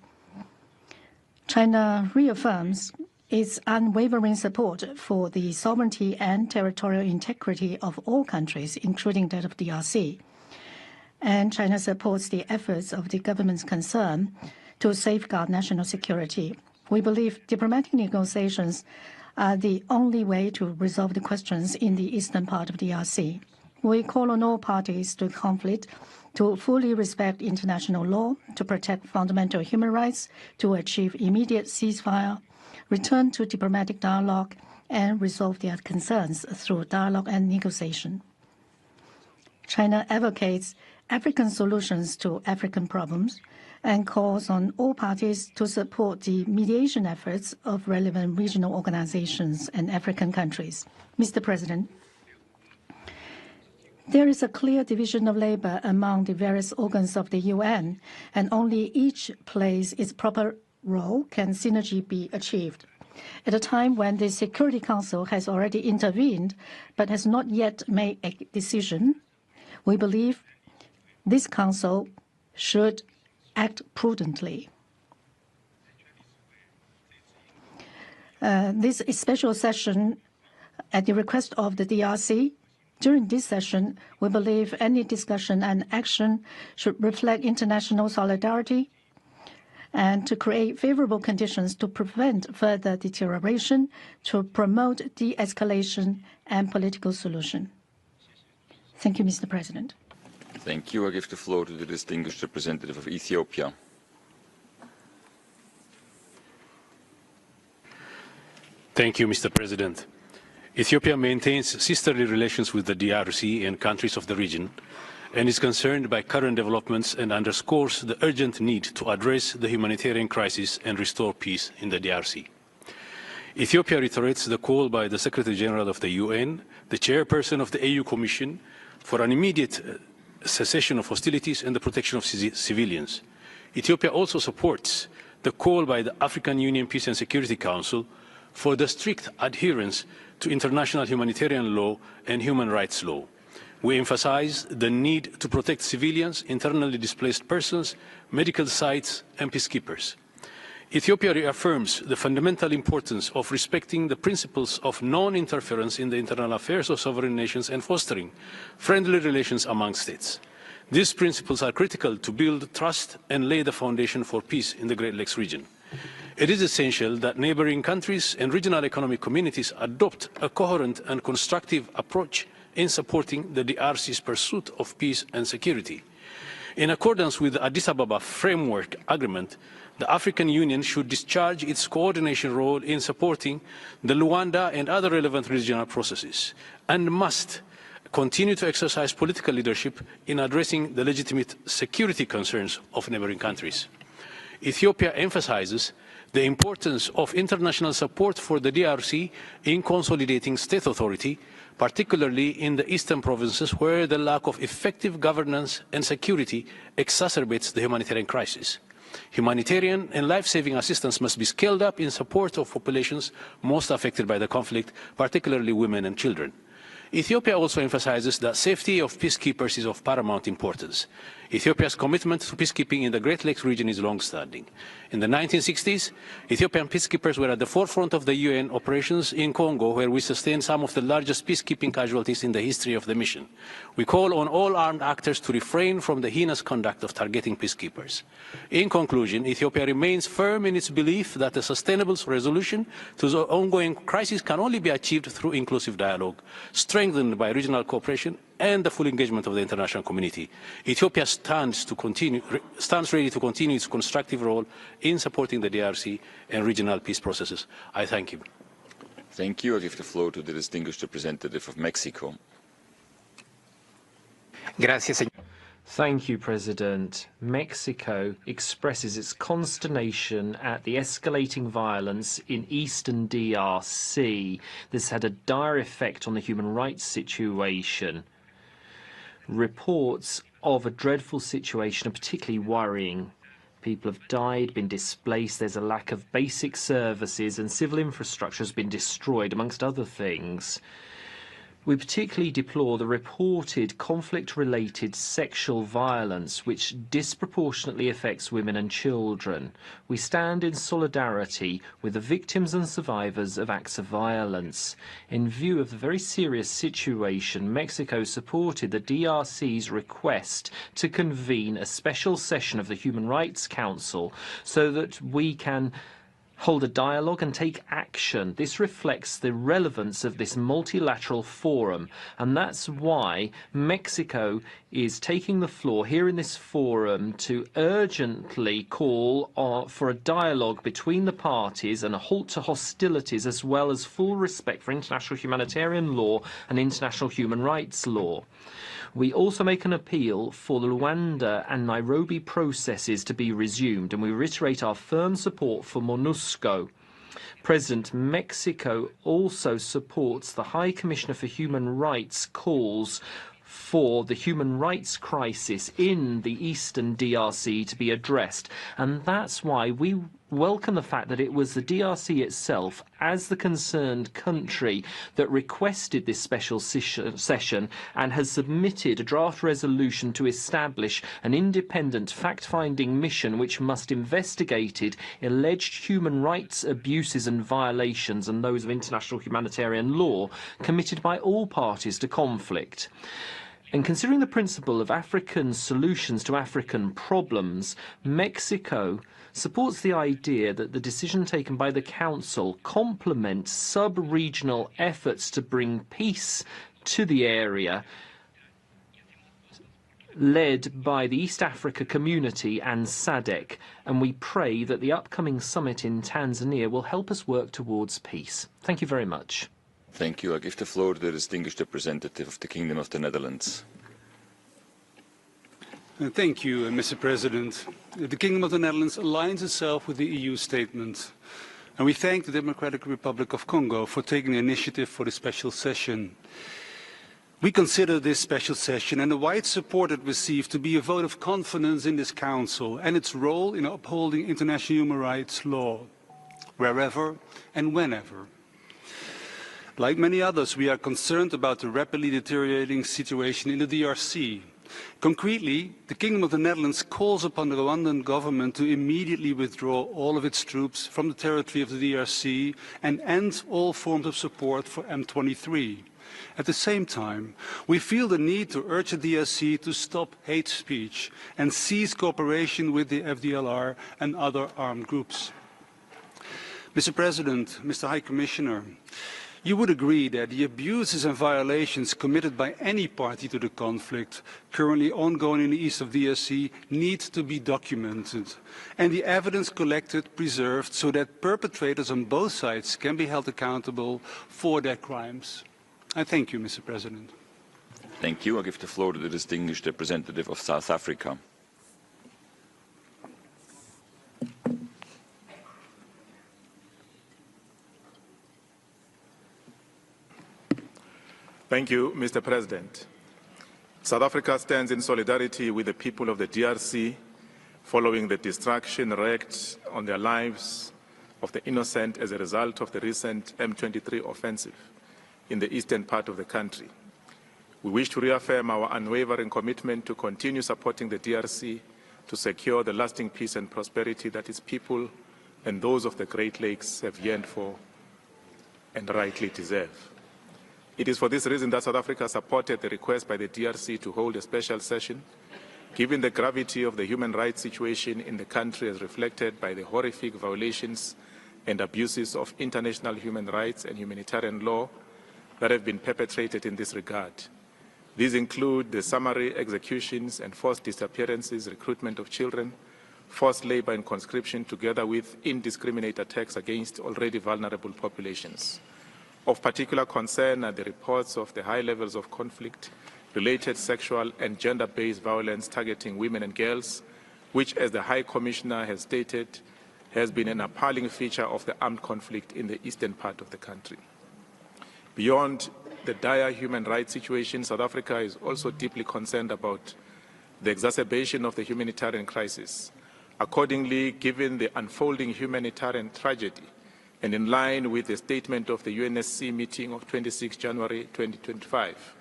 China reaffirms its unwavering support for the sovereignty and territorial integrity of all countries, including that of DRC. And China supports the efforts of the governments concerned to safeguard national security. We believe diplomatic negotiations are the only way to resolve the questions in the eastern part of DRC. We call on all parties to conflict to fully respect international law, to protect fundamental human rights, to achieve immediate ceasefire, return to diplomatic dialogue, and resolve their concerns through dialogue and negotiation. China advocates African solutions to African problems and calls on all parties to support the mediation efforts of relevant regional organizations and African countries. Mr. President, there is a clear division of labor among the various organs of the UN, and only each plays its proper role can synergy be achieved. At a time when the Security Council has already intervened but has not yet made a decision, we believe this Council should act prudently. This special session, at the request of the DRC, during this session, we believe any discussion and action should reflect international solidarity and to create favorable conditions to prevent further deterioration, to promote de-escalation and political solution. Thank you, Mr. President. Thank you. I give the floor to the distinguished representative of Ethiopia. Thank you, Mr. President. Ethiopia maintains sisterly relations with the DRC and countries of the region and is concerned by current developments and underscores the urgent need to address the humanitarian crisis and restore peace in the DRC. Ethiopia reiterates the call by the Secretary General of the UN, the chairperson of the AU Commission, for an immediate cessation of hostilities and the protection of civilians. Ethiopia also supports the call by the African Union Peace and Security Council for the strict adherence to international humanitarian law and human rights law. We emphasize the need to protect civilians, internally displaced persons, medical sites, and peacekeepers. Ethiopia reaffirms the fundamental importance of respecting the principles of non-interference in the internal affairs of sovereign nations and fostering friendly relations among states. These principles are critical to build trust and lay the foundation for peace in the Great Lakes region. It is essential that neighboring countries and regional economic communities adopt a coherent and constructive approach in supporting the DRC's pursuit of peace and security. In accordance with the Addis Ababa Framework Agreement, the African Union should discharge its coordination role in supporting the Luanda and other relevant regional processes and must continue to exercise political leadership in addressing the legitimate security concerns of neighboring countries. Ethiopia emphasizes the importance of international support for the DRC in consolidating state authority, particularly in the eastern provinces where the lack of effective governance and security exacerbates the humanitarian crisis. Humanitarian and life-saving assistance must be scaled up in support of populations most affected by the conflict, particularly women and children. Ethiopia also emphasizes that safety of peacekeepers is of paramount importance. Ethiopia's commitment to peacekeeping in the Great Lakes region is long-standing. In the 1960s, Ethiopian peacekeepers were at the forefront of the UN operations in Congo, where we sustained some of the largest peacekeeping casualties in the history of the mission. We call on all armed actors to refrain from the heinous conduct of targeting peacekeepers. In conclusion, Ethiopia remains firm in its belief that a sustainable resolution to the ongoing crisis can only be achieved through inclusive dialogue, strengthened by regional cooperation and the full engagement of the international community. Ethiopia stands ready to continue its constructive role in supporting the DRC and regional peace processes. I thank you. Thank you. I give the floor to the distinguished representative of Mexico. Gracias, señor. Thank you, President. Mexico expresses its consternation at the escalating violence in eastern DRC. This had a dire effect on the human rights situation. Reports of a dreadful situation are particularly worrying. People have died, been displaced, there's a lack of basic services, and civil infrastructure has been destroyed, amongst other things. We particularly deplore the reported conflict-related sexual violence, which disproportionately affects women and children. We stand in solidarity with the victims and survivors of acts of violence. In view of the very serious situation, Mexico supported the DRC's request to convene a special session of the Human Rights Council so that we can hold a dialogue and take action. This reflects the relevance of this multilateral forum, and that's why Mexico is taking the floor here in this forum to urgently call for a dialogue between the parties and a halt to hostilities, as well as full respect for international humanitarian law and international human rights law. We also make an appeal for the Rwanda and Nairobi processes to be resumed, and we reiterate our firm support for MONUSCO. President, Mexico also supports the High Commissioner for Human Rights calls for the human rights crisis in the Eastern DRC to be addressed. And that's why we welcome the fact that it was the DRC itself, as the concerned country, that requested this special session and has submitted a draft resolution to establish an independent fact-finding mission which must investigate alleged human rights abuses and violations, and those of international humanitarian law, committed by all parties to conflict. And considering the principle of African solutions to African problems, Mexico supports the idea that the decision taken by the Council complements sub-regional efforts to bring peace to the area, led by the East Africa Community and SADC, and we pray that the upcoming summit in Tanzania will help us work towards peace. Thank you very much. Thank you. I give the floor to the distinguished representative of the Kingdom of the Netherlands. Thank you, Mr. President. The Kingdom of the Netherlands aligns itself with the EU statement, and we thank the Democratic Republic of Congo for taking the initiative for the special session. We consider this special session and the wide support it received to be a vote of confidence in this Council and its role in upholding international human rights law, wherever and whenever. Like many others, we are concerned about the rapidly deteriorating situation in the DRC. Concretely, the Kingdom of the Netherlands calls upon the Rwandan government to immediately withdraw all of its troops from the territory of the DRC and end all forms of support for M23. At the same time, we feel the need to urge the DRC to stop hate speech and cease cooperation with the FDLR and other armed groups. Mr. President, Mr. High Commissioner, you would agree that the abuses and violations committed by any party to the conflict currently ongoing in the east of DRC need to be documented and the evidence collected preserved so that perpetrators on both sides can be held accountable for their crimes. I thank you, Mr. President. Thank you. I give the floor to the distinguished representative of South Africa. Thank you, Mr. President. South Africa stands in solidarity with the people of the DRC following the destruction wreaked on their lives of the innocent as a result of the recent M23 offensive in the eastern part of the country. We wish to reaffirm our unwavering commitment to continue supporting the DRC to secure the lasting peace and prosperity that its people and those of the Great Lakes have yearned for and rightly deserve. It is for this reason that South Africa supported the request by the DRC to hold a special session, given the gravity of the human rights situation in the country as reflected by the horrific violations and abuses of international human rights and humanitarian law that have been perpetrated in this regard. These include the summary executions and forced disappearances, recruitment of children, forced labor and conscription, together with indiscriminate attacks against already vulnerable populations. Of particular concern are the reports of the high levels of conflict, related sexual and gender-based violence targeting women and girls, which, as the High Commissioner has stated, has been an appalling feature of the armed conflict in the eastern part of the country. Beyond the dire human rights situation, South Africa is also deeply concerned about the exacerbation of the humanitarian crisis. Accordingly, given the unfolding humanitarian tragedy, and in line with the statement of the U.N.HRC meeting of 26 January 2025,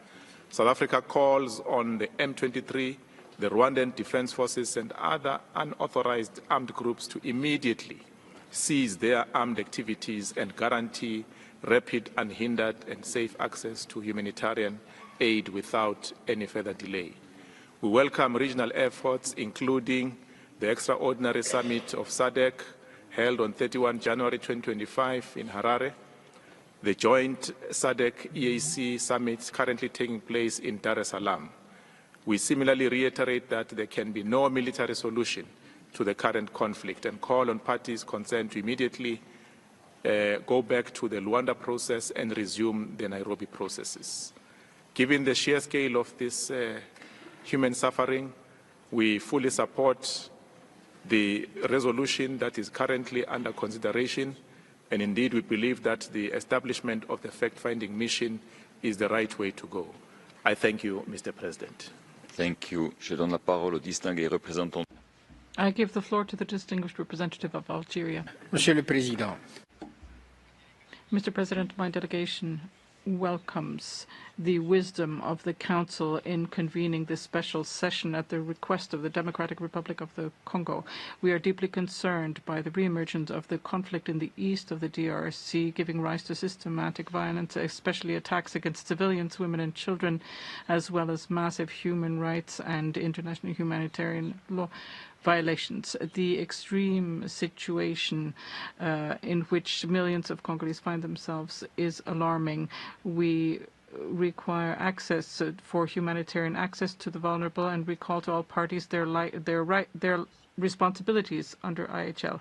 South Africa calls on the M23, the Rwandan Defense Forces and other unauthorized armed groups to immediately cease their armed activities and guarantee rapid, unhindered and safe access to humanitarian aid without any further delay. We welcome regional efforts, including the extraordinary summit of SADC held on 31 January 2025 in Harare, the joint SADC-EAC summit currently taking place in Dar es Salaam. We similarly reiterate that there can be no military solution to the current conflict and call on parties concerned to immediately go back to the Luanda process and resume the Nairobi processes. Given the sheer scale of this human suffering, we fully support the resolution that is currently under consideration, and indeed we believe that the establishment of the fact-finding mission is the right way to go. I thank you, Mr. President. Thank you. Je donne la parole au distingué représentant. I give the floor to the distinguished representative of Algeria. Monsieur le Président. Mr. President, my delegation welcomes the wisdom of the Council in convening this special session at the request of the Democratic Republic of the Congo. We are deeply concerned by the reemergence of the conflict in the east of the DRC, giving rise to systematic violence, especially attacks against civilians, women and children, as well as massive human rights and international humanitarian law violations. The extreme situation in which millions of Congolese find themselves is alarming. We require access for humanitarian access to the vulnerable and recall to all parties their responsibilities under IHL.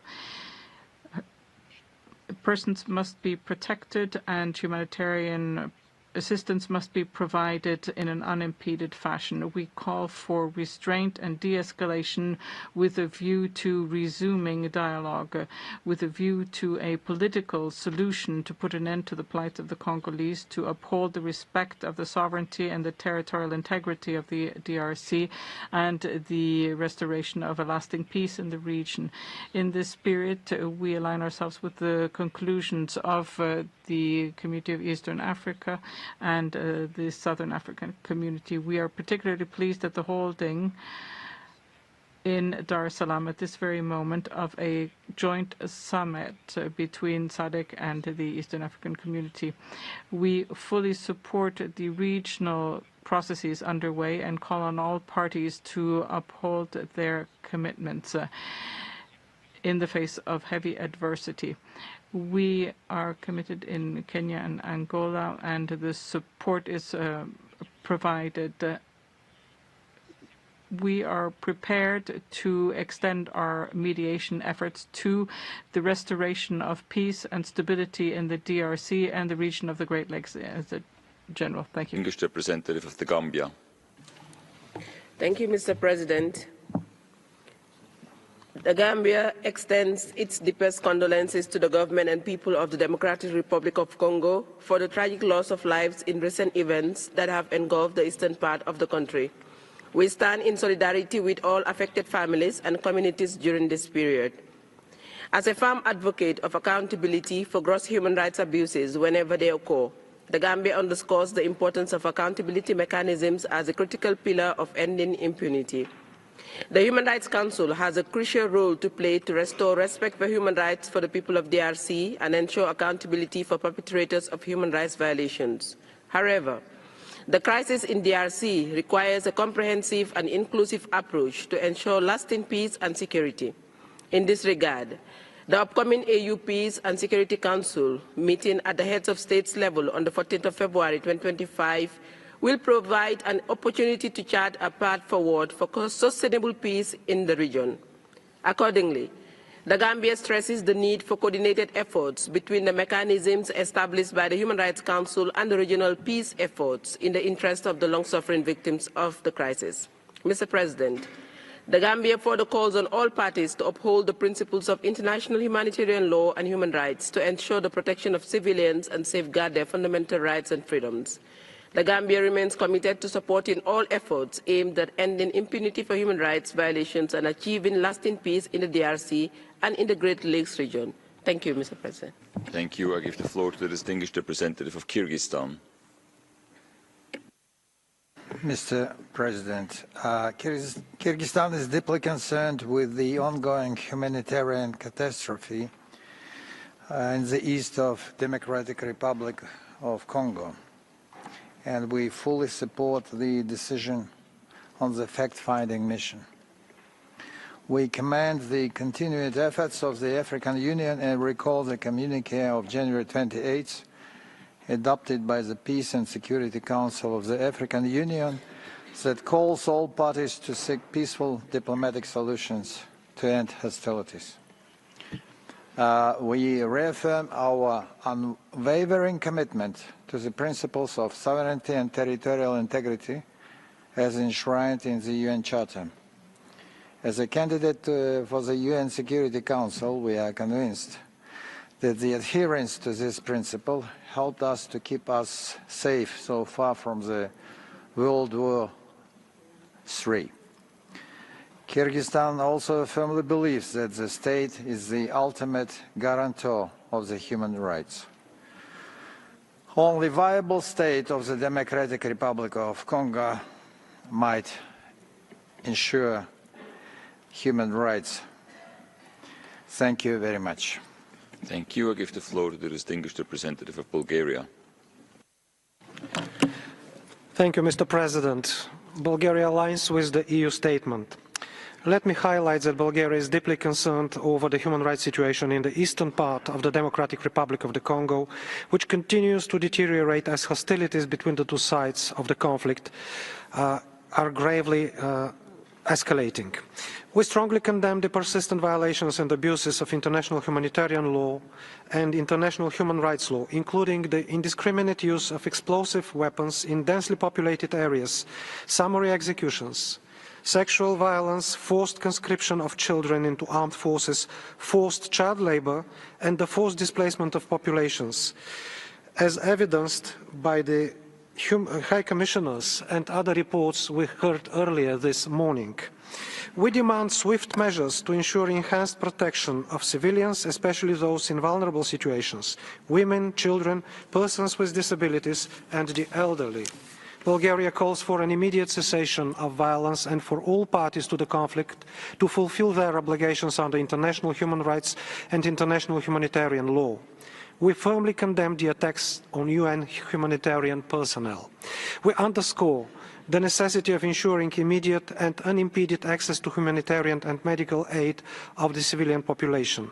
Persons must be protected and humanitarian assistance must be provided in an unimpeded fashion. We call for restraint and de-escalation with a view to resuming dialogue, with a view to a political solution to put an end to the plight of the Congolese, to uphold the respect of the sovereignty and the territorial integrity of the DRC, and the restoration of a lasting peace in the region. In this spirit, we align ourselves with the conclusions of the Community of Eastern Africa and the Southern African Community. We are particularly pleased at the holding in Dar es Salaam at this very moment of a joint summit between SADC and the Eastern African Community. We fully support the regional processes underway and call on all parties to uphold their commitments in the face of heavy adversity. We are committed in Kenya and Angola, and the support is provided. We are prepared to extend our mediation efforts to the restoration of peace and stability in the DRC and the region of the Great Lakes as a general. Thank you. English representative of the Gambia. Thank you, Mr. President. The Gambia extends its deepest condolences to the government and people of the Democratic Republic of Congo for the tragic loss of lives in recent events that have engulfed the eastern part of the country. We stand in solidarity with all affected families and communities during this period. As a firm advocate of accountability for gross human rights abuses whenever they occur, the Gambia underscores the importance of accountability mechanisms as a critical pillar of ending impunity. The Human Rights Council has a crucial role to play to restore respect for human rights for the people of DRC and ensure accountability for perpetrators of human rights violations. However, the crisis in DRC requires a comprehensive and inclusive approach to ensure lasting peace and security. In this regard, the upcoming AU Peace and Security Council meeting at the heads of states level on the 14th of February 2025 will provide an opportunity to chart a path forward for sustainable peace in the region. Accordingly, the Gambia stresses the need for coordinated efforts between the mechanisms established by the Human Rights Council and the regional peace efforts in the interest of the long-suffering victims of the crisis. Mr. President, the Gambia further calls on all parties to uphold the principles of international humanitarian law and human rights to ensure the protection of civilians and safeguard their fundamental rights and freedoms. The Gambia remains committed to supporting all efforts aimed at ending impunity for human rights violations and achieving lasting peace in the DRC and in the Great Lakes region. Thank you, Mr. President. Thank you. I give the floor to the distinguished representative of Kyrgyzstan. Mr. President, Kyrgyzstan is deeply concerned with the ongoing humanitarian catastrophe in the east of Democratic Republic of Congo, and we fully support the decision on the fact-finding mission. We commend the continued efforts of the African Union and recall the communique of January 28th, adopted by the Peace and Security Council of the African Union, that calls all parties to seek peaceful diplomatic solutions to end hostilities. We reaffirm our unwavering commitment to the principles of sovereignty and territorial integrity as enshrined in the UN Charter. As a candidate for the UN Security Council, we are convinced that the adherence to this principle helped us to keep us safe so far from the World War III. Kyrgyzstan also firmly believes that the state is the ultimate guarantor of the human rights. Only viable state of the Democratic Republic of Congo might ensure human rights. Thank you very much. Thank you. I give the floor to the distinguished representative of Bulgaria. Thank you, Mr. President. Bulgaria aligns with the EU statement. Let me highlight that Bulgaria is deeply concerned over the human rights situation in the eastern part of the Democratic Republic of the Congo, which continues to deteriorate as hostilities between the two sides of the conflict are gravely escalating. We strongly condemn the persistent violations and abuses of international humanitarian law and international human rights law, including the indiscriminate use of explosive weapons in densely populated areas, summary executions, sexual violence, forced conscription of children into armed forces, forced child labor, and the forced displacement of populations, as evidenced by the High Commissioners and other reports we heard earlier this morning. We demand swift measures to ensure enhanced protection of civilians, especially those in vulnerable situations, women, children, persons with disabilities, and the elderly. Bulgaria calls for an immediate cessation of violence and for all parties to the conflict to fulfill their obligations under international human rights and international humanitarian law. We firmly condemn the attacks on UN humanitarian personnel. We underscore the necessity of ensuring immediate and unimpeded access to humanitarian and medical aid of the civilian population.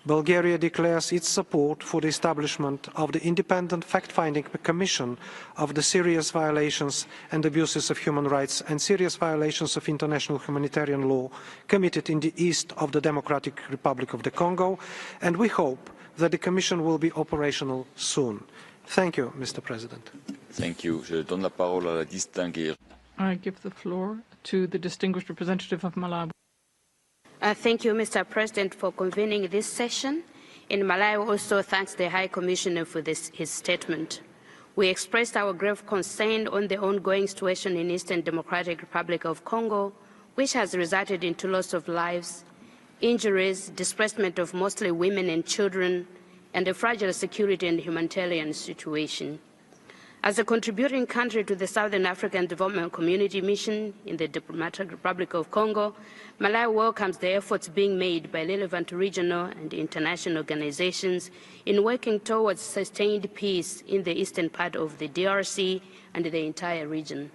Bulgaria declares its support for the establishment of the independent fact-finding commission of the serious violations and abuses of human rights and serious violations of international humanitarian law committed in the east of the Democratic Republic of the Congo, and we hope that the commission will be operational soon. Thank you, Mr. President. Thank you. Je donne la parole à la distinguée. I give the floor to the distinguished representative of Malawi. Thank you, Mr. President, for convening this session. And Malawi also thanks the High Commissioner for his statement. We expressed our grave concern on the ongoing situation in Eastern Democratic Republic of Congo, which has resulted in loss of lives, injuries, displacement of mostly women and children, and a fragile security and humanitarian situation. As a contributing country to the Southern African Development Community Mission in the Democratic Republic of Congo, Malawi welcomes the efforts being made by relevant regional and international organizations in working towards sustained peace in the eastern part of the DRC and the entire region.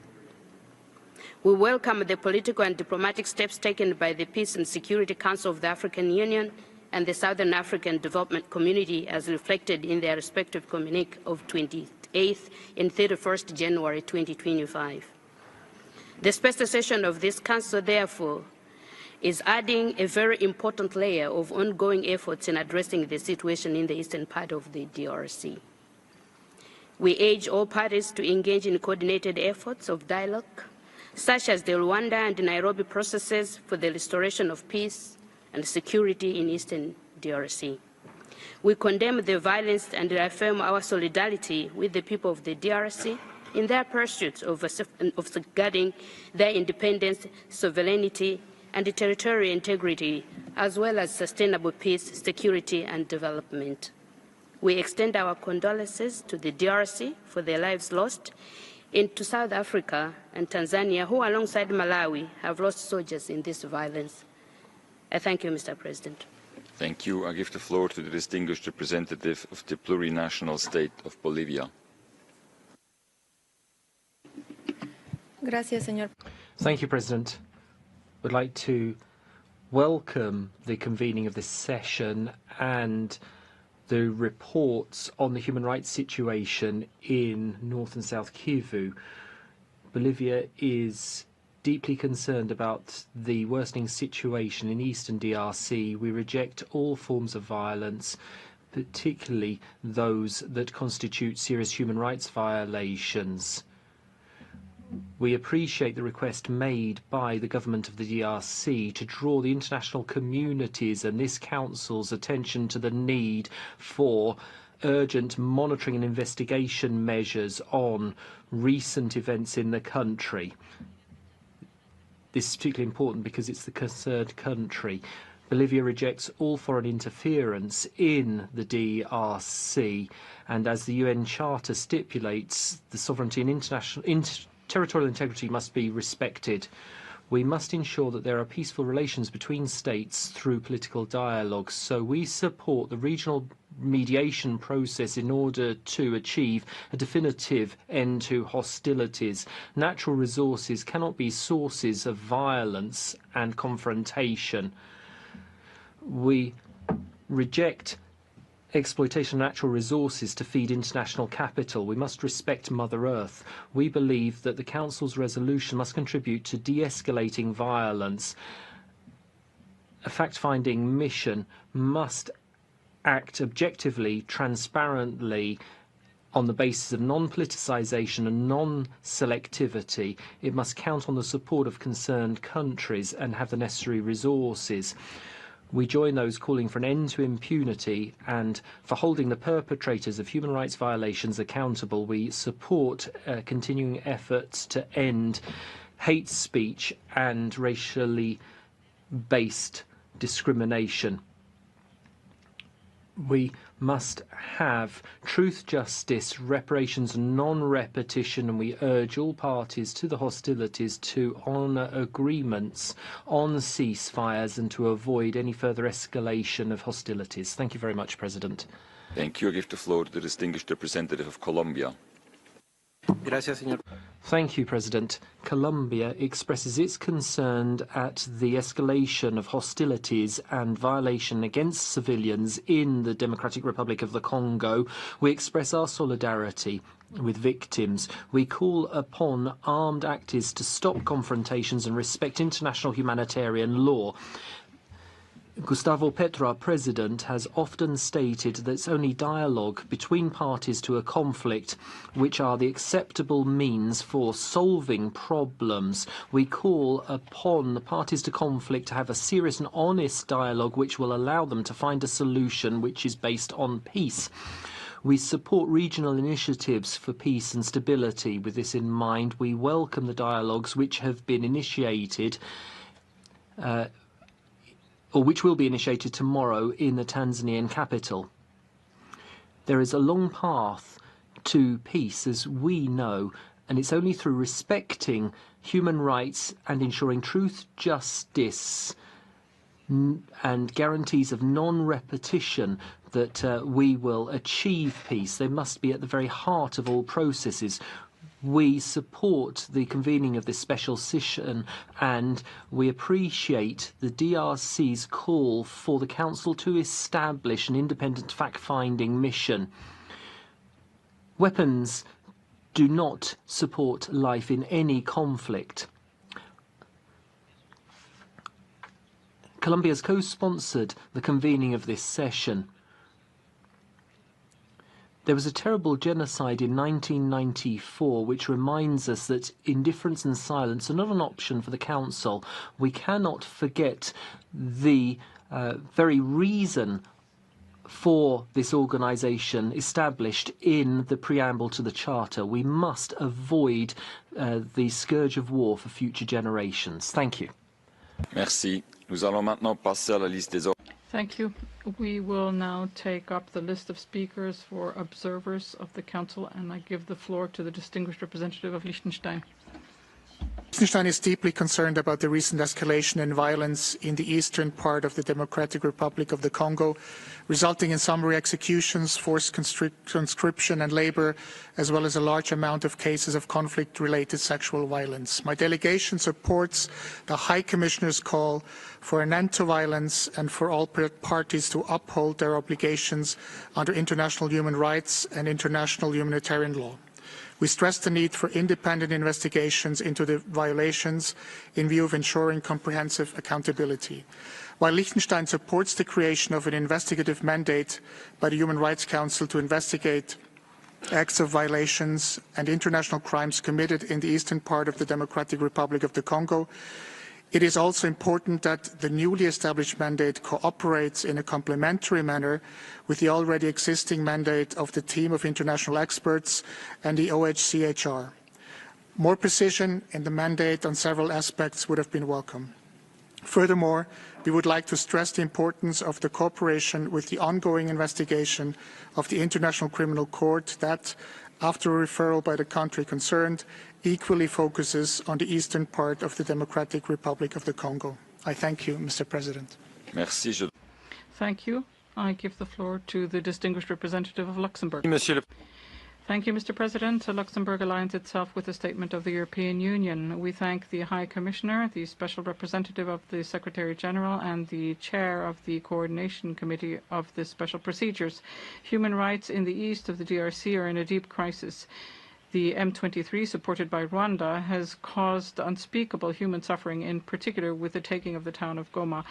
We welcome the political and diplomatic steps taken by the Peace and Security Council of the African Union and the Southern African Development Community as reflected in their respective communique of 28th and 31st January 2025. The special session of this Council, therefore, is adding a very important layer of ongoing efforts in addressing the situation in the eastern part of the DRC. We urge all parties to engage in coordinated efforts of dialogue, such as the Rwanda and Nairobi processes for the restoration of peace and security in eastern DRC. We condemn the violence and reaffirm our solidarity with the people of the DRC in their pursuit of safeguarding their independence, sovereignty, and territorial integrity, as well as sustainable peace, security, and development. We extend our condolences to the DRC for their lives lost, and to South Africa and Tanzania, who alongside Malawi have lost soldiers in this violence. I thank you, Mr. President. Thank you. I give the floor to the distinguished representative of the plurinational state of Bolivia. Gracias, señor. Thank you, President. We'd like to welcome the convening of this session and the reports on the human rights situation in North and South Kivu. Bolivia is deeply concerned about the worsening situation in eastern DRC. We reject all forms of violence, particularly those that constitute serious human rights violations. We appreciate the request made by the government of the DRC to draw the international community's and this council's attention to the need for urgent monitoring and investigation measures on recent events in the country. This is particularly important because it's the concerned country. Bolivia rejects all foreign interference in the DRC, and as the UN Charter stipulates, the sovereignty and territorial integrity must be respected. We must ensure that there are peaceful relations between states through political dialogue, so we support the regional mediation process in order to achieve a definitive end to hostilities. Natural resources cannot be sources of violence and confrontation. We reject exploitation of natural resources to feed international capital. We must respect Mother Earth. We believe that the Council's resolution must contribute to de-escalating violence. A fact-finding mission must act objectively, transparently, on the basis of non-politicization and non-selectivity. It must count on the support of concerned countries and have the necessary resources. We join those calling for an end to impunity and for holding the perpetrators of human rights violations accountable. We support continuing efforts to end hate speech and racially based discrimination. We must have truth, justice, reparations, non-repetition, and we urge all parties to the hostilities to honour agreements on ceasefires and to avoid any further escalation of hostilities. Thank you very much, President. Thank you. I give the floor to the distinguished representative of Colombia. Thank you, President. Colombia expresses its concern at the escalation of hostilities and violation against civilians in the Democratic Republic of the Congo. We express our solidarity with victims. We call upon armed actors to stop confrontations and respect international humanitarian law. Gustavo Petro, our president, has often stated that it's only dialogue between parties to a conflict which are the acceptable means for solving problems. We call upon the parties to conflict to have a serious and honest dialogue which will allow them to find a solution which is based on peace. We support regional initiatives for peace and stability. With this in mind, we welcome the dialogues which have been initiated or which will be initiated tomorrow in the Tanzanian capital. There is a long path to peace, as we know, and it's only through respecting human rights and ensuring truth, justice, and guarantees of non-repetition that we will achieve peace. They must be at the very heart of all processes. We support the convening of this special session and we appreciate the DRC's call for the Council to establish an independent fact-finding mission. Weapons do not support life in any conflict. Colombia has co-sponsored the convening of this session. There was a terrible genocide in 1994 which reminds us that indifference and silence are not an option for the Council. We cannot forget the very reason for this organisation established in the preamble to the Charter. We must avoid the scourge of war for future generations. Thank you. Merci. Nous allons maintenant passer à la liste des Thank you. We will now take up the list of speakers for observers of the Council, and I give the floor to the distinguished representative of Liechtenstein. Liechtenstein is deeply concerned about the recent escalation in violence in the eastern part of the Democratic Republic of the Congo, resulting in summary executions, forced conscription and labor, as well as a large amount of cases of conflict-related sexual violence. My delegation supports the High Commissioner's call for an end to violence and for all parties to uphold their obligations under international human rights and international humanitarian law. We stress the need for independent investigations into the violations in view of ensuring comprehensive accountability. While Liechtenstein supports the creation of an investigative mandate by the Human Rights Council to investigate acts of violations and international crimes committed in the eastern part of the Democratic Republic of the Congo, it is also important that the newly established mandate cooperates in a complementary manner with the already existing mandate of the team of international experts and the OHCHR. More precision in the mandate on several aspects would have been welcome. Furthermore, we would like to stress the importance of the cooperation with the ongoing investigation of the International Criminal Court that, after a referral by the country concerned, equally focuses on the eastern part of the Democratic Republic of the Congo. I thank you, Mr. President. Merci. Thank you. I give the floor to the distinguished representative of Luxembourg. Thank you, Mr. President. Luxembourg aligns itself with the statement of the European Union. We thank the High Commissioner, the Special Representative of the Secretary General, and the Chair of the Coordination Committee of the Special Procedures. Human rights in the east of the DRC are in a deep crisis. The M23, supported by Rwanda, has caused unspeakable human suffering, in particular with the taking of the town of Goma.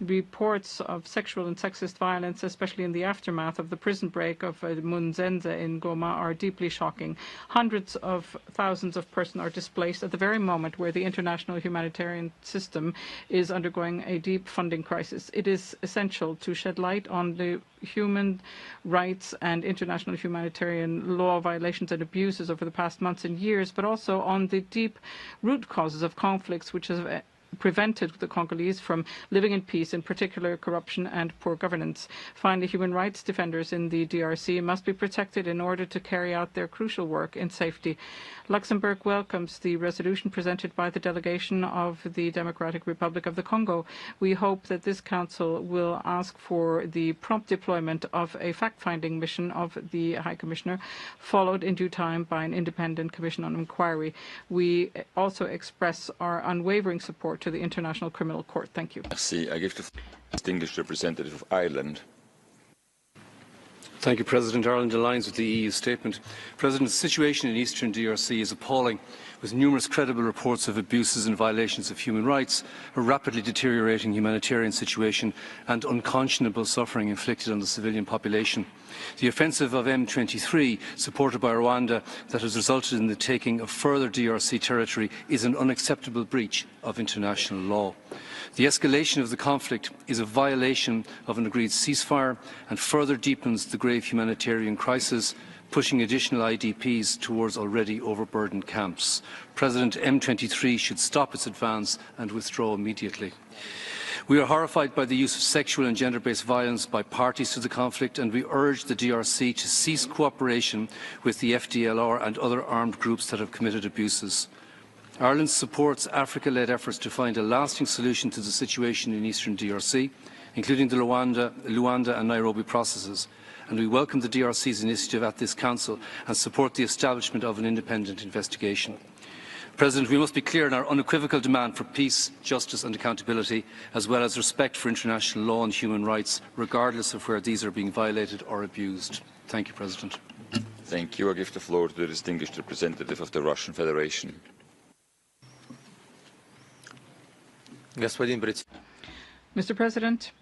Reports of sexual and sexist violence, especially in the aftermath of the prison break of Munzenze in Goma, are deeply shocking. Hundreds of thousands of persons are displaced at the very moment where the international humanitarian system is undergoing a deep funding crisis. It is essential to shed light on the human rights and international humanitarian law violations and abuses over the past months and years, but also on the deep root causes of conflicts which have prevented the Congolese from living in peace, in particular corruption and poor governance. Finally, human rights defenders in the DRC must be protected in order to carry out their crucial work in safety. Luxembourg welcomes the resolution presented by the delegation of the Democratic Republic of the Congo. We hope that this Council will ask for the prompt deployment of a fact-finding mission of the High Commissioner, followed in due time by an independent commission on inquiry. We also express our unwavering support to the International Criminal Court. Thank you. Merci. I give the distinguished representative of Ireland. Thank you, President. Ireland aligns with the EU statement. President, the situation in eastern DRC is appalling, with numerous credible reports of abuses and violations of human rights, a rapidly deteriorating humanitarian situation and unconscionable suffering inflicted on the civilian population. The offensive of M23, supported by Rwanda, that has resulted in the taking of further DRC territory is an unacceptable breach of international law. The escalation of the conflict is a violation of an agreed ceasefire and further deepens the grave humanitarian crisis, pushing additional IDPs towards already overburdened camps. President M23 should stop its advance and withdraw immediately. We are horrified by the use of sexual and gender-based violence by parties to the conflict, and we urge the DRC to cease cooperation with the FDLR and other armed groups that have committed abuses. Ireland supports Africa-led efforts to find a lasting solution to the situation in eastern DRC, including the Luanda and Nairobi processes, and we welcome the DRC's initiative at this Council and support the establishment of an independent investigation. President, we must be clear in our unequivocal demand for peace, justice and accountability, as well as respect for international law and human rights, regardless of where these are being violated or abused. Thank you, President. Thank you. I give the floor to the distinguished representative of the Russian Federation. Mr. President,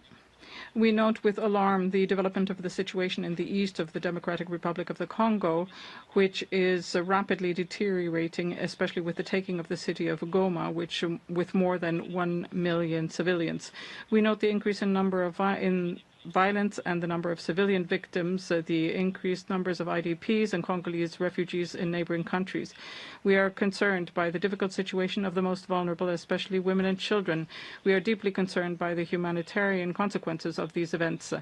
we note with alarm the development of the situation in the east of the Democratic Republic of the Congo, which is rapidly deteriorating, especially with the taking of the city of Goma, with more than 1 million civilians. We note the increase in number of violence and the number of civilian victims, the increased numbers of IDPs and Congolese refugees in neighboring countries. We are concerned by the difficult situation of the most vulnerable, especially women and children. We are deeply concerned by the humanitarian consequences of these events.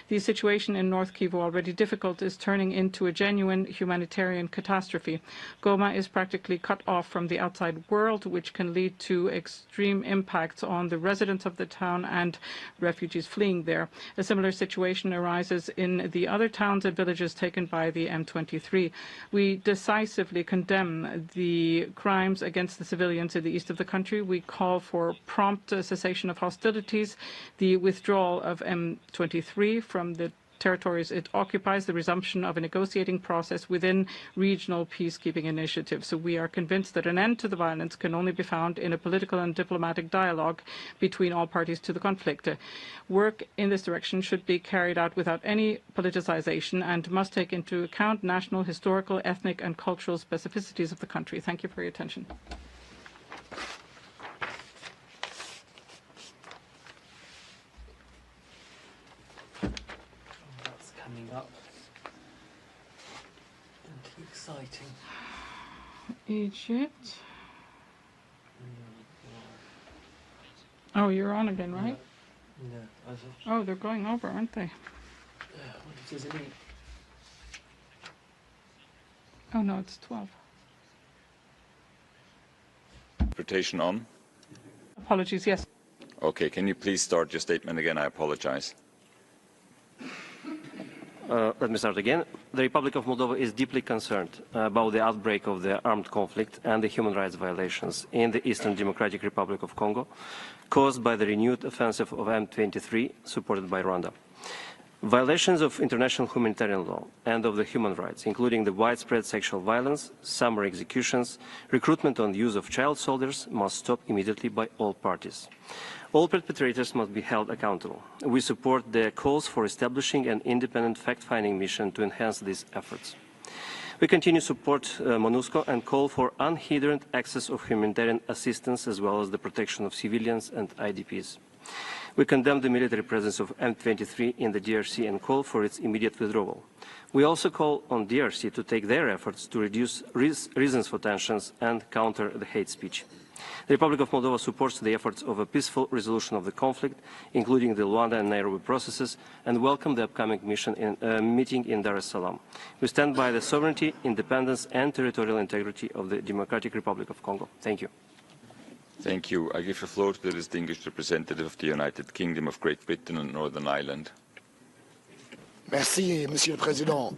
The situation in North Kivu, already difficult, is turning into a genuine humanitarian catastrophe. Goma is practically cut off from the outside world, which can lead to extreme impacts on the residents of the town and refugees fleeing there. A similar situation arises in the other towns and villages taken by the M23. We decisively condemn the crimes against the civilians in the east of the country. We call for prompt cessation of hostilities, the withdrawal of M23 from the territories it occupies, the resumption of a negotiating process within regional peacekeeping initiatives. So we are convinced that an end to the violence can only be found in a political and diplomatic dialogue between all parties to the conflict. Work in this direction should be carried out without any politicization and must take into account national, historical, ethnic and cultural specificities of the country. Thank you for your attention. Coming up. Exciting. Egypt. Oh, you're on again, right? Yeah. Oh, they're going over, aren't they? Oh, no, it's 12. Interpretation on? Apologies, yes. Okay, can you please start your statement again? I apologize. Let me start again. The Republic of Moldova is deeply concerned about the outbreak of the armed conflict and the human rights violations in the Eastern Democratic Republic of Congo caused by the renewed offensive of M23 supported by Rwanda. Violations of international humanitarian law and of the human rights, including the widespread sexual violence, summary executions, recruitment and use of child soldiers, must stop immediately by all parties. All perpetrators must be held accountable. We support the calls for establishing an independent fact-finding mission to enhance these efforts. We continue to support MONUSCO and call for unhindered access of humanitarian assistance as well as the protection of civilians and IDPs. We condemn the military presence of M23 in the DRC and call for its immediate withdrawal. We also call on DRC to take their efforts to reduce reasons for tensions and counter the hate speech. The Republic of Moldova supports the efforts of a peaceful resolution of the conflict, including the Luanda and Nairobi processes, and welcome the upcoming meeting in Dar es Salaam. We stand by the sovereignty, independence and territorial integrity of the Democratic Republic of Congo. Thank you. Thank you. I give the floor to the distinguished representative of the United Kingdom of Great Britain and Northern Ireland. Merci, Monsieur le Président.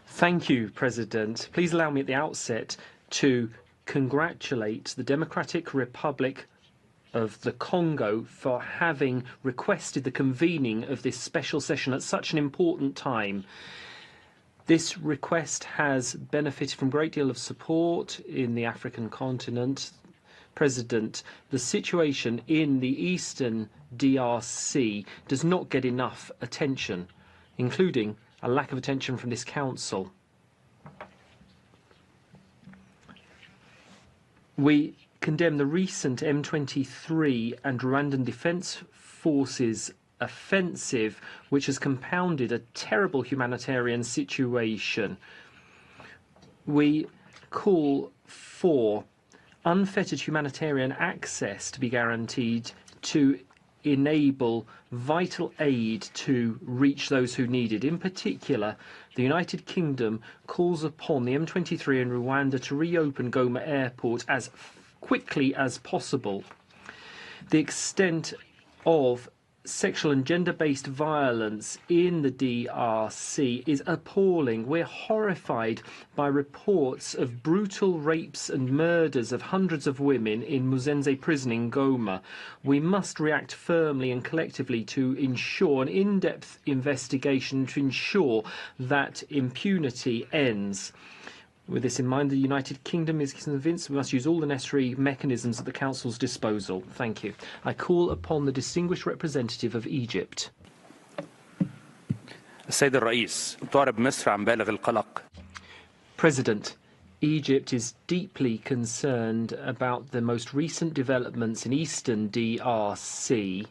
Thank you, President. Please allow me at the outset to congratulate the Democratic Republic of the Congo for having requested the convening of this special session at such an important time. This request has benefited from a great deal of support in the African continent. President, the situation in the Eastern DRC does not get enough attention, including a lack of attention from this Council. We condemn the recent M23 and Rwandan Defence Forces offensive, which has compounded a terrible humanitarian situation. We call for unfettered humanitarian access to be guaranteed to enable vital aid to reach those who need it. In particular, the United Kingdom calls upon the M23 in Rwanda to reopen Goma airport as quickly as possible. The extent of sexual and gender-based violence in the DRC is appalling. We're horrified by reports of brutal rapes and murders of hundreds of women in Muzenze prison in Goma. We must react firmly and collectively to ensure an in-depth investigation to ensure that impunity ends. With this in mind, the United Kingdom is convinced we must use all the necessary mechanisms at the Council's disposal. Thank you. I call upon the distinguished representative of Egypt. President, Egypt is deeply concerned about the most recent developments in Eastern DRC.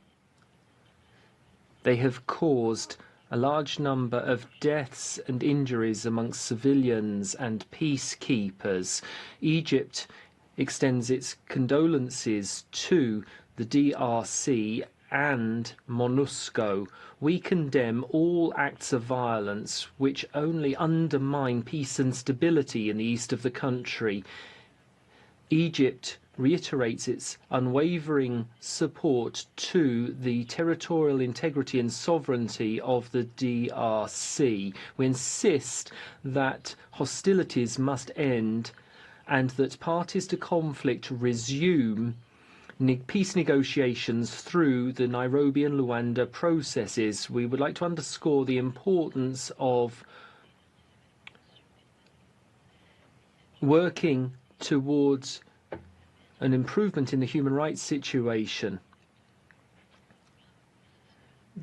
They have caused a large number of deaths and injuries amongst civilians and peacekeepers. Egypt extends its condolences to the DRC and MONUSCO. We condemn all acts of violence which only undermine peace and stability in the east of the country. Egypt reiterates its unwavering support to the territorial integrity and sovereignty of the DRC. We insist that hostilities must end and that parties to conflict resume peace negotiations through the Nairobi and Luanda processes. We would like to underscore the importance of working towards an improvement in the human rights situation.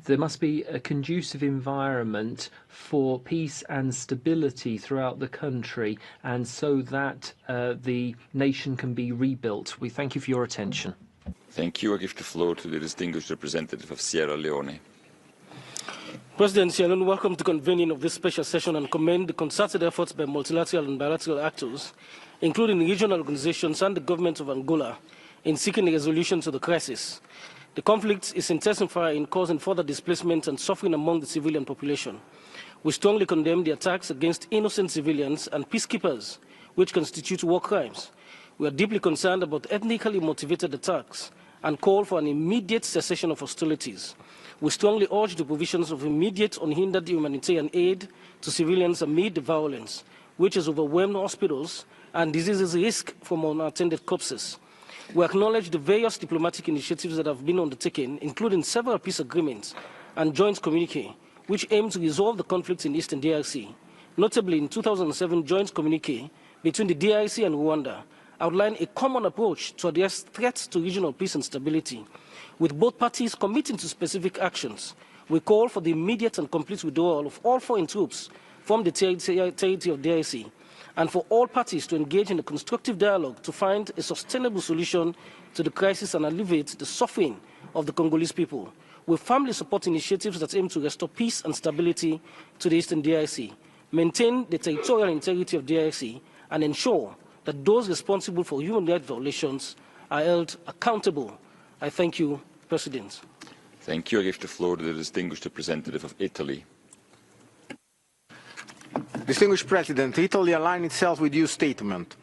There must be a conducive environment for peace and stability throughout the country, and so that the nation can be rebuilt. We thank you for your attention. Thank you. I give the floor to the distinguished representative of Sierra Leone. President Sierra Leone, welcome to convening of this special session and commend the concerted efforts by multilateral and bilateral actors, including regional organizations and the government of Angola, in seeking a resolution to the crisis. The conflict is intensifying, causing further displacement and suffering among the civilian population. We strongly condemn the attacks against innocent civilians and peacekeepers, which constitute war crimes. We are deeply concerned about ethnically motivated attacks and call for an immediate cessation of hostilities. We strongly urge the provisions of immediate unhindered humanitarian aid to civilians amid the violence, which has overwhelmed hospitals and diseases risk from unattended corpses. We acknowledge the various diplomatic initiatives that have been undertaken, including several peace agreements and joint communique, which aim to resolve the conflicts in Eastern DRC. Notably, in 2007 joint communique between the DRC and Rwanda outlined a common approach to address threats to regional peace and stability, with both parties committing to specific actions. We call for the immediate and complete withdrawal of all foreign troops from the territory of DRC, and for all parties to engage in a constructive dialogue to find a sustainable solution to the crisis and alleviate the suffering of the Congolese people. We firmly support initiatives that aim to restore peace and stability to the Eastern DRC, maintain the territorial integrity of DRC, and ensure that those responsible for human rights violations are held accountable. I thank you, President. Thank you. I give the floor to the distinguished representative of Italy. Distinguished President, Italy aligned itself with your statement.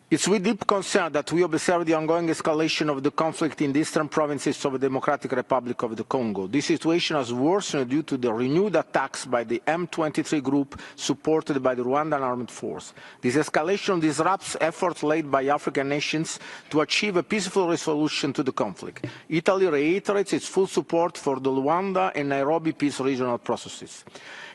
It's with deep concern that we observe the ongoing escalation of the conflict in the eastern provinces of the Democratic Republic of the Congo. This situation has worsened due to the renewed attacks by the M23 group supported by the Rwandan armed force. This escalation disrupts efforts laid by African nations to achieve a peaceful resolution to the conflict. Italy reiterates its full support for the Luanda and Nairobi peace regional processes.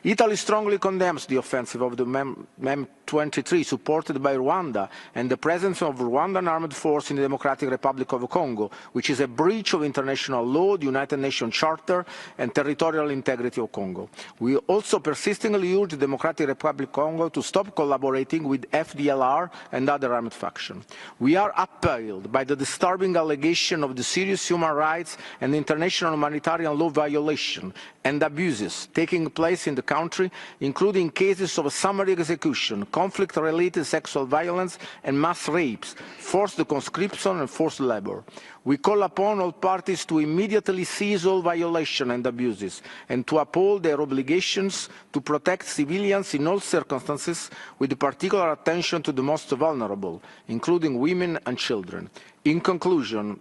Italy strongly condemns the offensive of the M23 supported by Rwanda and the presence of Rwandan armed force in the Democratic Republic of the Congo, which is a breach of international law, the United Nations Charter, and territorial integrity of Congo. We also persistently urge the Democratic Republic of Congo to stop collaborating with FDLR and other armed factions. We are appalled by the disturbing allegation of the serious human rights and international humanitarian law violation and abuses taking place in the country, including cases of summary execution, conflict-related sexual violence and mass rapes, forced conscription and forced labor. We call upon all parties to immediately cease all violations and abuses and to uphold their obligations to protect civilians in all circumstances, with particular attention to the most vulnerable, including women and children. In conclusion,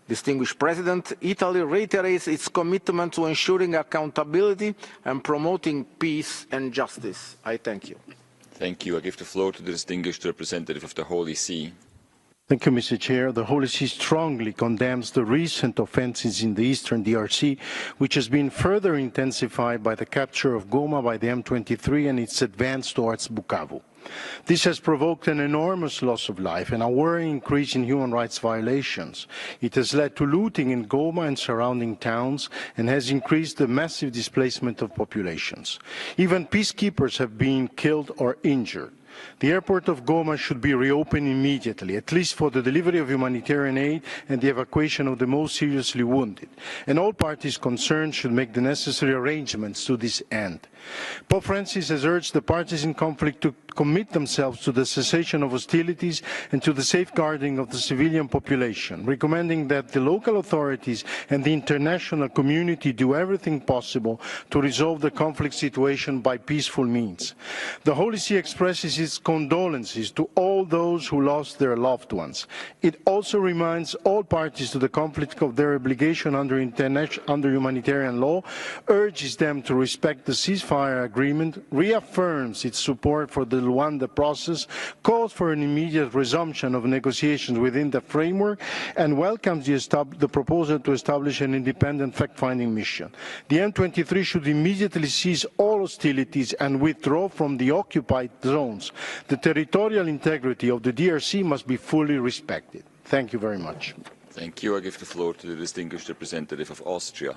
Distinguished President, Italy reiterates its commitment to ensuring accountability and promoting peace and justice. I thank you. Thank you. I give the floor to the distinguished representative of the Holy See. Thank you, Mr. Chair. The Holy See strongly condemns the recent offences in the eastern DRC, which has been further intensified by the capture of Goma by the M23 and its advance towards Bukavu. This has provoked an enormous loss of life and a worrying increase in human rights violations. It has led to looting in Goma and surrounding towns and has increased the massive displacement of populations. Even peacekeepers have been killed or injured. The airport of Goma should be reopened immediately, at least for the delivery of humanitarian aid and the evacuation of the most seriously wounded. And all parties concerned should make the necessary arrangements to this end. Pope Francis has urged the parties in conflict to commit themselves to the cessation of hostilities and to the safeguarding of the civilian population, recommending that the local authorities and the international community do everything possible to resolve the conflict situation by peaceful means. The Holy See expresses its its condolences to all those who lost their loved ones. It also reminds all parties to the conflict of their obligation under humanitarian law, urges them to respect the ceasefire agreement, reaffirms its support for the Rwanda process, calls for an immediate resumption of negotiations within the framework, and welcomes the proposal to establish an independent fact-finding mission. The M23 should immediately cease all hostilities and withdraw from the occupied zones. The territorial integrity of the DRC must be fully respected. Thank you very much. Thank you. I give the floor to the distinguished representative of Austria.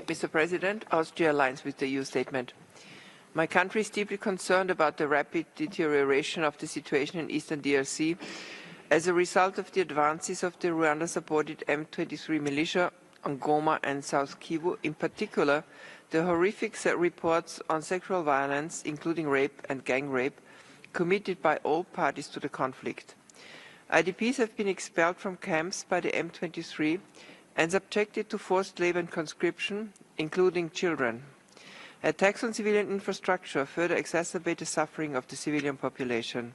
Mr. President, Austria aligns with the EU statement. My country is deeply concerned about the rapid deterioration of the situation in eastern DRC as a result of the advances of the Rwanda-supported M23 militia on Goma and South Kivu, in particular the horrific reports on sexual violence, including rape and gang rape, committed by all parties to the conflict. IDPs have been expelled from camps by the M23 and subjected to forced labor and conscription, including children. Attacks on civilian infrastructure further exacerbate the suffering of the civilian population.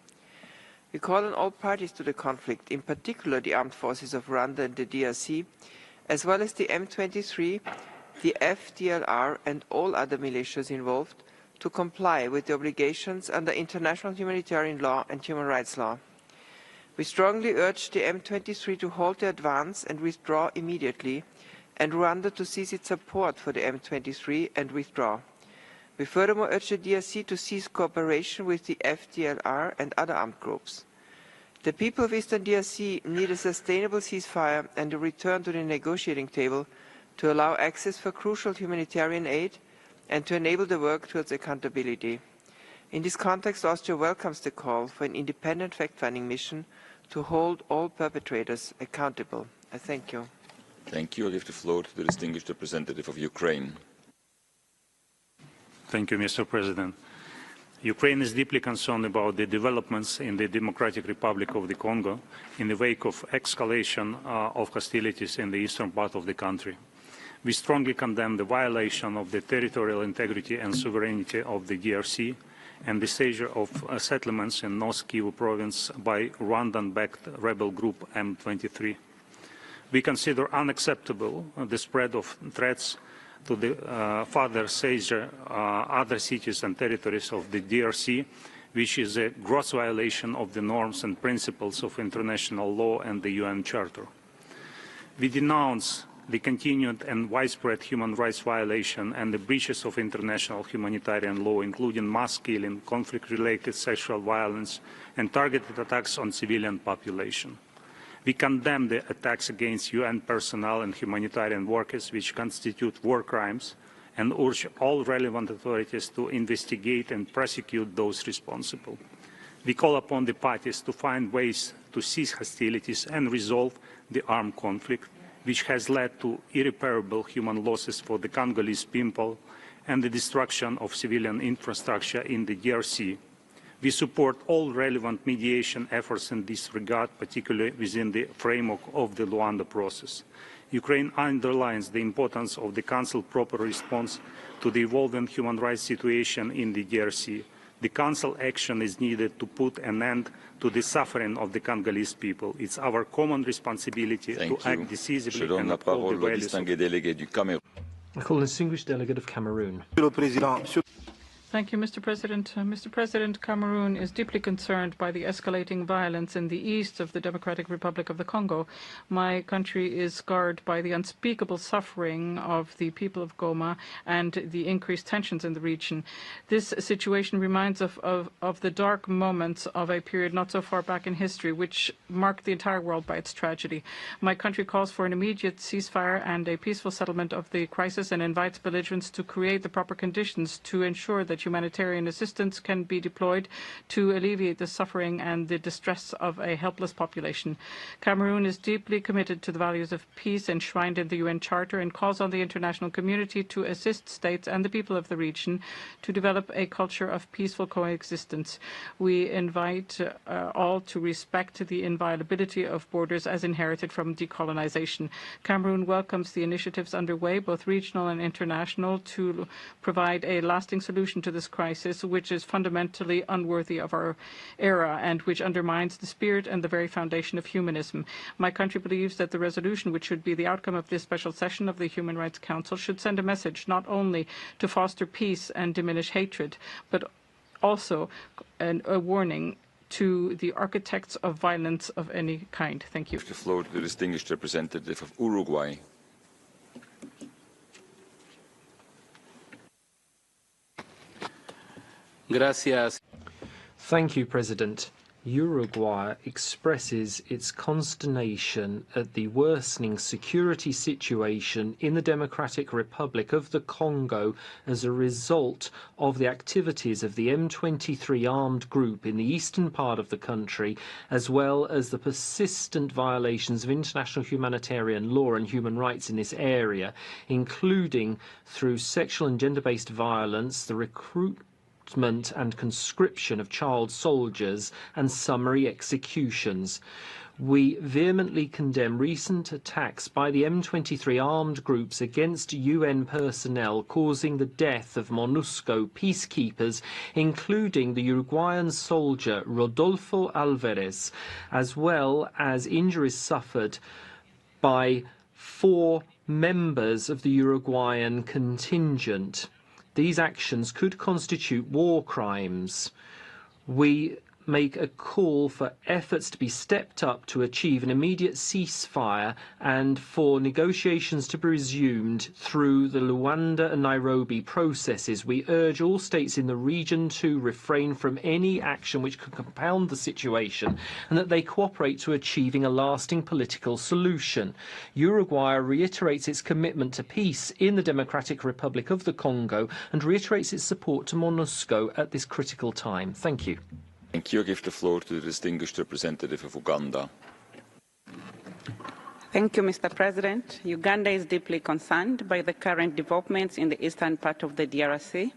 We call on all parties to the conflict, in particular the armed forces of Rwanda and the DRC, as well as the M23, the FDLR and all other militias involved, to comply with the obligations under international humanitarian law and human rights law. We strongly urge the M23 to halt the advance and withdraw immediately, and Rwanda to cease its support for the M23 and withdraw. We furthermore urge the DRC to cease cooperation with the FDLR and other armed groups. The people of Eastern DRC need a sustainable ceasefire and a return to the negotiating table to allow access for crucial humanitarian aid and to enable the work towards accountability. In this context, Austria welcomes the call for an independent fact-finding mission to hold all perpetrators accountable. I thank you. Thank you. I give the floor to the distinguished representative of Ukraine. Thank you, Mr. President. Ukraine is deeply concerned about the developments in the Democratic Republic of the Congo in the wake of escalation of hostilities in the eastern part of the country. We strongly condemn the violation of the territorial integrity and sovereignty of the DRC and the seizure of settlements in North Kivu province by Rwandan-backed rebel group M23. We consider unacceptable the spread of threats to the further seizure other cities and territories of the DRC, which is a gross violation of the norms and principles of international law and the UN Charter. We denounce the continued and widespread human rights violation and the breaches of international humanitarian law, including mass killing, conflict-related sexual violence, and targeted attacks on civilian population. We condemn the attacks against UN personnel and humanitarian workers, which constitute war crimes, and urge all relevant authorities to investigate and prosecute those responsible. We call upon the parties to find ways to cease hostilities and resolve the armed conflict, which has led to irreparable human losses for the Congolese people and the destruction of civilian infrastructure in the DRC. We support all relevant mediation efforts in this regard, particularly within the framework of the Rwanda process. Ukraine underlines the importance of the Council's proper response to the evolving human rights situation in the DRC. The Council action is needed to put an end to the suffering of the Congolese people. It's our common responsibility to act decisively and uphold the values of... I call the distinguished delegate of Cameroon. Thank you, Mr. President. Mr. President, Cameroon is deeply concerned by the escalating violence in the east of the Democratic Republic of the Congo. My country is scarred by the unspeakable suffering of the people of Goma and the increased tensions in the region. This situation reminds us of the dark moments of a period not so far back in history, which marked the entire world by its tragedy. My country calls for an immediate ceasefire and a peaceful settlement of the crisis and invites belligerents to create the proper conditions to ensure that humanitarian assistance can be deployed to alleviate the suffering and the distress of a helpless population. Cameroon is deeply committed to the values of peace enshrined in the UN Charter and calls on the international community to assist states and the people of the region to develop a culture of peaceful coexistence. We invite all to respect the inviolability of borders as inherited from decolonization. Cameroon welcomes the initiatives underway, both regional and international, to provide a lasting solution to into this crisis, which is fundamentally unworthy of our era and which undermines the spirit and the very foundation of humanism. My country believes that the resolution, which should be the outcome of this special session of the Human Rights Council, should send a message not only to foster peace and diminish hatred, but also a warning to the architects of violence of any kind. Thank you. The floor to the distinguished representative of Uruguay. Gracias. Thank you, President. Uruguay expresses its consternation at the worsening security situation in the Democratic Republic of the Congo as a result of the activities of the M23 armed group in the eastern part of the country, as well as the persistent violations of international humanitarian law and human rights in this area, including through sexual and gender-based violence, the recruitment and conscription of child soldiers, and summary executions. We vehemently condemn recent attacks by the M23 armed groups against UN personnel, causing the death of MONUSCO peacekeepers, including the Uruguayan soldier Rodolfo Alvarez, as well as injuries suffered by 4 members of the Uruguayan contingent. These actions could constitute war crimes. We make a call for efforts to be stepped up to achieve an immediate ceasefire and for negotiations to be resumed through the Luanda and Nairobi processes. We urge all states in the region to refrain from any action which could compound the situation and that they cooperate to achieving a lasting political solution. Uruguay reiterates its commitment to peace in the Democratic Republic of the Congo and reiterates its support to MONUSCO at this critical time. Thank you. Thank you. I give the floor to the distinguished representative of Uganda. Thank you, Mr. President. Uganda is deeply concerned by the current developments in the eastern part of the DRC.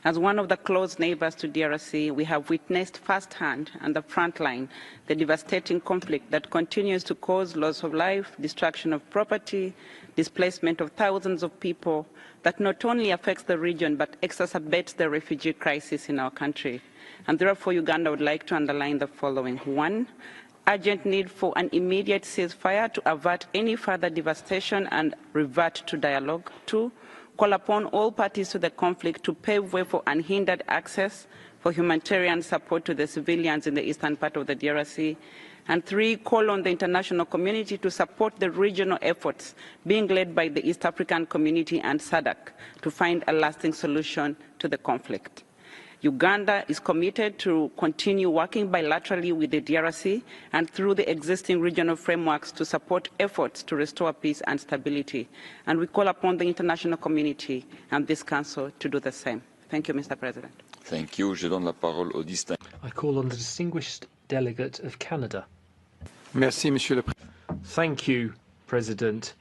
As one of the close neighbors to DRC, we have witnessed firsthand on the front line the devastating conflict that continues to cause loss of life, destruction of property, displacement of thousands of people that not only affects the region but exacerbates the refugee crisis in our country. And therefore, Uganda would like to underline the following. 1, urgent need for an immediate ceasefire to avert any further devastation and revert to dialogue. 2, call upon all parties to the conflict to pave way for unhindered access for humanitarian support to the civilians in the eastern part of the DRC. And 3, call on the international community to support the regional efforts being led by the East African community and SADC to find a lasting solution to the conflict. Uganda is committed to continue working bilaterally with the DRC and through the existing regional frameworks to support efforts to restore peace and stability. And we call upon the international community and this Council to do the same. Thank you, Mr. President. Thank you. Je donne la parole au I call on the distinguished delegate of Canada. Merci, Monsieur le Président. Thank you, President.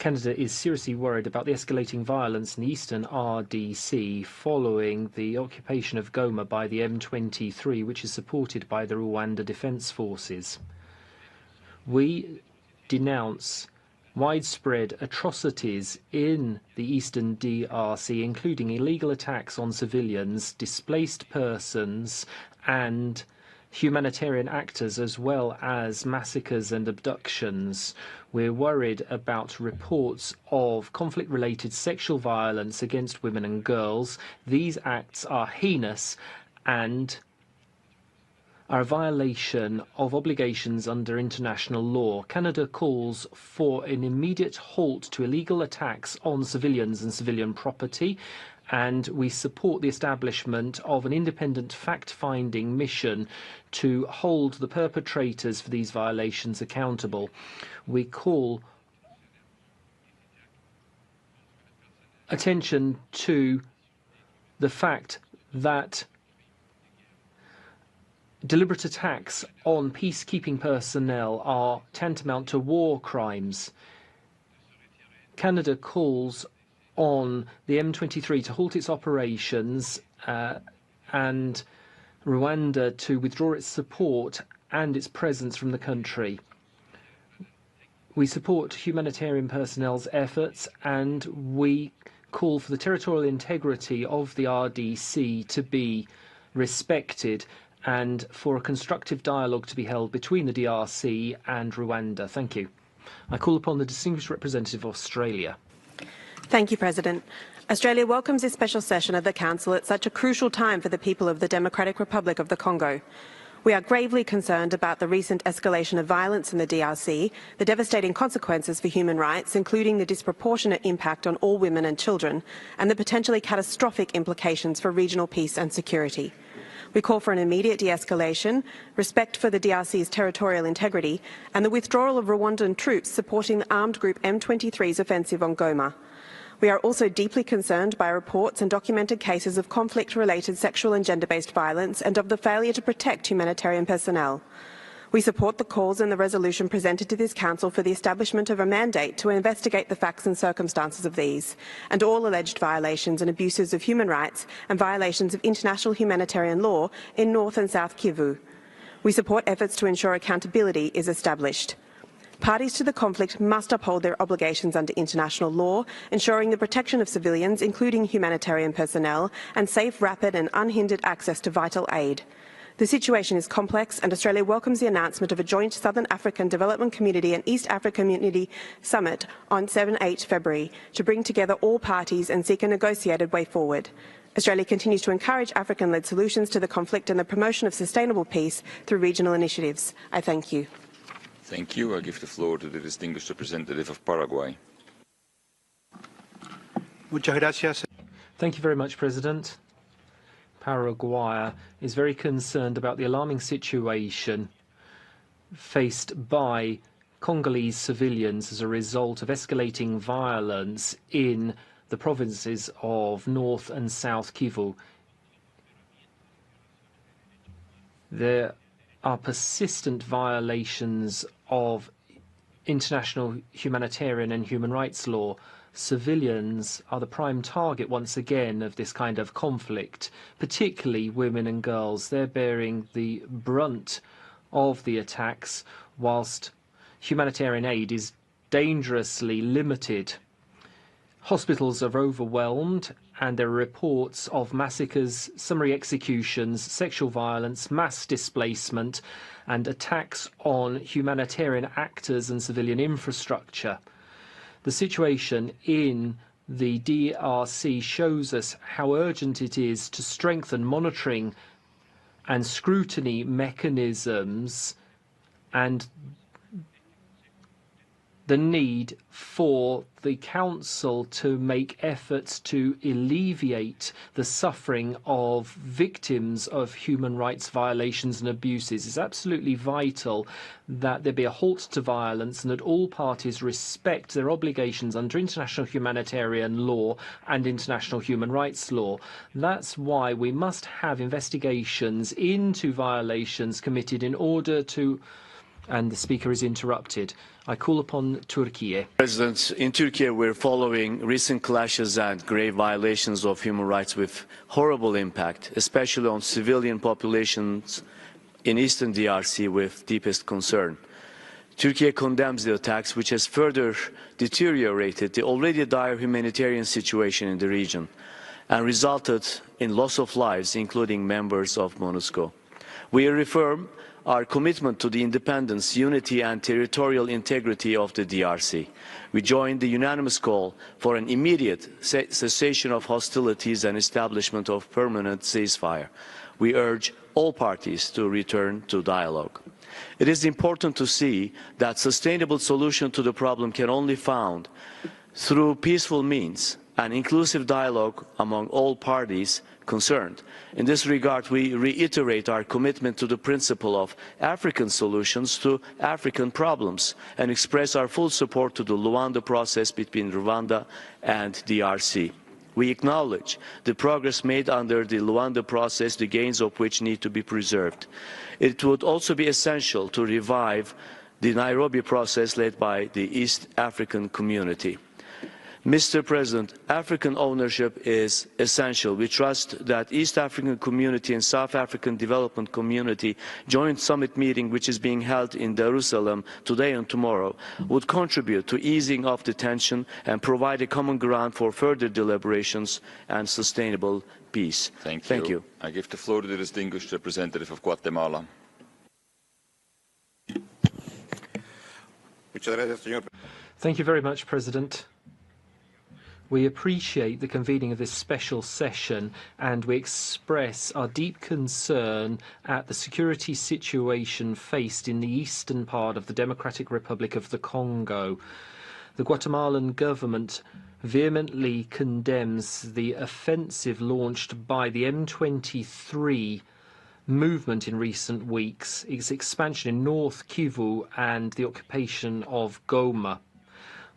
Canada is seriously worried about the escalating violence in the eastern RDC following the occupation of Goma by the M23, which is supported by the Rwanda Defense Forces. We denounce widespread atrocities in the eastern DRC, including illegal attacks on civilians, displaced persons, and humanitarian actors, as well as massacres and abductions. We're worried about reports of conflict-related sexual violence against women and girls. These acts are heinous and are a violation of obligations under international law. Canada calls for an immediate halt to illegal attacks on civilians and civilian property, and we support the establishment of an independent fact-finding mission to hold the perpetrators for these violations accountable. We call attention to the fact that deliberate attacks on peacekeeping personnel are tantamount to war crimes. Canada calls on the M23 to halt its operations and Rwanda to withdraw its support and its presence from the country. We support humanitarian personnel's efforts and we call for the territorial integrity of the RDC to be respected and for a constructive dialogue to be held between the DRC and Rwanda. Thank you. I call upon the distinguished representative of Australia. Thank you, President. Australia welcomes this special session of the Council at such a crucial time for the people of the Democratic Republic of the Congo. We are gravely concerned about the recent escalation of violence in the DRC, the devastating consequences for human rights, including the disproportionate impact on all women and children, and the potentially catastrophic implications for regional peace and security. We call for an immediate de-escalation, respect for the DRC's territorial integrity, and the withdrawal of Rwandan troops supporting the armed group M23's offensive on Goma. We are also deeply concerned by reports and documented cases of conflict-related sexual and gender-based violence and of the failure to protect humanitarian personnel. We support the calls in the resolution presented to this Council for the establishment of a mandate to investigate the facts and circumstances of these and all alleged violations and abuses of human rights and violations of international humanitarian law in North and South Kivu. We support efforts to ensure accountability is established. Parties to the conflict must uphold their obligations under international law, ensuring the protection of civilians, including humanitarian personnel, and safe, rapid and unhindered access to vital aid. The situation is complex, and Australia welcomes the announcement of a joint Southern African Development Community and East African Community Summit on 7-8 February to bring together all parties and seek a negotiated way forward. Australia continues to encourage African-led solutions to the conflict and the promotion of sustainable peace through regional initiatives. I thank you. Thank you. I give the floor to the distinguished representative of Paraguay. Muchas gracias. Thank you very much, President. Paraguay is very concerned about the alarming situation faced by Congolese civilians as a result of escalating violence in the provinces of North and South Kivu. There are persistent violations of international humanitarian and human rights law. Civilians are the prime target once again of this kind of conflict, particularly women and girls. They're bearing the brunt of the attacks whilst humanitarian aid is dangerously limited. Hospitals are overwhelmed and there are reports of massacres, summary executions, sexual violence, mass displacement and attacks on humanitarian actors and civilian infrastructure. The situation in the DRC shows us how urgent it is to strengthen monitoring and scrutiny mechanisms and the need for the Council to make efforts to alleviate the suffering of victims of human rights violations and abuses. It's absolutely vital that there be a halt to violence and that all parties respect their obligations under international humanitarian law and international human rights law. That's why we must have investigations into violations committed in order to... And the speaker is interrupted. I call upon Turkey. President, in Turkey we're following recent clashes and grave violations of human rights with horrible impact, especially on civilian populations in eastern DRC with deepest concern. Turkey condemns the attacks, which has further deteriorated the already dire humanitarian situation in the region and resulted in loss of lives, including members of MONUSCO. We reaffirm our commitment to the independence, unity and territorial integrity of the DRC. We join the unanimous call for an immediate cessation of hostilities and establishment of permanent ceasefire. We urge all parties to return to dialogue. It is important to see that sustainable solution to the problem can only be found through peaceful means and inclusive dialogue among all parties concerned. In this regard, we reiterate our commitment to the principle of African solutions to African problems and express our full support to the Luanda process between Rwanda and DRC. We acknowledge the progress made under the Luanda process, the gains of which need to be preserved. It would also be essential to revive the Nairobi process led by the East African community. Mr. President, African ownership is essential. We trust that East African Community and South African Development Community joint summit meeting, which is being held in Jerusalem today and tomorrow, would contribute to easing of the tension and provide a common ground for further deliberations and sustainable peace. Thank you. I give the floor to the distinguished representative of Guatemala. Thank you very much, President. We appreciate the convening of this special session, and we express our deep concern at the security situation faced in the eastern part of the Democratic Republic of the Congo. The Guatemalan government vehemently condemns the offensive launched by the M23 movement in recent weeks, its expansion in North Kivu and the occupation of Goma.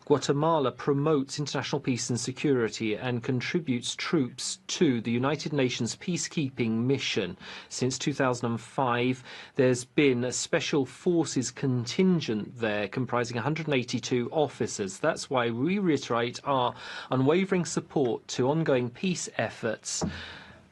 Guatemala promotes international peace and security and contributes troops to the United Nations peacekeeping mission. Since 2005, there's been a special forces contingent there comprising 182 officers. That's why we reiterate our unwavering support to ongoing peace efforts.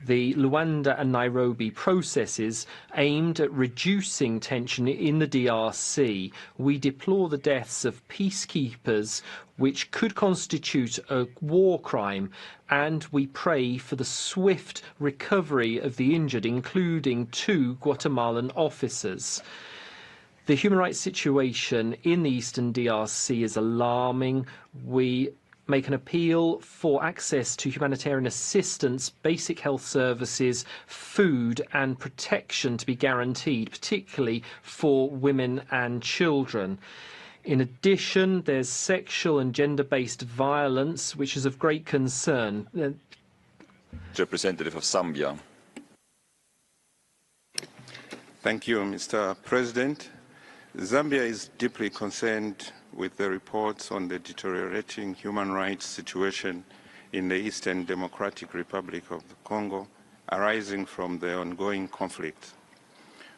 The Luanda and Nairobi processes aimed at reducing tension in the DRC. We deplore the deaths of peacekeepers, which could constitute a war crime, and we pray for the swift recovery of the injured, including 2 Guatemalan officers. The human rights situation in the eastern DRC is alarming. We make an appeal for access to humanitarian assistance, basic health services, food and protection to be guaranteed, particularly for women and children. In addition, there's sexual and gender-based violence, which is of great concern. Representative of Zambia. Thank you, Mr. President. Zambia is deeply concerned with the reports on the deteriorating human rights situation in the Eastern Democratic Republic of the Congo arising from the ongoing conflict.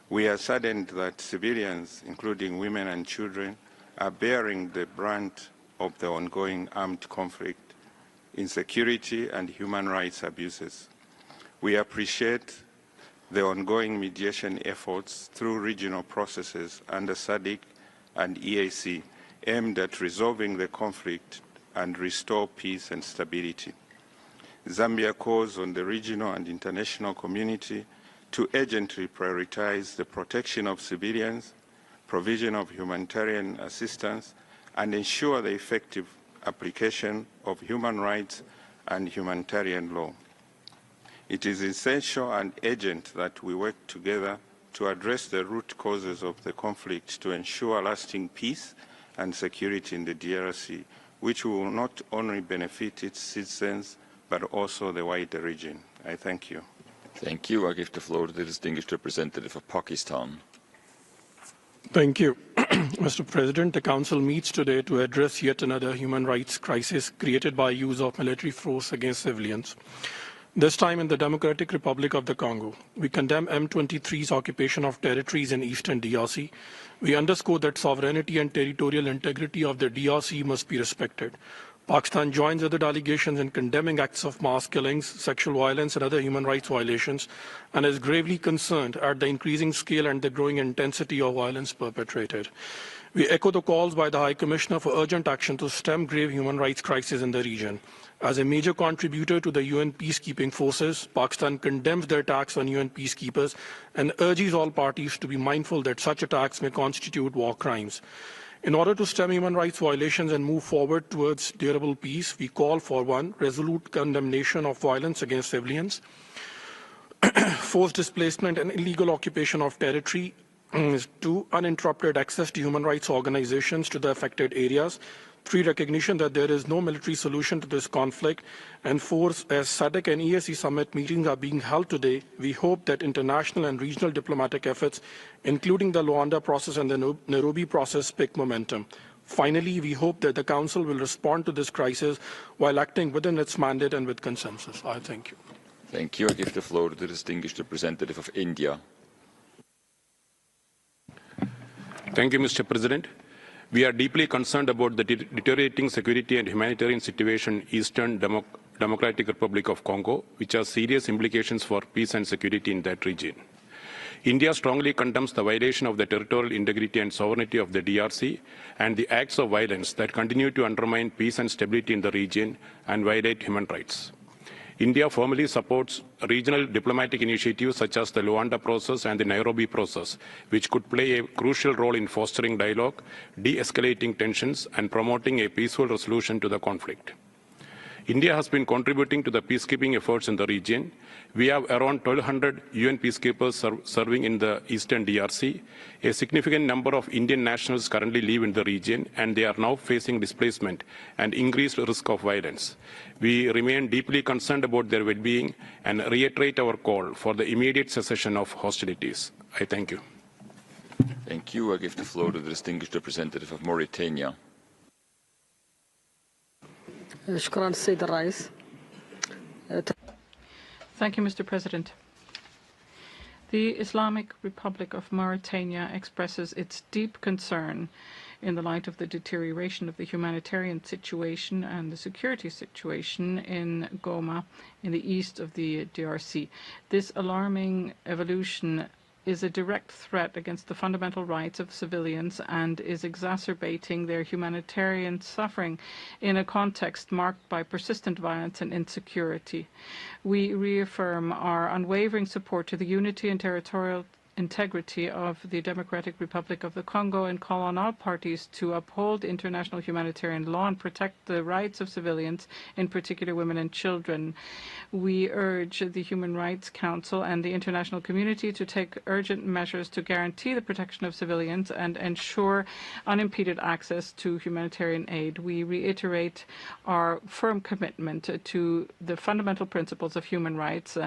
We are saddened that civilians, including women and children, are bearing the brunt of the ongoing armed conflict, insecurity, and human rights abuses. We appreciate the ongoing mediation efforts through regional processes under SADC and EAC aimed at resolving the conflict and restore peace and stability. Zambia calls on the regional and international community to urgently prioritize the protection of civilians, provision of humanitarian assistance, and ensure the effective application of human rights and humanitarian law. It is essential and urgent that we work together to address the root causes of the conflict to ensure lasting peace and security in the DRC, which will not only benefit its citizens, but also the wider region. I thank you. Thank you. I give the floor to the distinguished representative of Pakistan. Thank you. Mr. President, the Council meets today to address yet another human rights crisis created by use of military force against civilians. This time in the Democratic Republic of the Congo. We condemn M23's occupation of territories in eastern DRC. We underscore that sovereignty and territorial integrity of the DRC must be respected. Pakistan joins other delegations in condemning acts of mass killings, sexual violence, and other human rights violations, and is gravely concerned at the increasing scale and the growing intensity of violence perpetrated. We echo the calls by the High Commissioner for urgent action to stem grave human rights crisis in the region. As a major contributor to the UN peacekeeping forces, Pakistan condemns the attacks on UN peacekeepers and urges all parties to be mindful that such attacks may constitute war crimes. In order to stem human rights violations and move forward towards durable peace, we call for 1. Resolute condemnation of violence against civilians, forced displacement and illegal occupation of territory, 2. Uninterrupted access to human rights organizations to the affected areas, 3. Recognition that there is no military solution to this conflict, and 4. As SADC and EAC summit meetings are being held today, we hope that international and regional diplomatic efforts, including the Luanda process and the Nairobi process, pick momentum. Finally, we hope that the Council will respond to this crisis while acting within its mandate and with consensus. I thank you. Thank you. I give the floor to the distinguished representative of India. Thank you, Mr. President. We are deeply concerned about the deteriorating security and humanitarian situation in Eastern Democratic Republic of Congo, which has serious implications for peace and security in that region. India strongly condemns the violation of the territorial integrity and sovereignty of the DRC and the acts of violence that continue to undermine peace and stability in the region and violate human rights. India firmly supports regional diplomatic initiatives such as the Luanda process and the Nairobi process, which could play a crucial role in fostering dialogue, de-escalating tensions, and promoting a peaceful resolution to the conflict. India has been contributing to the peacekeeping efforts in the region. We have around 1,200 UN peacekeepers serving in the Eastern DRC. A significant number of Indian nationals currently live in the region, and they are now facing displacement and increased risk of violence. We remain deeply concerned about their well-being and reiterate our call for the immediate cessation of hostilities. I thank you. Thank you. I give the floor to the distinguished representative of Mauritania. Thank you, Mr. President. The Islamic Republic of Mauritania expresses its deep concern in the light of the deterioration of the humanitarian situation and the security situation in Goma, in the east of the DRC. This alarming evolution is a direct threat against the fundamental rights of civilians and is exacerbating their humanitarian suffering in a context marked by persistent violence and insecurity. We reaffirm our unwavering support to the unity and territorial integrity of the Democratic Republic of the Congo and call on all parties to uphold international humanitarian law and protect the rights of civilians, in particular women and children. We urge the Human Rights Council and the international community to take urgent measures to guarantee the protection of civilians and ensure unimpeded access to humanitarian aid. We reiterate our firm commitment to the fundamental principles of human rights,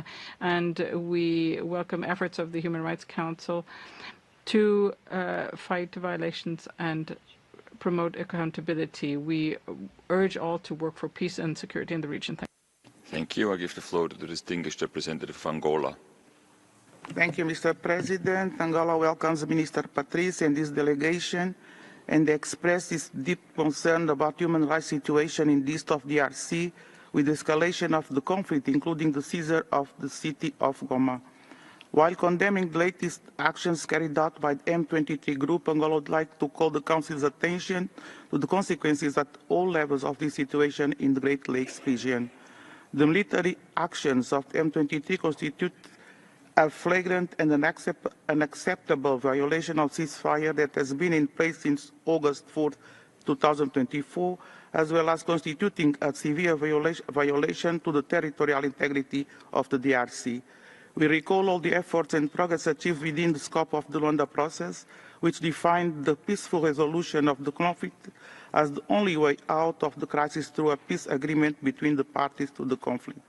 and we welcome efforts of the Human Rights Council to fight violations and promote accountability. We urge all to work for peace and security in the region. Thank you. I give the floor to the distinguished representative of Angola. Thank you, Mr. President. Angola welcomes Minister Patrice and his delegation and expresses deep concern about human rights situation in the east of DRC with the escalation of the conflict, including the seizure of the city of Goma. While condemning the latest actions carried out by the M23 group, Angola would like to call the Council's attention to the consequences at all levels of this situation in the Great Lakes region. The military actions of the M23 constitute a flagrant and unacceptable violation of ceasefire that has been in place since August 4, 2024, as well as constituting a severe violation to the territorial integrity of the DRC. We recall all the efforts and progress achieved within the scope of the Luanda process, which defined the peaceful resolution of the conflict as the only way out of the crisis through a peace agreement between the parties to the conflict.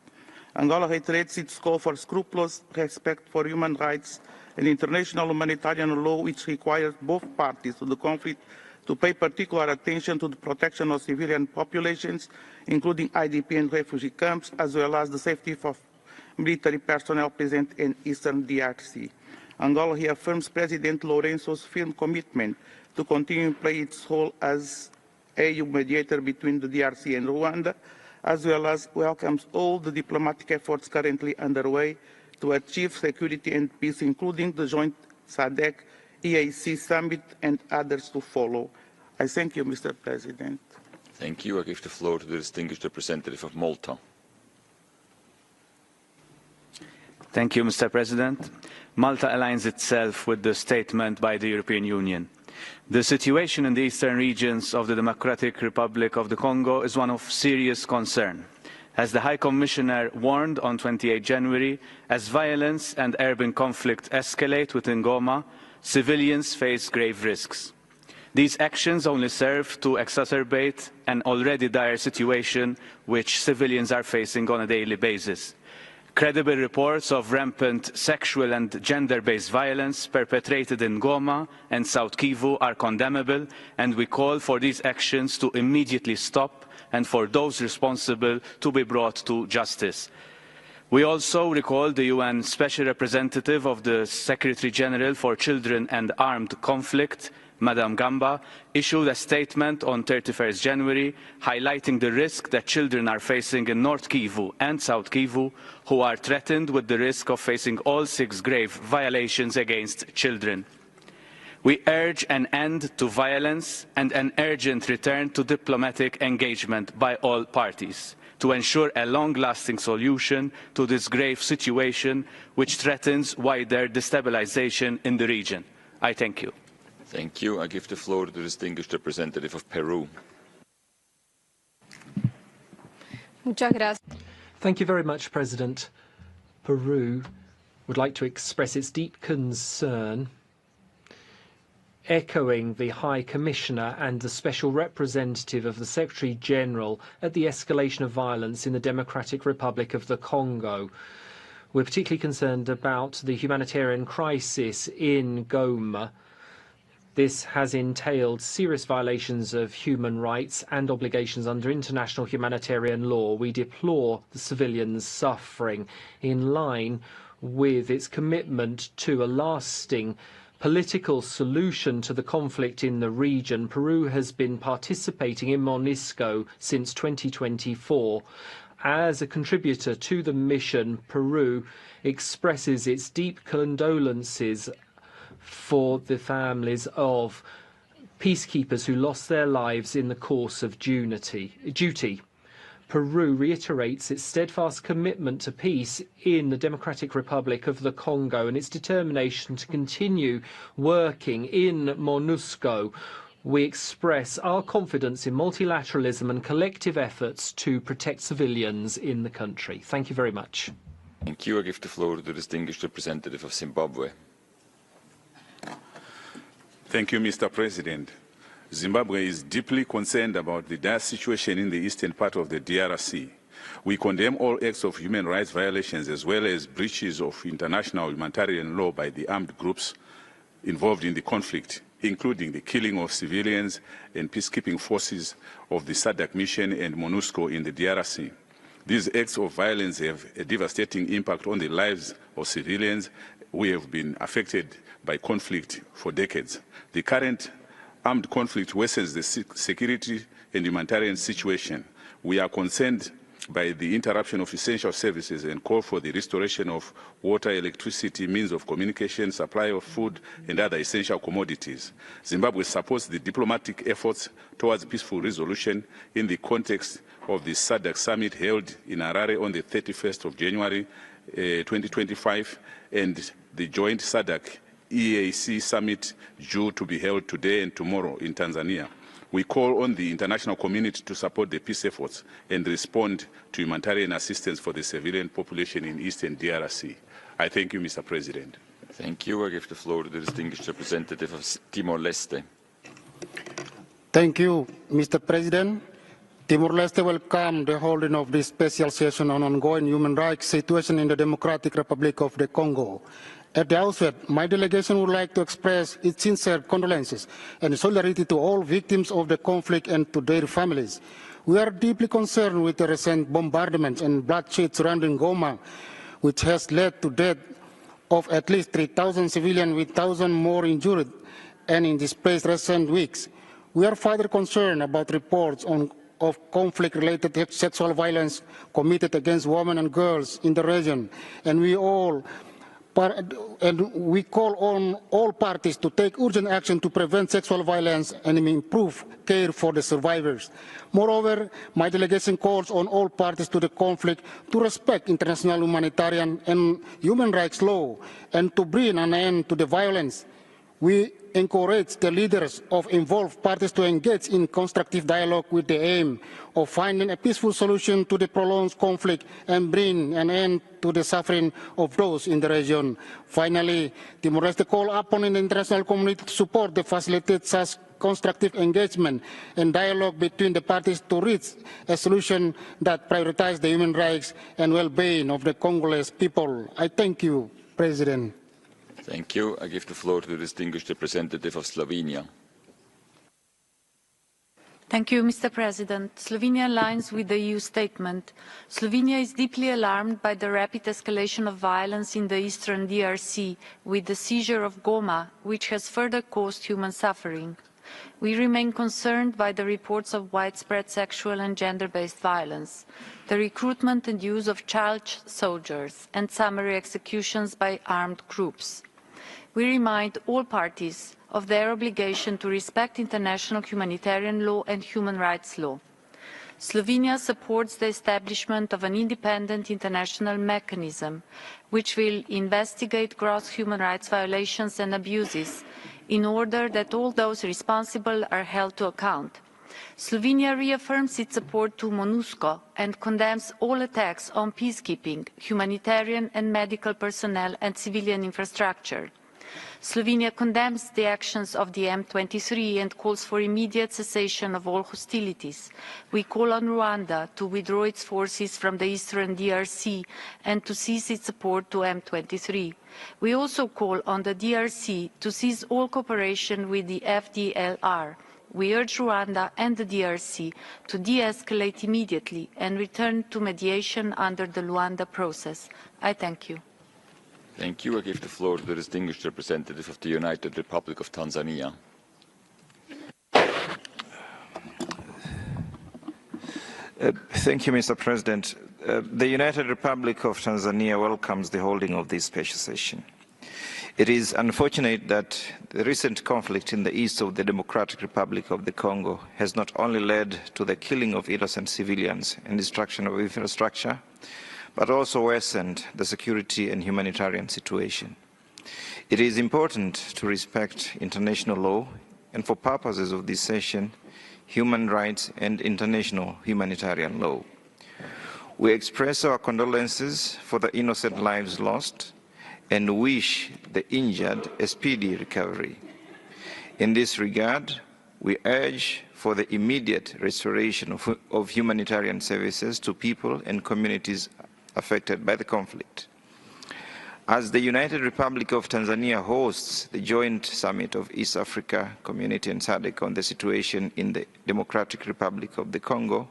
Angola reiterates its call for scrupulous respect for human rights and international humanitarian law, which requires both parties to the conflict to pay particular attention to the protection of civilian populations, including IDP and refugee camps, as well as the safety of military personnel present in Eastern DRC. Angola reaffirms President Lourenço's firm commitment to continue to play its role as EU mediator between the DRC and Rwanda, as well as welcomes all the diplomatic efforts currently underway to achieve security and peace, including the joint SADC EAC summit and others to follow. I thank you, Mr. President. Thank you. I give the floor to the distinguished representative of Malta. Thank you, Mr. President. Malta aligns itself with the statement by the European Union. The situation in the eastern regions of the Democratic Republic of the Congo is one of serious concern. As the High Commissioner warned on 28 January, as violence and urban conflict escalate within Goma, civilians face grave risks. These actions only serve to exacerbate an already dire situation which civilians are facing on a daily basis. Credible reports of rampant sexual and gender-based violence perpetrated in Goma and South Kivu are condemnable, and we call for these actions to immediately stop and for those responsible to be brought to justice. We also recall the UN Special Representative of the Secretary General for Children and Armed Conflict, Madam Gamba, issued a statement on 31st January highlighting the risk that children are facing in North Kivu and South Kivu, who are threatened with the risk of facing all 6 grave violations against children. We urge an end to violence and an urgent return to diplomatic engagement by all parties to ensure a long-lasting solution to this grave situation which threatens wider destabilization in the region. I thank you. Thank you. I give the floor to the distinguished representative of Peru. Thank you very much, President. Peru would like to express its deep concern, echoing the High Commissioner and the Special Representative of the Secretary General at the escalation of violence in the Democratic Republic of the Congo. We're particularly concerned about the humanitarian crisis in Goma. This has entailed serious violations of human rights and obligations under international humanitarian law. We deplore the civilians' suffering in line with its commitment to a lasting political solution to the conflict in the region. Peru has been participating in MONUSCO since 2024. As a contributor to the mission, Peru expresses its deep condolences for the families of peacekeepers who lost their lives in the course of duty. Peru reiterates its steadfast commitment to peace in the Democratic Republic of the Congo and its determination to continue working in MONUSCO. We express our confidence in multilateralism and collective efforts to protect civilians in the country. Thank you very much. Thank you. I give the floor to the distinguished representative of Zimbabwe. Thank you, Mr. President. Zimbabwe is deeply concerned about the dire situation in the eastern part of the DRC. We condemn all acts of human rights violations as well as breaches of international humanitarian law by the armed groups involved in the conflict, including the killing of civilians and peacekeeping forces of the SADC mission and MONUSCO in the DRC. These acts of violence have a devastating impact on the lives of civilians who have been affected by conflict for decades. The current armed conflict worsens the security and humanitarian situation. We are concerned by the interruption of essential services and call for the restoration of water, electricity, means of communication, supply of food and other essential commodities. Zimbabwe supports the diplomatic efforts towards peaceful resolution in the context of the SADC summit held in Harare on the 31st of January 2025 and the joint SADC EAC summit due to be held today and tomorrow in Tanzania. We call on the international community to support the peace efforts and respond to humanitarian assistance for the civilian population in eastern DRC. I thank you, Mr. President. Thank you. I give the floor to the distinguished representative of Timor-Leste. Thank you, Mr. President. Timor-Leste welcomes the holding of this special session on ongoing human rights situation in the Democratic Republic of the Congo. At the outset, my delegation would like to express its sincere condolences and solidarity to all victims of the conflict and to their families. We are deeply concerned with the recent bombardments and bloodshed surrounding Goma, which has led to death of at least 3,000 civilians with 1,000 more injured and in displaced recent weeks. We are further concerned about reports of conflict-related sexual violence committed against women and girls in the region, and we call on all parties to take urgent action to prevent sexual violence and improve care for the survivors. Moreover, my delegation calls on all parties to the conflict to respect international humanitarian and human rights law and to bring an end to the violence. We encourage the leaders of involved parties to engage in constructive dialogue with the aim of finding a peaceful solution to the prolonged conflict and bring an end to the suffering of those in the region. Finally, Timor-Leste calls upon the international community to support the facilitate such constructive engagement and dialogue between the parties to reach a solution that prioritizes the human rights and well-being of the Congolese people. I thank you, President. Thank you. I give the floor to the distinguished representative of Slovenia. Thank you, Mr. President. Slovenia aligns with the EU statement. Slovenia is deeply alarmed by the rapid escalation of violence in the eastern DRC, with the seizure of Goma, which has further caused human suffering. We remain concerned by the reports of widespread sexual and gender-based violence, the recruitment and use of child soldiers, and summary executions by armed groups. We remind all parties of their obligation to respect international humanitarian law and human rights law. Slovenia supports the establishment of an independent international mechanism which will investigate gross human rights violations and abuses in order that all those responsible are held to account. Slovenia reaffirms its support to MONUSCO and condemns all attacks on peacekeeping, humanitarian and medical personnel and civilian infrastructure. Slovenia condemns the actions of the M23 and calls for immediate cessation of all hostilities. We call on Rwanda to withdraw its forces from the eastern DRC and to cease its support to M23. We also call on the DRC to cease all cooperation with the FDLR. We urge Rwanda and the DRC to de-escalate immediately and return to mediation under the Luanda process. I thank you. Thank you. I give the floor to the distinguished representative of the United Republic of Tanzania. Thank you, Mr. President. The United Republic of Tanzania welcomes the holding of this special session. It is unfortunate that the recent conflict in the east of the Democratic Republic of the Congo has not only led to the killing of innocent civilians and destruction of infrastructure, but also worsened the security and humanitarian situation. It is important to respect international law and, for purposes of this session, human rights and international humanitarian law. We express our condolences for the innocent lives lost and wish the injured a speedy recovery. In this regard, we urge for the immediate restoration of humanitarian services to people and communities affected by the conflict. As the United Republic of Tanzania hosts the joint summit of East Africa Community and SADC on the situation in the Democratic Republic of the Congo,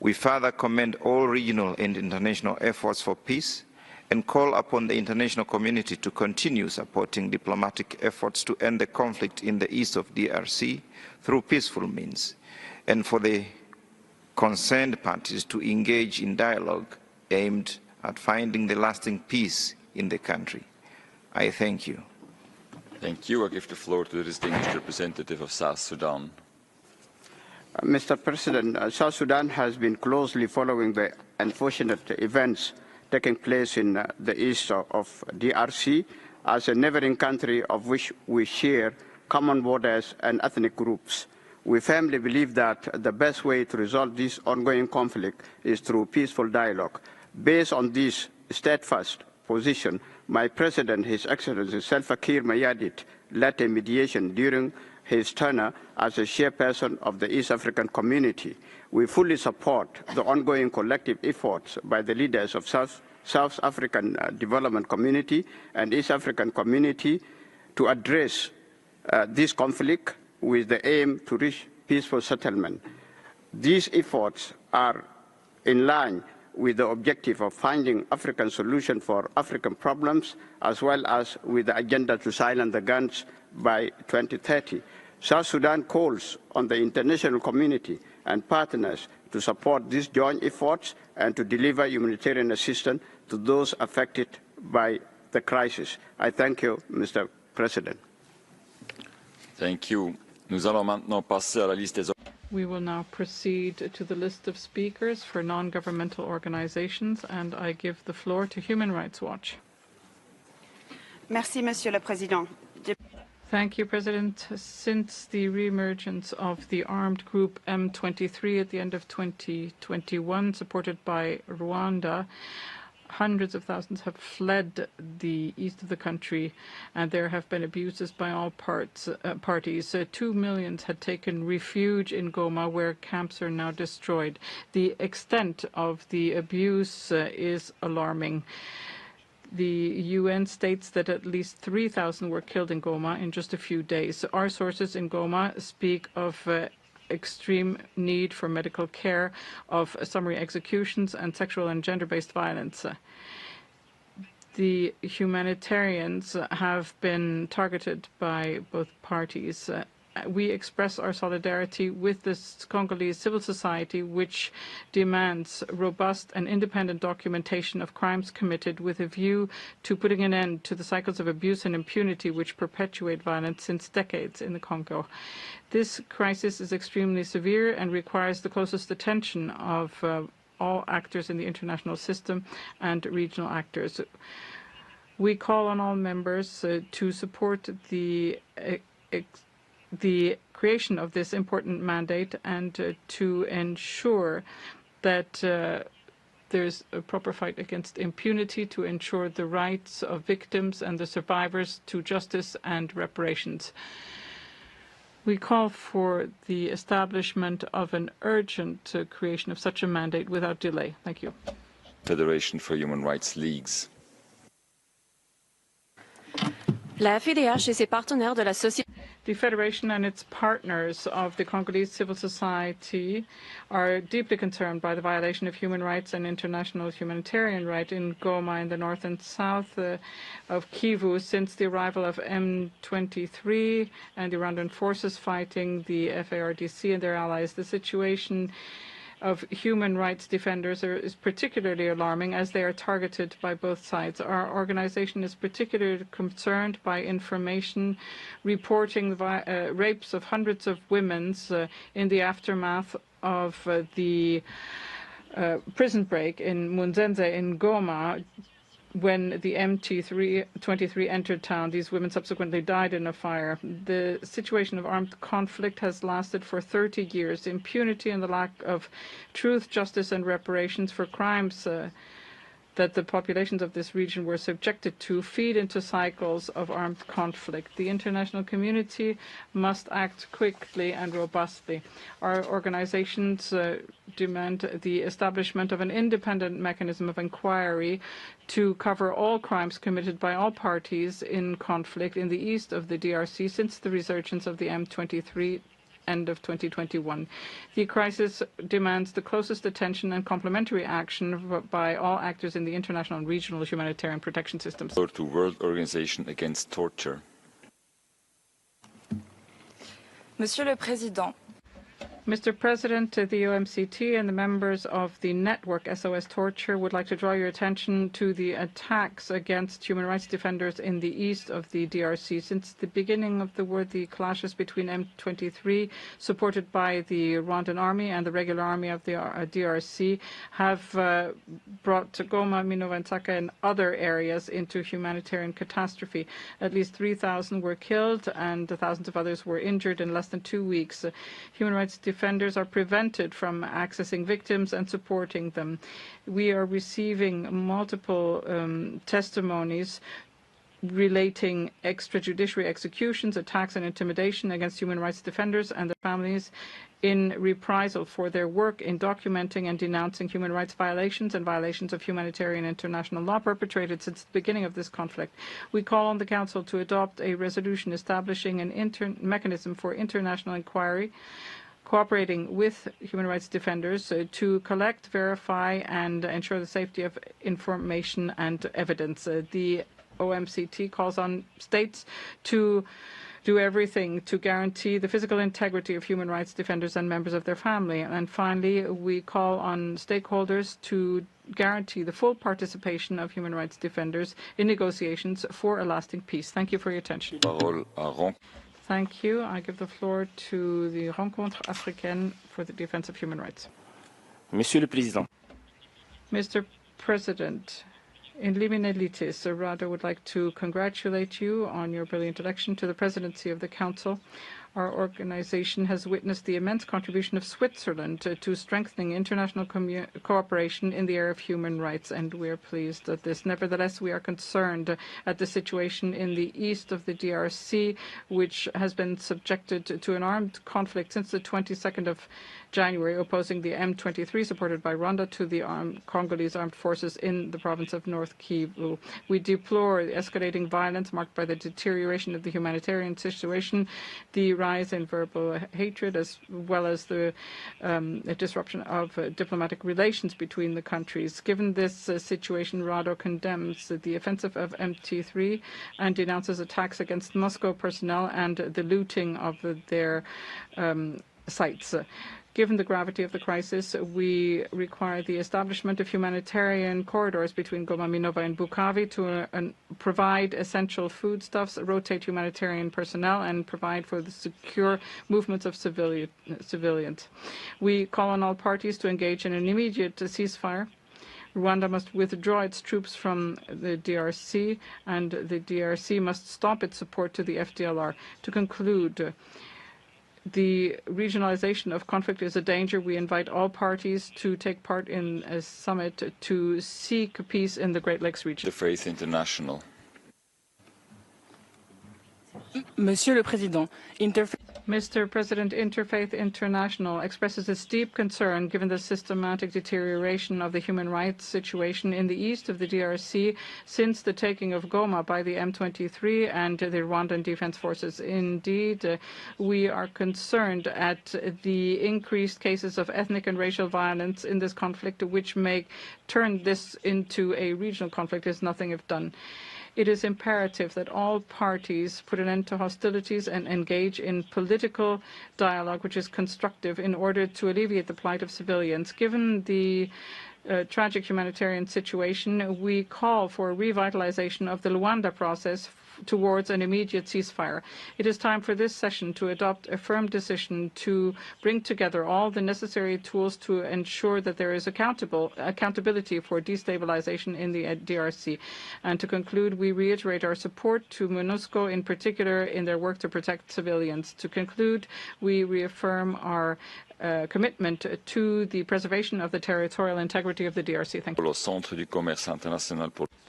we further commend all regional and international efforts for peace and call upon the international community to continue supporting diplomatic efforts to end the conflict in the east of DRC through peaceful means, and for the concerned parties to engage in dialogue aimed at finding the lasting peace in the country. I thank you. Thank you. I give the floor to the distinguished representative of South Sudan. Mr. President, South Sudan has been closely following the unfortunate events taking place in the east of DRC as a neighboring country of which we share common borders and ethnic groups. We firmly believe that the best way to resolve this ongoing conflict is through peaceful dialogue. Based on this steadfast position, my President, His Excellency Salva Kiir Mayardit, led a mediation during his tenure as a chairperson of the East African Community. We fully support the ongoing collective efforts by the leaders of South African Development Community and East African Community to address this conflict with the aim to reach peaceful settlement. These efforts are in line with the objective of finding African solutions for African problems, as well as with the agenda to silence the guns by 2030. South Sudan calls on the international community and partners to support these joint efforts and to deliver humanitarian assistance to those affected by the crisis. I thank you, Mr. President. Thank you. Nous allons maintenant passer à la liste des... We will now proceed to the list of speakers for non-governmental organizations, and I give the floor to Human Rights Watch. Merci, Monsieur le Président. Thank you, President. Since the reemergence of the armed group M23 at the end of 2021, supported by Rwanda, hundreds of thousands have fled the east of the country, and there have been abuses by all parties. 2 million had taken refuge in Goma, where camps are now destroyed. The extent of the abuse is alarming. The UN states that at least 3,000 were killed in Goma in just a few days. Our sources in Goma speak of extreme need for medical care, of summary executions, and sexual and gender-based violence. The humanitarians have been targeted by both parties. We express our solidarity with the Congolese civil society, which demands robust and independent documentation of crimes committed with a view to putting an end to the cycles of abuse and impunity which perpetuate violence since decades in the Congo. This crisis is extremely severe and requires the closest attention of all actors in the international system and regional actors. We call on all members to support the creation of this important mandate and to ensure that there's a proper fight against impunity, to ensure the rights of victims and the survivors to justice and reparations. We call for the establishment of an urgent creation of such a mandate without delay. Thank you. Federation for Human Rights Leagues. La FIDH et ses partenaires de la société. The Federation and its partners of the Congolese civil society are deeply concerned by the violation of human rights and international humanitarian right in Goma in the north and south of Kivu since the arrival of M23 and the Rwandan forces fighting the FARDC and their allies. The situation of human rights defenders is particularly alarming as they are targeted by both sides. Our organization is particularly concerned by information reporting rapes of hundreds of women in the aftermath of the prison break in Munzenze in Goma. When the M23 entered town, these women subsequently died in a fire. The situation of armed conflict has lasted for 30 years. Impunity and the lack of truth, justice, and reparations for crimes that the populations of this region were subjected to feed into cycles of armed conflict. The international community must act quickly and robustly. Our organizations demand the establishment of an independent mechanism of inquiry to cover all crimes committed by all parties in conflict in the east of the DRC since the resurgence of the M23 end of 2021. The crisis demands the closest attention and complementary action by all actors in the international and regional humanitarian protection systems. To World Organization Against Torture. Monsieur le Président, Mr. President, the OMCT and the members of the network SOS Torture would like to draw your attention to the attacks against human rights defenders in the east of the DRC. Since the beginning of the war, the clashes between M23, supported by the Rwandan army, and the regular army of the DRC have brought Goma, Minova, and Saka and other areas into humanitarian catastrophe. At least 3,000 were killed and thousands of others were injured in less than 2 weeks. Human rights defenders are prevented from accessing victims and supporting them. We are receiving multiple testimonies relating extrajudiciary executions, attacks, and intimidation against human rights defenders and their families in reprisal for their work in documenting and denouncing human rights violations and violations of humanitarian international law perpetrated since the beginning of this conflict. We call on the Council to adopt a resolution establishing an mechanism for international inquiry, cooperating with human rights defenders to collect, verify, and ensure the safety of information and evidence. The OMCT calls on states to do everything to guarantee the physical integrity of human rights defenders and members of their family. And finally, we call on stakeholders to guarantee the full participation of human rights defenders in negotiations for a lasting peace. Thank you for your attention. Thank you. I give the floor to the Rencontre Africaine for the Defense of Human Rights. Monsieur le Président. Mr. President, in limine litis, Rada would like to congratulate you on your brilliant election to the presidency of the Council. Our organization has witnessed the immense contribution of Switzerland to strengthening international cooperation in the area of human rights, and we are pleased at this. Nevertheless, we are concerned at the situation in the east of the DRC, which has been subjected to an armed conflict since the 22nd of January, opposing the M23, supported by Rwanda, to the Congolese armed forces in the province of North Kivu. We deplore the escalating violence marked by the deterioration of the humanitarian situation, the rise in verbal hatred, as well as the disruption of diplomatic relations between the countries. Given this situation, Rwanda condemns the offensive of M23 and denounces attacks against Moscow personnel and the looting of their sites. Given the gravity of the crisis, we require the establishment of humanitarian corridors between Goma, Minova, and Bukavu to provide essential foodstuffs, rotate humanitarian personnel, and provide for the secure movements of civilians. We call on all parties to engage in an immediate ceasefire. Rwanda must withdraw its troops from the DRC, and the DRC must stop its support to the FDLR. To conclude, the regionalization of conflict is a danger. We invite all parties to take part in a summit to seek peace in the Great Lakes region. The Faith International. Monsieur le Président, Mr. President, Interfaith International expresses its deep concern given the systematic deterioration of the human rights situation in the east of the DRC since the taking of Goma by the M23 and the Rwandan Defense Forces. Indeed, we are concerned at the increased cases of ethnic and racial violence in this conflict, which may turn this into a regional conflict if nothing is done. It is imperative that all parties put an end to hostilities and engage in political dialogue which is constructive in order to alleviate the plight of civilians. Given the tragic humanitarian situation, we call for revitalization of the Luanda process towards an immediate ceasefire. It is time for this session to adopt a firm decision to bring together all the necessary tools to ensure that there is accountability for destabilization in the DRC. And to conclude, we reiterate our support to MONUSCO, in particular in their work to protect civilians. To conclude, we reaffirm our commitment to the preservation of the territorial integrity of the DRC. Thank you.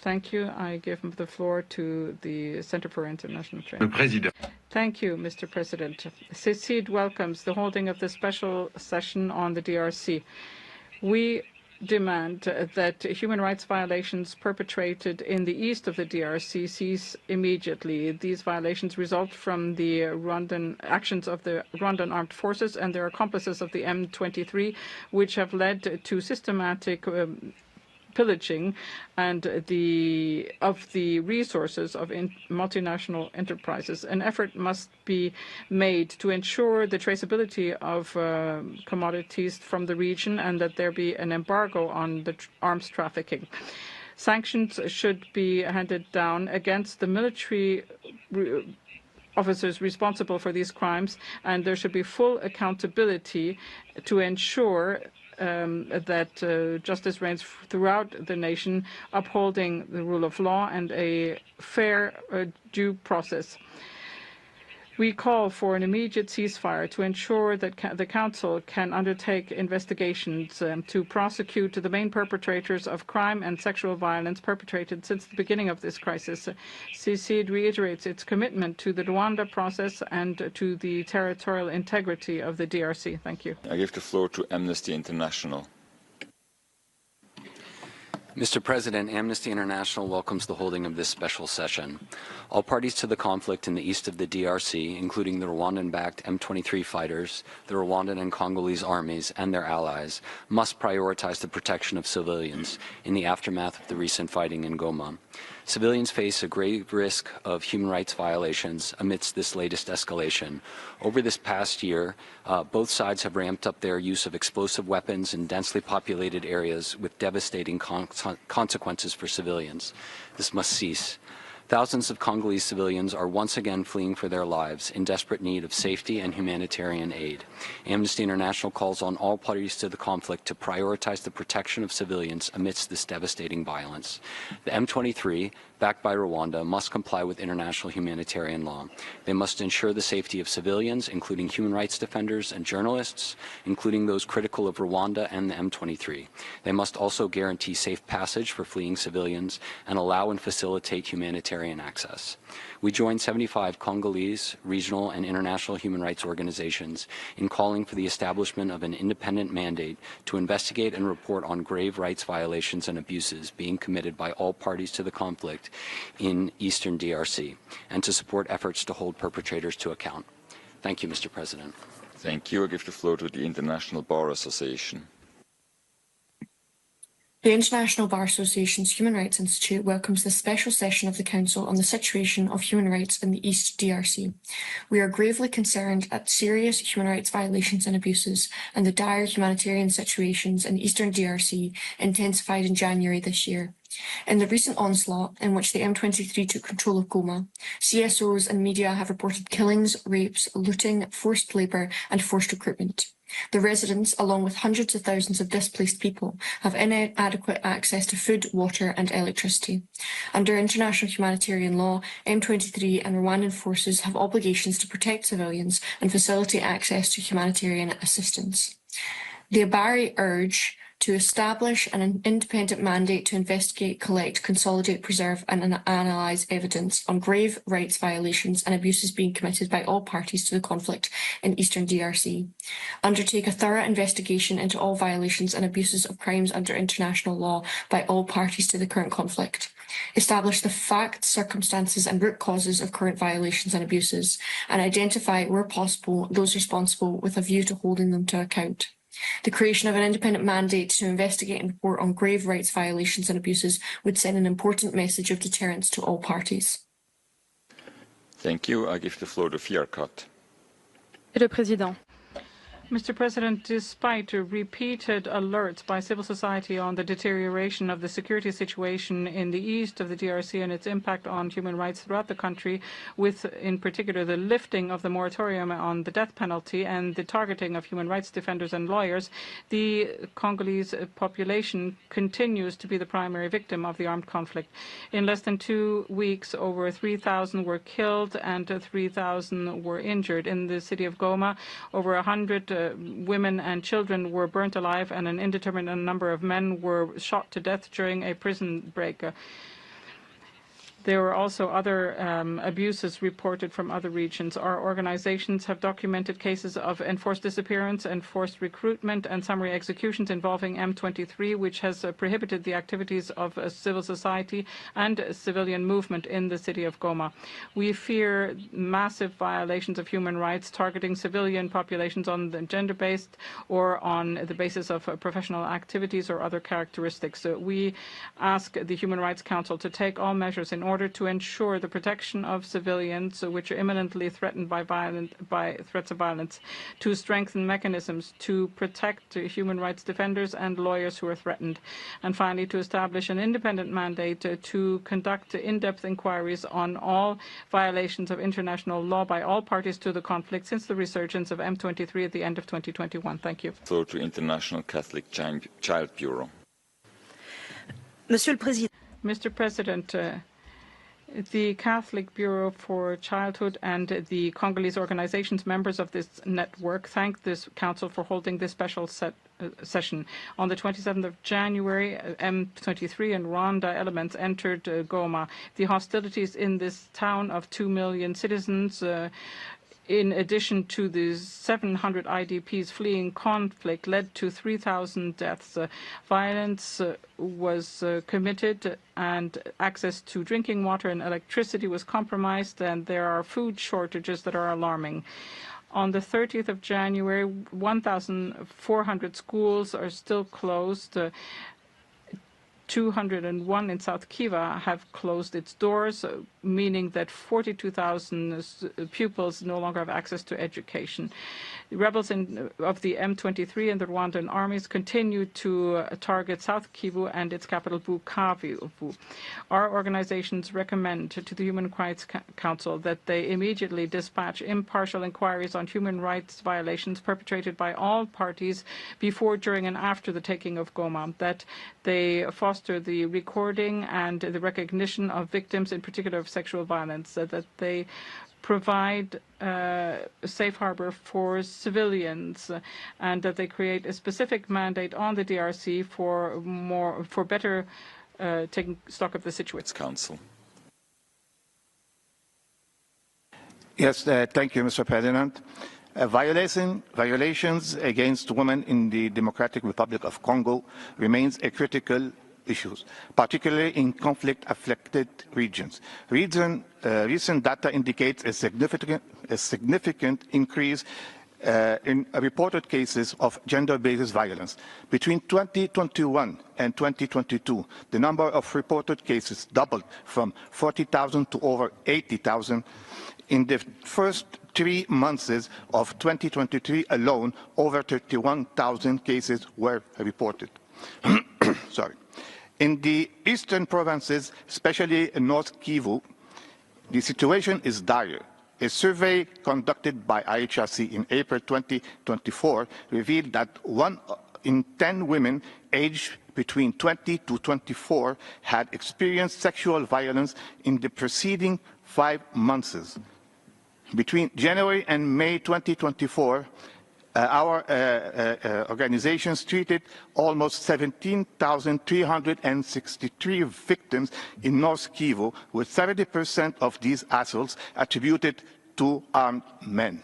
Thank you. I give the floor to the Center for International Trade. Thank you, Mr. President. CICID welcomes the holding of the special session on the DRC. We demand that human rights violations perpetrated in the east of the DRC cease immediately. These violations result from the Rwandan actions of the Rwandan armed forces and their accomplices of the M23, which have led to systematic pillaging and of the resources of multinational enterprises. An effort must be made to ensure the traceability of commodities from the region and that there be an embargo on the arms trafficking. Sanctions should be handed down against the military officers responsible for these crimes, and there should be full accountability to ensure that justice reigns throughout the nation, upholding the rule of law and a fair due process. We call for an immediate ceasefire to ensure that the Council can undertake investigations to prosecute the main perpetrators of crime and sexual violence perpetrated since the beginning of this crisis. CICID reiterates its commitment to the Rwanda process and to the territorial integrity of the DRC. Thank you. I give the floor to Amnesty International. Mr. President, Amnesty International welcomes the holding of this special session. All parties to the conflict in the east of the DRC, including the Rwandan-backed M23 fighters, the Rwandan and Congolese armies, and their allies, must prioritize the protection of civilians in the aftermath of the recent fighting in Goma. Civilians face a grave risk of human rights violations amidst this latest escalation. Over this past year, both sides have ramped up their use of explosive weapons in densely populated areas with devastating consequences for civilians. This must cease. Thousands of Congolese civilians are once again fleeing for their lives in desperate need of safety and humanitarian aid. Amnesty International calls on all parties to the conflict to prioritize the protection of civilians amidst this devastating violence. The M23, backed by Rwanda, must comply with international humanitarian law. They must ensure the safety of civilians, including human rights defenders and journalists, including those critical of Rwanda and the M23. They must also guarantee safe passage for fleeing civilians and allow and facilitate humanitarian access. We join 75 Congolese, regional, and international human rights organizations in calling for the establishment of an independent mandate to investigate and report on grave rights violations and abuses being committed by all parties to the conflict in eastern DRC, and to support efforts to hold perpetrators to account. Thank you, Mr. President. Thank you. I give the floor to the International Bar Association. The International Bar Association's Human Rights Institute welcomes this special session of the Council on the situation of human rights in the East DRC. We are gravely concerned at serious human rights violations and abuses and the dire humanitarian situations in Eastern DRC intensified in January this year. In the recent onslaught in which the M23 took control of Goma, CSOs and media have reported killings, rapes, looting, forced labour and forced recruitment. The residents, along with hundreds of thousands of displaced people, have inadequate access to food, water and electricity. Under international humanitarian law, M23 and Rwandan forces have obligations to protect civilians and facilitate access to humanitarian assistance. The Abari urge to establish an independent mandate to investigate, collect, consolidate, preserve and analyse evidence on grave rights violations and abuses being committed by all parties to the conflict in Eastern DRC. Undertake a thorough investigation into all violations and abuses of crimes under international law by all parties to the current conflict. Establish the facts, circumstances and root causes of current violations and abuses, and identify, where possible, those responsible with a view to holding them to account. The creation of an independent mandate to investigate and report on grave rights violations and abuses would send an important message of deterrence to all parties. Thank you. I give the floor to Fierkat. Le Président. Mr. President, despite repeated alerts by civil society on the deterioration of the security situation in the east of the DRC and its impact on human rights throughout the country, with in particular the lifting of the moratorium on the death penalty and the targeting of human rights defenders and lawyers, the Congolese population continues to be the primary victim of the armed conflict. In less than 2 weeks, over 3,000 were killed and 3,000 were injured. In the city of Goma, over 100 women and children were burnt alive and an indeterminate number of men were shot to death during a prison break. There were also other abuses reported from other regions. Our organizations have documented cases of enforced disappearance, enforced recruitment, and summary executions involving M23, which has prohibited the activities of civil society and civilian movement in the city of Goma. We fear massive violations of human rights targeting civilian populations on the gender-based or on the basis of professional activities or other characteristics. We ask the Human Rights Council to take all measures in order to ensure the protection of civilians which are imminently threatened by threats of violence, to strengthen mechanisms to protect human rights defenders and lawyers who are threatened, and finally to establish an independent mandate to conduct in-depth inquiries on all violations of international law by all parties to the conflict since the resurgence of M23 at the end of 2021. Thank you. Floor to International Catholic Child Bureau. Mr. President, the Catholic Bureau for Childhood and the Congolese organizations members of this network thank this council for holding this special session. On the 27th of January, M23 and Rwanda elements entered Goma. The hostilities in this town of 2 million citizens in addition to the 700 IDPs fleeing conflict, led to 3,000 deaths. Violence was committed and access to drinking water and electricity was compromised, and there are food shortages that are alarming. On the 30th of January, 1,400 schools are still closed. 201 in South Kivu have closed its doors, meaning that 42,000 pupils no longer have access to education. The rebels of the M23 and the Rwandan armies continue to target South Kivu and its capital Bukavu. Our organizations recommend to the Human Rights Council that they immediately dispatch impartial inquiries on human rights violations perpetrated by all parties before, during, and after the taking of Goma, that they foster the recording and the recognition of victims, in particular of sexual violence, that they provide a safe harbor for civilians, and that they create a specific mandate on the DRC for better taking stock of the situation. Council. Yes, thank you, Mr. President. Violations against women in the Democratic Republic of Congo remains a critical issues, particularly in conflict-affected regions. Recent data indicates a significant increase in reported cases of gender-based violence. Between 2021 and 2022, the number of reported cases doubled from 40,000 to over 80,000. In the first 3 months of 2023 alone, over 31,000 cases were reported. Sorry. In the eastern provinces, especially in North Kivu, the situation is dire. A survey conducted by U.N.HRC in April 2024 revealed that 1 in 10 women aged between 20 to 24 had experienced sexual violence in the preceding 5 months. Between January and May 2024, our organizations treated almost 17,363 victims in North Kivu, with 70% of these assaults attributed to armed men.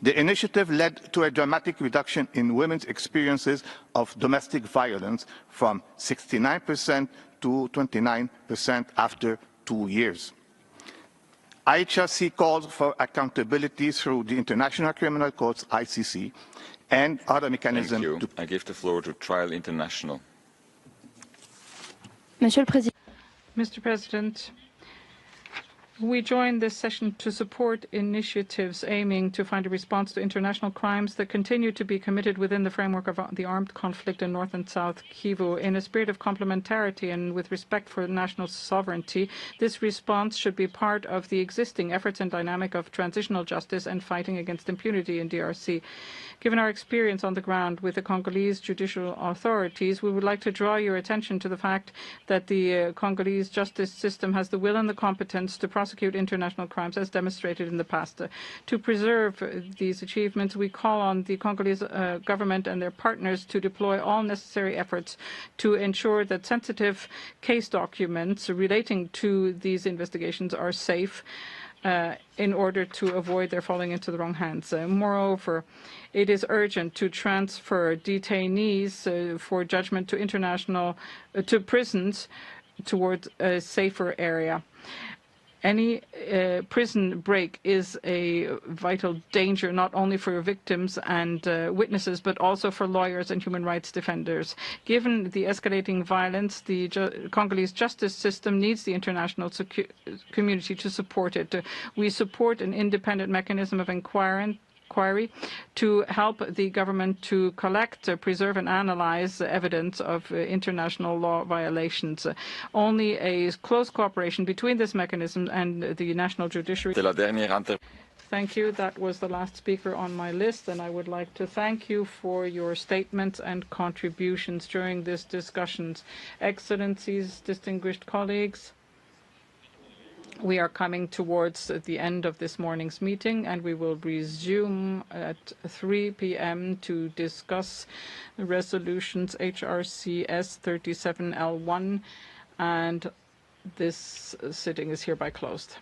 The initiative led to a dramatic reduction in women's experiences of domestic violence from 69% to 29% after 2 years. U.N.HRC calls for accountability through the International Criminal Court, ICC, and other mechanisms. Thank you. I give the floor to Trial International. Mr. President, we join this session to support initiatives aiming to find a response to international crimes that continue to be committed within the framework of the armed conflict in North and South Kivu. In a spirit of complementarity and with respect for national sovereignty, this response should be part of the existing efforts and dynamic of transitional justice and fighting against impunity in DRC. Given our experience on the ground with the Congolese judicial authorities, we would like to draw your attention to the fact that the Congolese justice system has the will and the competence to prosecute international crimes as demonstrated in the past. To preserve these achievements, we call on the Congolese government and their partners to deploy all necessary efforts to ensure that sensitive case documents relating to these investigations are safe in order to avoid their falling into the wrong hands. Moreover, it is urgent to transfer detainees for judgment to prisons towards a safer area. Any prison break is a vital danger, not only for victims and witnesses, but also for lawyers and human rights defenders. Given the escalating violence, the Congolese justice system needs the international community to support it. We support an independent mechanism of inquiry to help the government to collect, preserve and analyze evidence of international law violations. Only a close cooperation between this mechanism and the national judiciary. Thank you. That was the last speaker on my list, and I would like to thank you for your statements and contributions during this discussions. Excellencies, distinguished colleagues, we are coming towards the end of this morning's meeting, and we will resume at 3 p.m. to discuss the resolutions HRC S37L1, and this sitting is hereby closed.